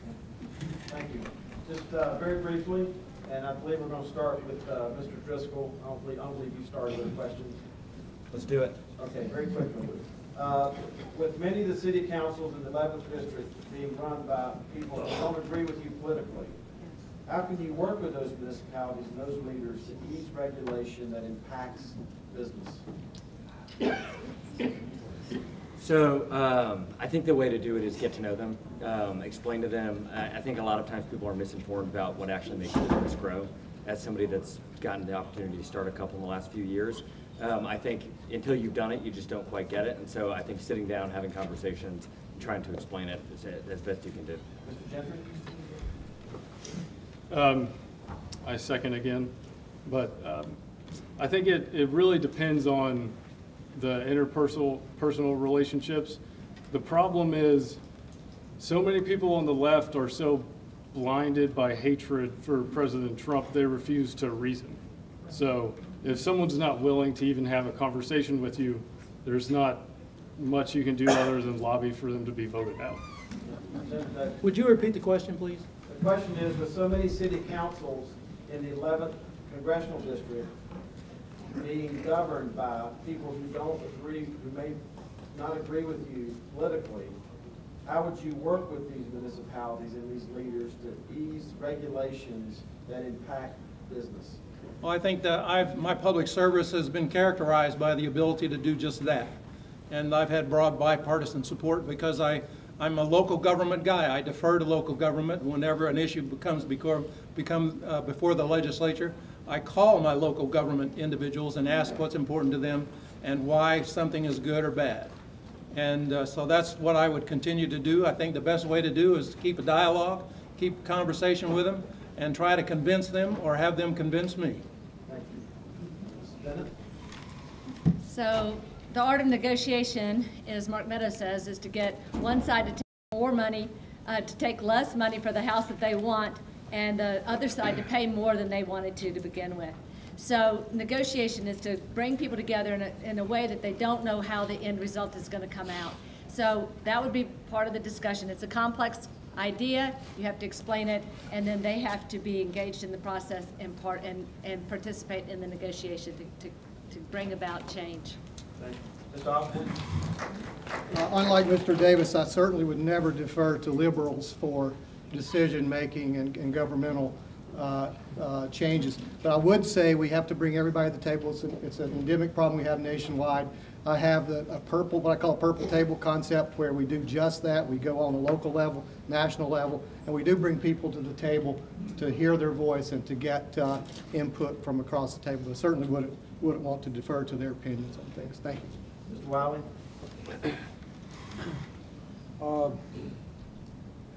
Thank you. Just very briefly, and I believe we're going to start with Mr. Driscoll. I don't believe you started with questions. Let's do it. Okay, very quickly. With many of the city councils in the 11th district being run by people who don't agree with you politically, how can you work with those municipalities and those leaders to ease regulation that impacts business? So I think the way to do it is get to know them, explain to them. I think a lot of times people are misinformed about what actually makes business grow. As somebody that's gotten the opportunity to start a couple in the last few years, I think until you've done it, you just don't quite get it. And so I think sitting down, having conversations, trying to explain it is as best you can do. Mr. Gentry? I second again, but I think it really depends on the interpersonal relationships. The problem is so many people on the left are so blinded by hatred for President Trump, they refuse to reason. So if someone's not willing to even have a conversation with you, there's not much you can do other than lobby for them to be voted out. Would you repeat the question, please? The question is, with so many city councils in the 11th Congressional District being governed by people who don't agree, who may not agree with you politically, how would you work with these municipalities and these leaders to ease regulations that impact business? Well, I think that my public service has been characterized by the ability to do just that. And I've had broad bipartisan support because I'm a local government guy. I defer to local government whenever an issue becomes before the legislature. I call my local government individuals and ask what's important to them and why something is good or bad. And so that's what I would continue to do. I think the best way to do is to keep a dialogue, keep a conversation with them, and try to convince them or have them convince me. Thank you. Mrs. Bennett? So the art of negotiation, as Mark Meadows says, is to get one side to take more money, to take less money for the house that they want, and the other side to pay more than they wanted to begin with. So negotiation is to bring people together in a way that they don't know how the end result is going to come out. So that would be part of the discussion. It's a complex idea, you have to explain it, and then they have to be engaged in the process and participate in the negotiation to bring about change. Thank you. Mr. Osborne? Unlike Mr. Davis, I certainly would never defer to liberals for decision-making and governmental changes. But I would say we have to bring everybody to the table. It's an endemic problem we have nationwide. I have what I call a purple table concept, where we do just that. We go on the local level, national level, and we do bring people to the table to hear their voice and to get input from across the table. I certainly wouldn't want to defer to their opinions on things. Thank you. Mr. Wiley?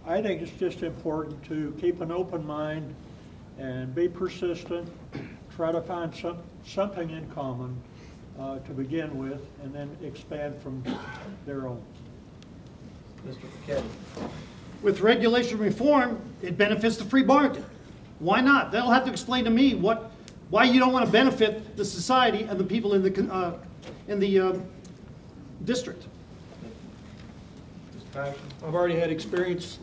I think it's just important to keep an open mind and be persistent, try to find something in common to begin with, and then expand from their own. Mr. Paquetti? With regulation reform, it benefits the free market. Why not? They'll have to explain to me why you don't want to benefit the society and the people in the district. I've already had experience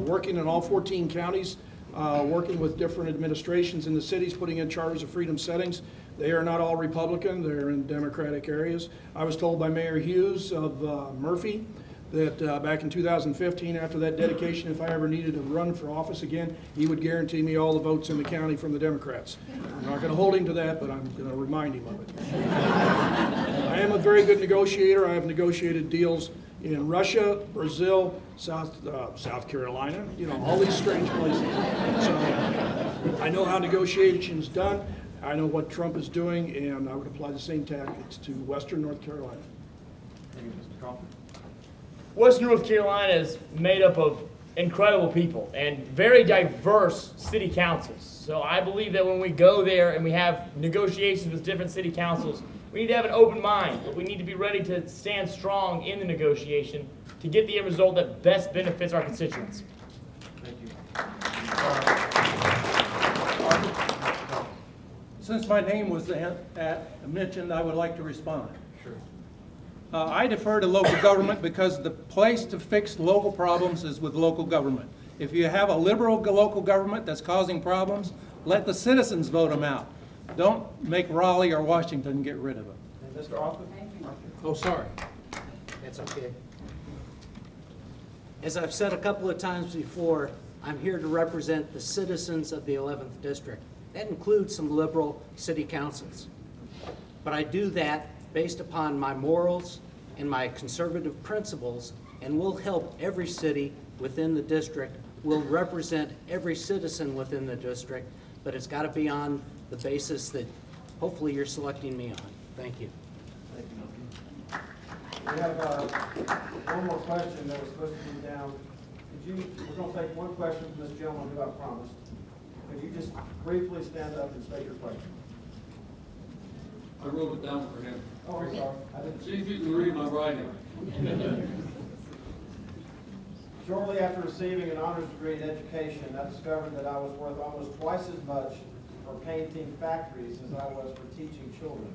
working in all 14 counties, working with different administrations in the cities, putting in charters of freedom settings. They are not all Republican, they're in Democratic areas. I was told by Mayor Hughes of Murphy that back in 2015, after that dedication, if I ever needed to run for office again, he would guarantee me all the votes in the county from the Democrats. I'm not going to hold him to that, but I'm going to remind him of it. I am a very good negotiator. I have negotiated deals in Russia, Brazil, South Carolina, all these strange places. So I know how negotiation's done. I know what Trump is doing, and I would apply the same tactics to Western North Carolina. Thank you, Mr. Kaufman. Western North Carolina is made up of incredible people and very diverse city councils. So I believe that when we go there and we have negotiations with different city councils, we need to have an open mind, but we need to be ready to stand strong in the negotiation to get the end result that best benefits our constituents. Thank you. Since my name was mentioned, I would like to respond. Sure. I defer to local government because the place to fix local problems is with local government. If you have a liberal local government that's causing problems, let the citizens vote them out. Don't make Raleigh or Washington get rid of them. And Mr. Austin? Oh, sorry. That's okay. As I've said a couple of times before, I'm here to represent the citizens of the 11th District. That includes some liberal city councils. But I do that based upon my morals and my conservative principles, and will help every city within the district, will represent every citizen within the district, but it's got to be on the basis that hopefully you're selecting me on. Thank you. Thank you. We have one more question that was supposed to be down. We're going to take one question from this gentleman who I promised. Could you just briefly stand up and state your question? I wrote it down for him. Oh, I'm sorry. I didn't see if you can read my writing. Shortly after receiving an honors degree in education, I discovered that I was worth almost twice as much for painting factories as I was for teaching children.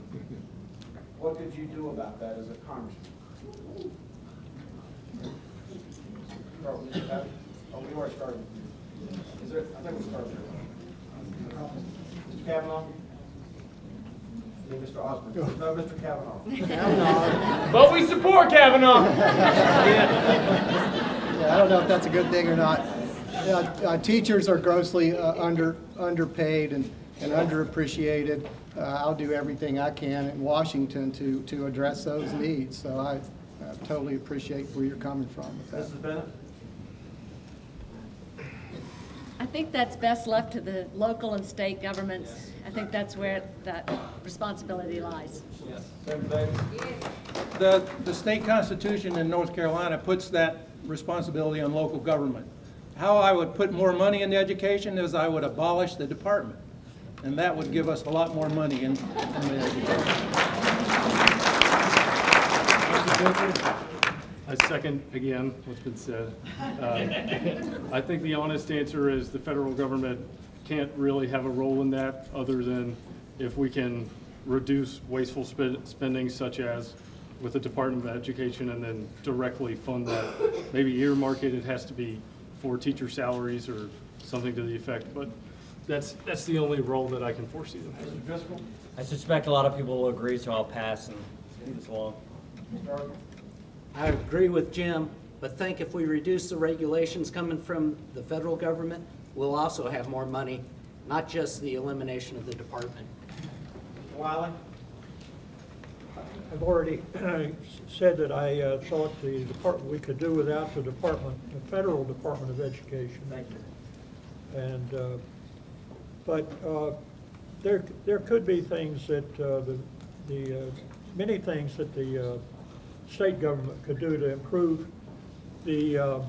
What could you do about that as a congressman? Oh, we already started. Is there, I think we started. Mr. Kavanaugh? Yeah, Mr. Osborne. No, Mr. Kavanaugh. But we support Kavanaugh. Yeah, I don't know if that's a good thing or not. Teachers are grossly underpaid and underappreciated. I'll do everything I can in Washington to address those needs. So I totally appreciate where you're coming from with that. Mrs. Bennett? I think that's best left to the local and state governments. I think that's where that responsibility lies. Yes. Senator Davis? The state constitution in North Carolina puts that responsibility on local government. How I would put more money into education is I would abolish the department, and that would give us a lot more money in the education. I second again what's been said. I think the honest answer is the federal government can't really have a role in that other than if we can reduce wasteful spending such as with the Department of Education and then directly fund that. Maybe earmark it, it has to be for teacher salaries or something to the effect, but that's the only role that I can foresee them having. Mr. Driscoll? I suspect a lot of people will agree, so I'll pass and move this along. I agree with Jim, but think if we reduce the regulations coming from the federal government, we'll also have more money, not just the elimination of the department. Mr. Wiley? I've already said that I thought the department, we could do without the department, the federal Department of Education. Thank you. And, but there could be things that many things that the state government could do to improve the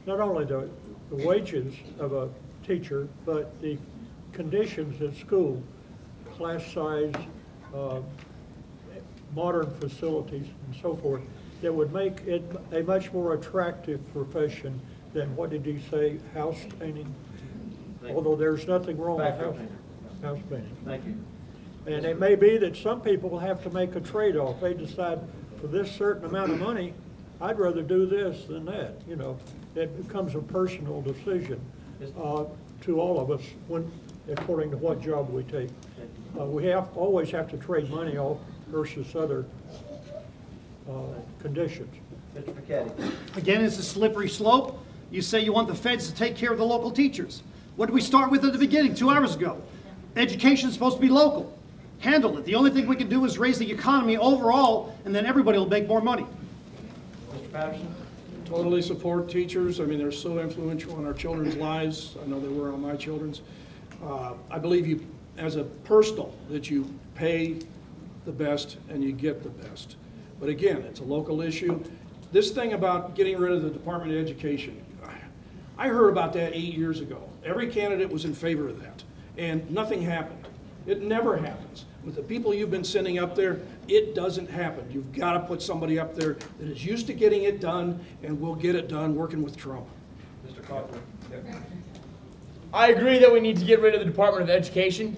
not only the wages of a teacher, but the conditions at school, class size, modern facilities, and so forth, that would make it a much more attractive profession than, what did he say, house painting? Although there's nothing wrong with house painting. Thank you. And it may be that some people will have to make a trade-off. They decide, for this certain amount of money, I'd rather do this than that. You know, it becomes a personal decision to all of us according to what job we take. We always have to trade money off versus other conditions. Mr. Pichetti? Again, it's a slippery slope. You say you want the feds to take care of the local teachers. What did we start with at the beginning 2 hours ago? Education is supposed to be local. Handle it. The only thing we can do is raise the economy overall, and then everybody will make more money. Mr. Patterson? Totally support teachers. I mean, they're so influential in our children's lives. I know they were on my children's. I believe you, as a personal, that you pay the best and you get the best. But again, it's a local issue. This thing about getting rid of the Department of Education, I heard about that 8 years ago. Every candidate was in favor of that, and nothing happened. It never happens. With the people you've been sending up there, it doesn't happen. You've got to put somebody up there that is used to getting it done and will get it done working with Trump. Mr. Coughlin? I agree that we need to get rid of the Department of Education.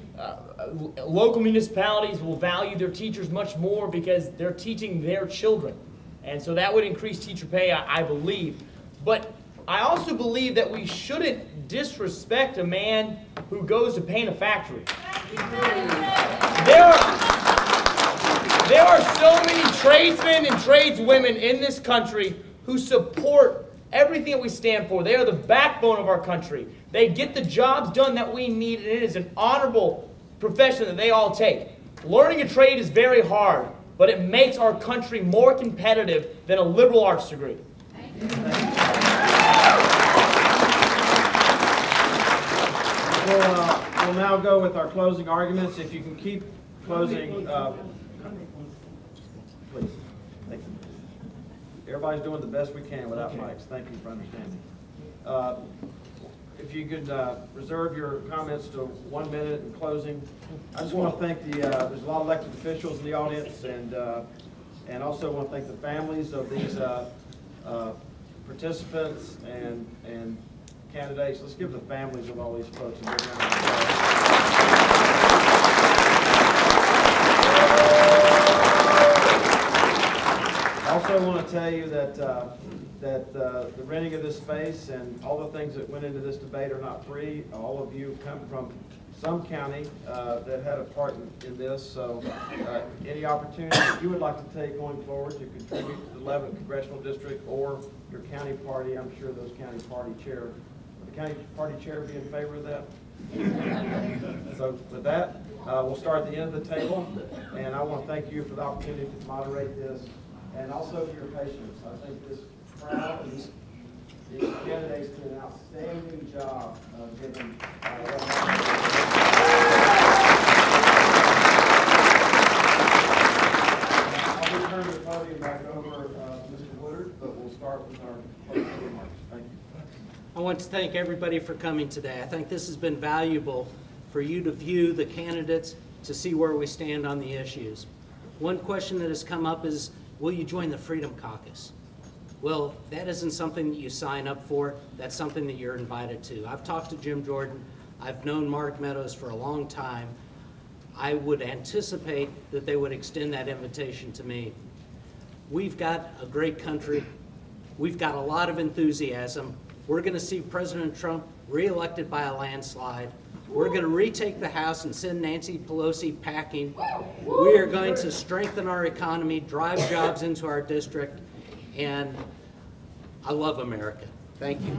Local municipalities will value their teachers much more because they're teaching their children. And so that would increase teacher pay, I believe. But I also believe that we shouldn't disrespect a man who goes to paint a factory. There are so many tradesmen and tradeswomen in this country who support everything that we stand for. They are the backbone of our country. They get the jobs done that we need, and it is an honorable profession that they all take. Learning a trade is very hard, but it makes our country more competitive than a liberal arts degree. We'll now go with our closing arguments. If you can keep closing, please. Thank you. Everybody's doing the best we can without mics. Thank you for understanding. If you could reserve your comments to 1 minute in closing. I just want to thank there's a lot of elected officials in the audience, and also want to thank the families of these participants and candidates. Let's give the families of all these folks a big round of applause. also want to tell you that, the renting of this space and all the things that went into this debate are not free. All of you come from some county that had a part in this, so any opportunity that you would like to take going forward to contribute to the 11th Congressional District or your county party, I'm sure those county party chair, would the county party chair be in favor of that? So with that, we'll start at the end of the table, and I want to thank you for the opportunity to moderate this, and also for your patience. I think this crowd and these candidates did an outstanding job of giving. I'll return the podium back over Mr. Woodard, but we'll start with our closing remarks. Thank you. I want to thank everybody for coming today. I think this has been valuable for you to view the candidates, to see where we stand on the issues. One question that has come up is, will you join the Freedom Caucus? Well, that isn't something that you sign up for. That's something that you're invited to. I've talked to Jim Jordan. I've known Mark Meadows for a long time. I would anticipate that they would extend that invitation to me. We've got a great country. We've got a lot of enthusiasm. We're going to see President Trump reelected by a landslide. We're going to retake the House and send Nancy Pelosi packing. We are going to strengthen our economy, drive jobs into our district, and I love America. Thank you.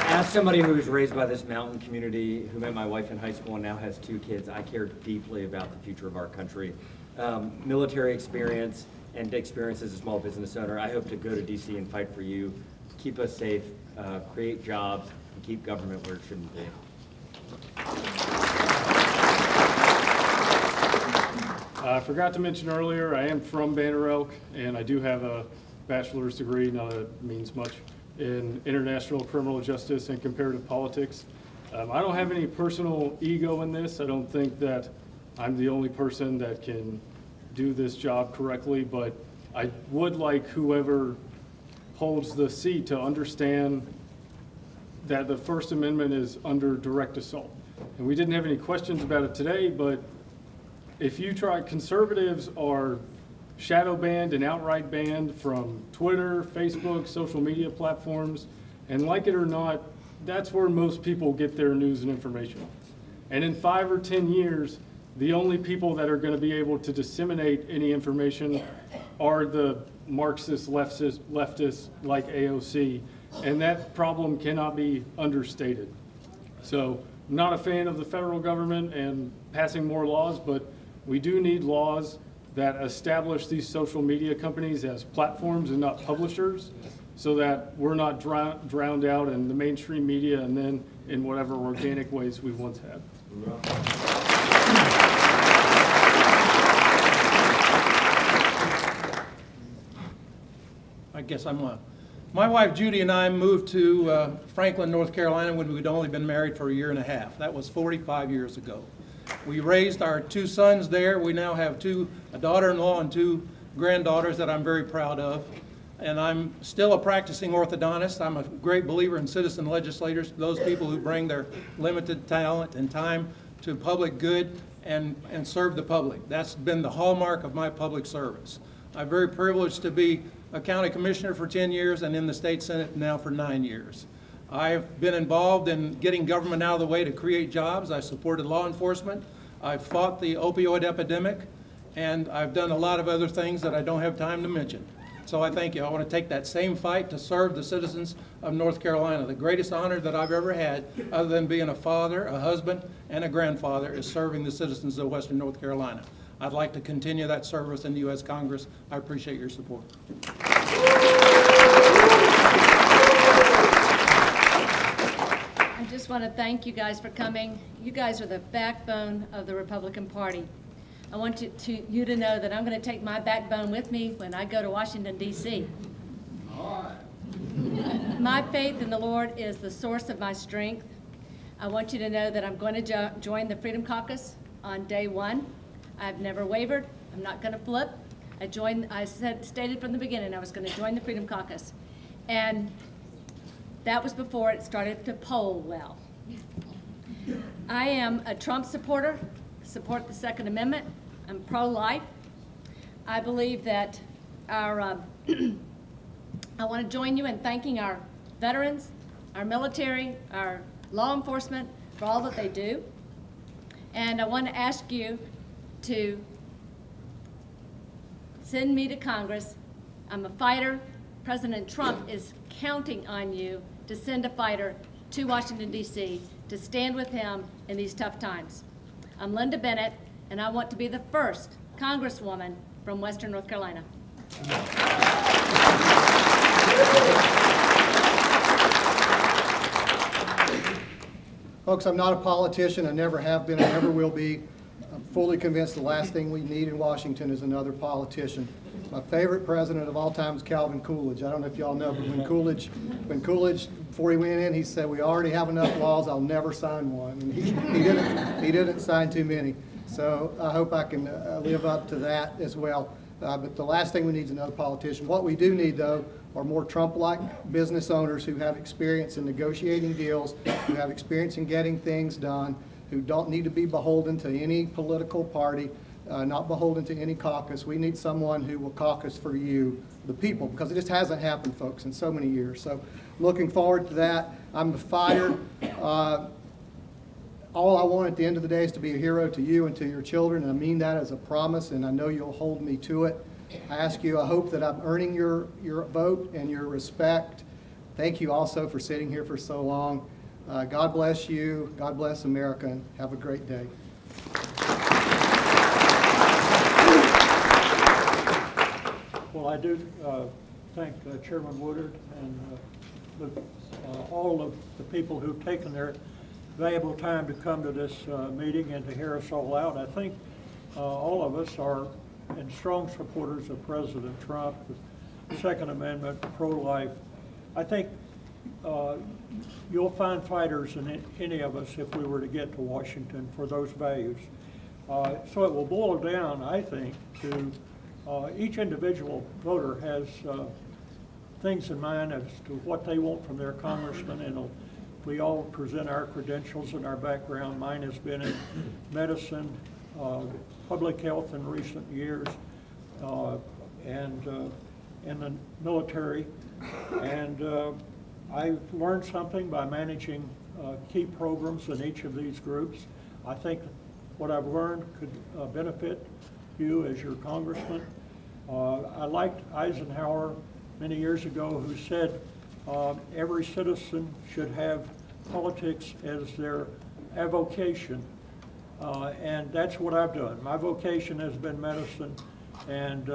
As somebody who was raised by this mountain community, who met my wife in high school and now has 2 kids, I care deeply about the future of our country. Military experience and experience as a small business owner, I hope to go to DC and fight for you, keep us safe, create jobs, and keep government where it shouldn't be. I forgot to mention earlier, I am from Banner Elk, and I do have a bachelor's degree, not that it means much, in international criminal justice and comparative politics. I don't have any personal ego in this. I don't think that I'm the only person that can do this job correctly, but I would like whoever holds the seat to understand that the First Amendment is under direct assault. And we didn't have any questions about it today, but if you try, conservatives are shadow banned and outright banned from Twitter, Facebook, social media platforms, and like it or not, that's where most people get their news and information. And in 5 or 10 years, the only people that are going to be able to disseminate any information are the Marxist leftists like AOC, and that problem cannot be understated. So I'm not a fan of the federal government and passing more laws, but we do need laws that establish these social media companies as platforms and not publishers, so that we're not drowned out in the mainstream media and then in whatever organic ways we once had. I guess my wife Judy and I moved to Franklin, North Carolina when we'd only been married for a year and a half. That was 45 years ago. We raised our 2 sons there. We now have a daughter-in-law and 2 granddaughters that I'm very proud of. And I'm still a practicing orthodontist. I'm a great believer in citizen legislators, those people who bring their limited talent and time to public good and serve the public. That's been the hallmark of my public service. I'm very privileged to be a county commissioner for 10 years and in the state senate now for 9 years. I've been involved in getting government out of the way to create jobs. I supported law enforcement. I've fought the opioid epidemic, and I've done a lot of other things that I don't have time to mention. So I thank you. I want to take that same fight to serve the citizens of North Carolina. The greatest honor that I've ever had, other than being a father, a husband, and a grandfather, is serving the citizens of Western North Carolina. I'd like to continue that service in the U.S. Congress. I appreciate your support. I just want to thank you guys for coming. You guys are the backbone of the Republican Party. I want you to know that I'm going to take my backbone with me when I go to Washington, D.C. My faith in the Lord is the source of my strength. I want you to know that I'm going to join the Freedom Caucus on day 1. I've never wavered. I'm not going to flip. I stated from the beginning I was going to join the Freedom Caucus. And that was before it started to poll well. I am a Trump supporter, support the Second Amendment. I'm pro-life. I believe that our, I want to join you in thanking our veterans, our military, our law enforcement for all that they do. And I want to ask you to send me to Congress. I'm a fighter. President Trump is counting on you to send a fighter to Washington, D.C. to stand with him in these tough times. I'm Linda Bennett, and I want to be the first Congresswoman from Western North Carolina. Folks, I'm not a politician. I never have been. I never will be. I'm fully convinced the last thing we need in Washington is another politician. My favorite president of all time is Calvin Coolidge. I don't know if y'all know, but when Coolidge, before he went in, he said, "We already have enough laws. I'll never sign one." And he didn't sign too many. So I hope I can live up to that as well. But the last thing we need is another politician. What we do need, though, are more Trump-like business owners who have experience in negotiating deals, who have experience in getting things done, who don't need to be beholden to any political party, not beholden to any caucus. We need someone who will caucus for you, the people, because it just hasn't happened, folks, in so many years. So looking forward to that. I'm a fighter. All I want at the end of the day is to be a hero to you and to your children, and I mean that as a promise, and I know you'll hold me to it. I ask you, I hope that I'm earning your vote and your respect. Thank you also for sitting here for so long. God bless you, God bless America, and have a great day. Well, I do thank Chairman Woodard and all of the people who've taken their valuable time to come to this meeting and to hear us all out. I think all of us are strong supporters of President Trump, the Second Amendment, pro-life. I think you'll find fighters in any of us if we were to get to Washington for those values. So it will boil down, I think, to each individual voter has things in mind as to what they want from their congressman, and we all present our credentials and our background. Mine has been in medicine, public health in recent years, and in the military. And I've learned something by managing key programs in each of these groups. I think what I've learned could benefit you as your congressman. I liked Eisenhower many years ago, who said every citizen should have politics as their avocation, and that's what I've done. My vocation has been medicine, and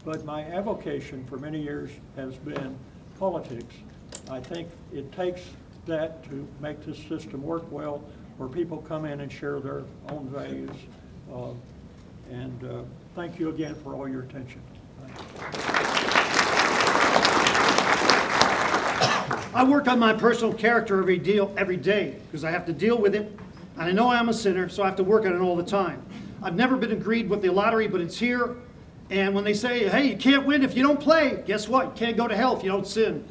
but my avocation for many years has been politics. I think it takes that to make this system work well, where people come in and share their own values. And thank you again for all your attention. I work on my personal character every day because I have to deal with it, and I know I'm a sinner, so I have to work on it all the time. I've never been agreed with the lottery, but it's here. And when they say, hey, you can't win if you don't play, guess what? You can't go to hell if you don't sin.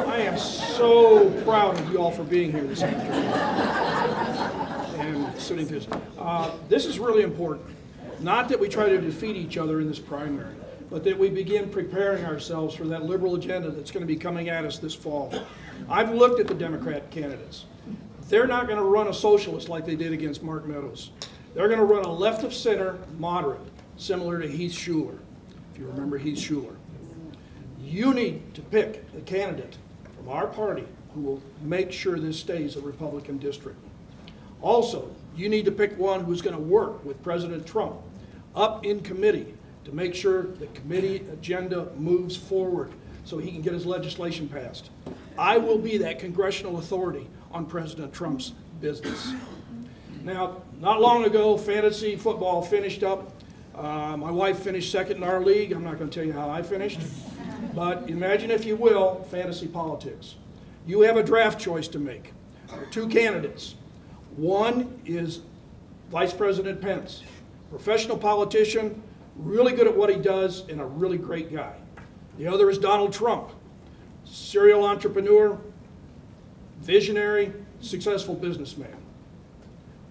I am so proud of you all for being here this afternoon and sitting this. This is really important. Not that we try to defeat each other in this primary, but that we begin preparing ourselves for that liberal agenda that's going to be coming at us this fall. I've looked at the Democrat candidates. They're not going to run a socialist like they did against Mark Meadows. They're going to run a left of center moderate, similar to Heath Shuler, if you remember Heath Shuler. You need to pick a candidate from our party who will make sure this stays a Republican district. Also, you need to pick one who's going to work with President Trump up in committee to make sure the committee agenda moves forward so he can get his legislation passed. I will be that congressional authority on President Trump's business. Now, not long ago, fantasy football finished up. My wife finished second in our league. I'm not going to tell you how I finished. But imagine, if you will, fantasy politics. You have a draft choice to make. There are two candidates. One is Vice President Pence, professional politician, really good at what he does, and a really great guy. The other is Donald Trump, serial entrepreneur, visionary, successful businessman.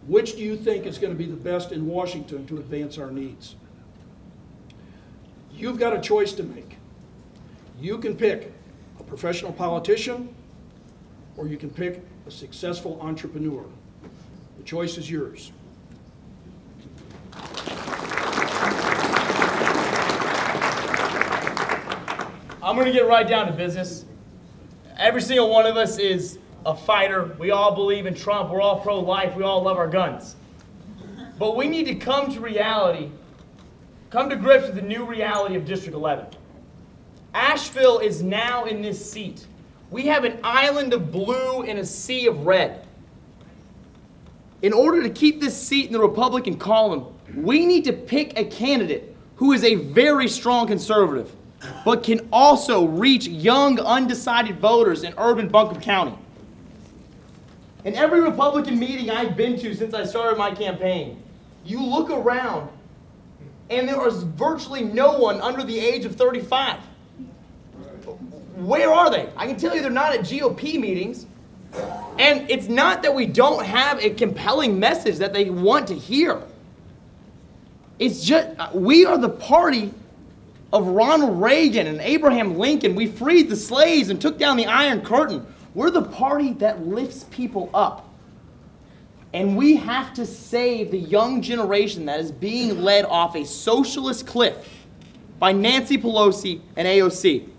Which do you think is going to be the best in Washington to advance our needs? You've got a choice to make. You can pick a professional politician, or you can pick a successful entrepreneur. The choice is yours. I'm going to get right down to business. Every single one of us is a fighter. We all believe in Trump. We're all pro-life. We all love our guns. But we need to come to reality, come to grips with the new reality of District 11. Asheville is now in this seat. We have an island of blue and a sea of red. In order to keep this seat in the Republican column, we need to pick a candidate who is a very strong conservative, but can also reach young, undecided voters in urban Buncombe County. In every Republican meeting I've been to since I started my campaign, you look around and there is virtually no one under the age of 35. Where are they? I can tell you they're not at GOP meetings. And it's not that we don't have a compelling message that they want to hear. It's just, we are the party of Ronald Reagan and Abraham Lincoln. We freed the slaves and took down the Iron Curtain. We're the party that lifts people up. And we have to save the young generation that is being led off a socialist cliff by Nancy Pelosi and AOC.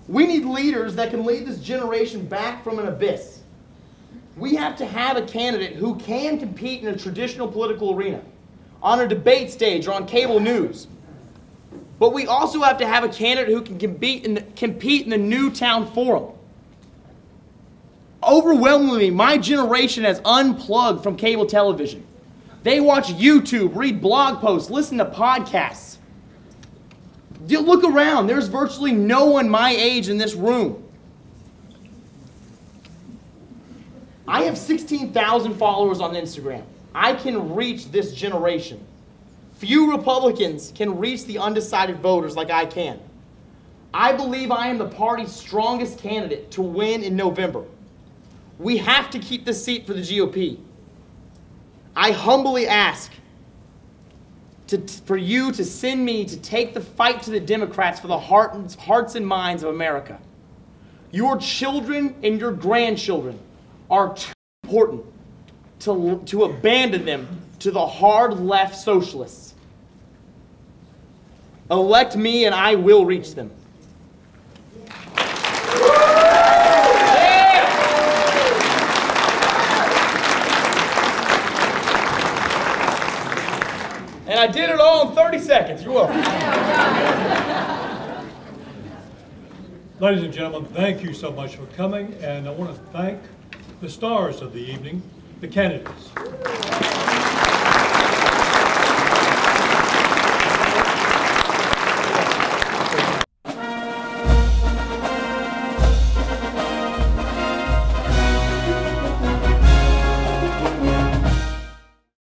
We need leaders that can lead this generation back from an abyss. We have to have a candidate who can compete in a traditional political arena, on a debate stage or on cable news. But we also have to have a candidate who can compete in the Newtown Forum. Overwhelmingly, my generation has unplugged from cable television. They watch YouTube, read blog posts, listen to podcasts. You look around, there's virtually no one my age in this room. I have 16,000 followers on Instagram. I can reach this generation. Few Republicans can reach the undecided voters like I can. I believe I am the party's strongest candidate to win in November. We have to keep this seat for the GOP. I humbly ask for you to send me to take the fight to the Democrats for the hearts and minds of America. Your children and your grandchildren are too important to abandon them to the hard left socialists. Elect me and I will reach them. And I did it all in 30 seconds. You're welcome. Ladies and gentlemen, thank you so much for coming, and I want to thank the stars of the evening, the candidates.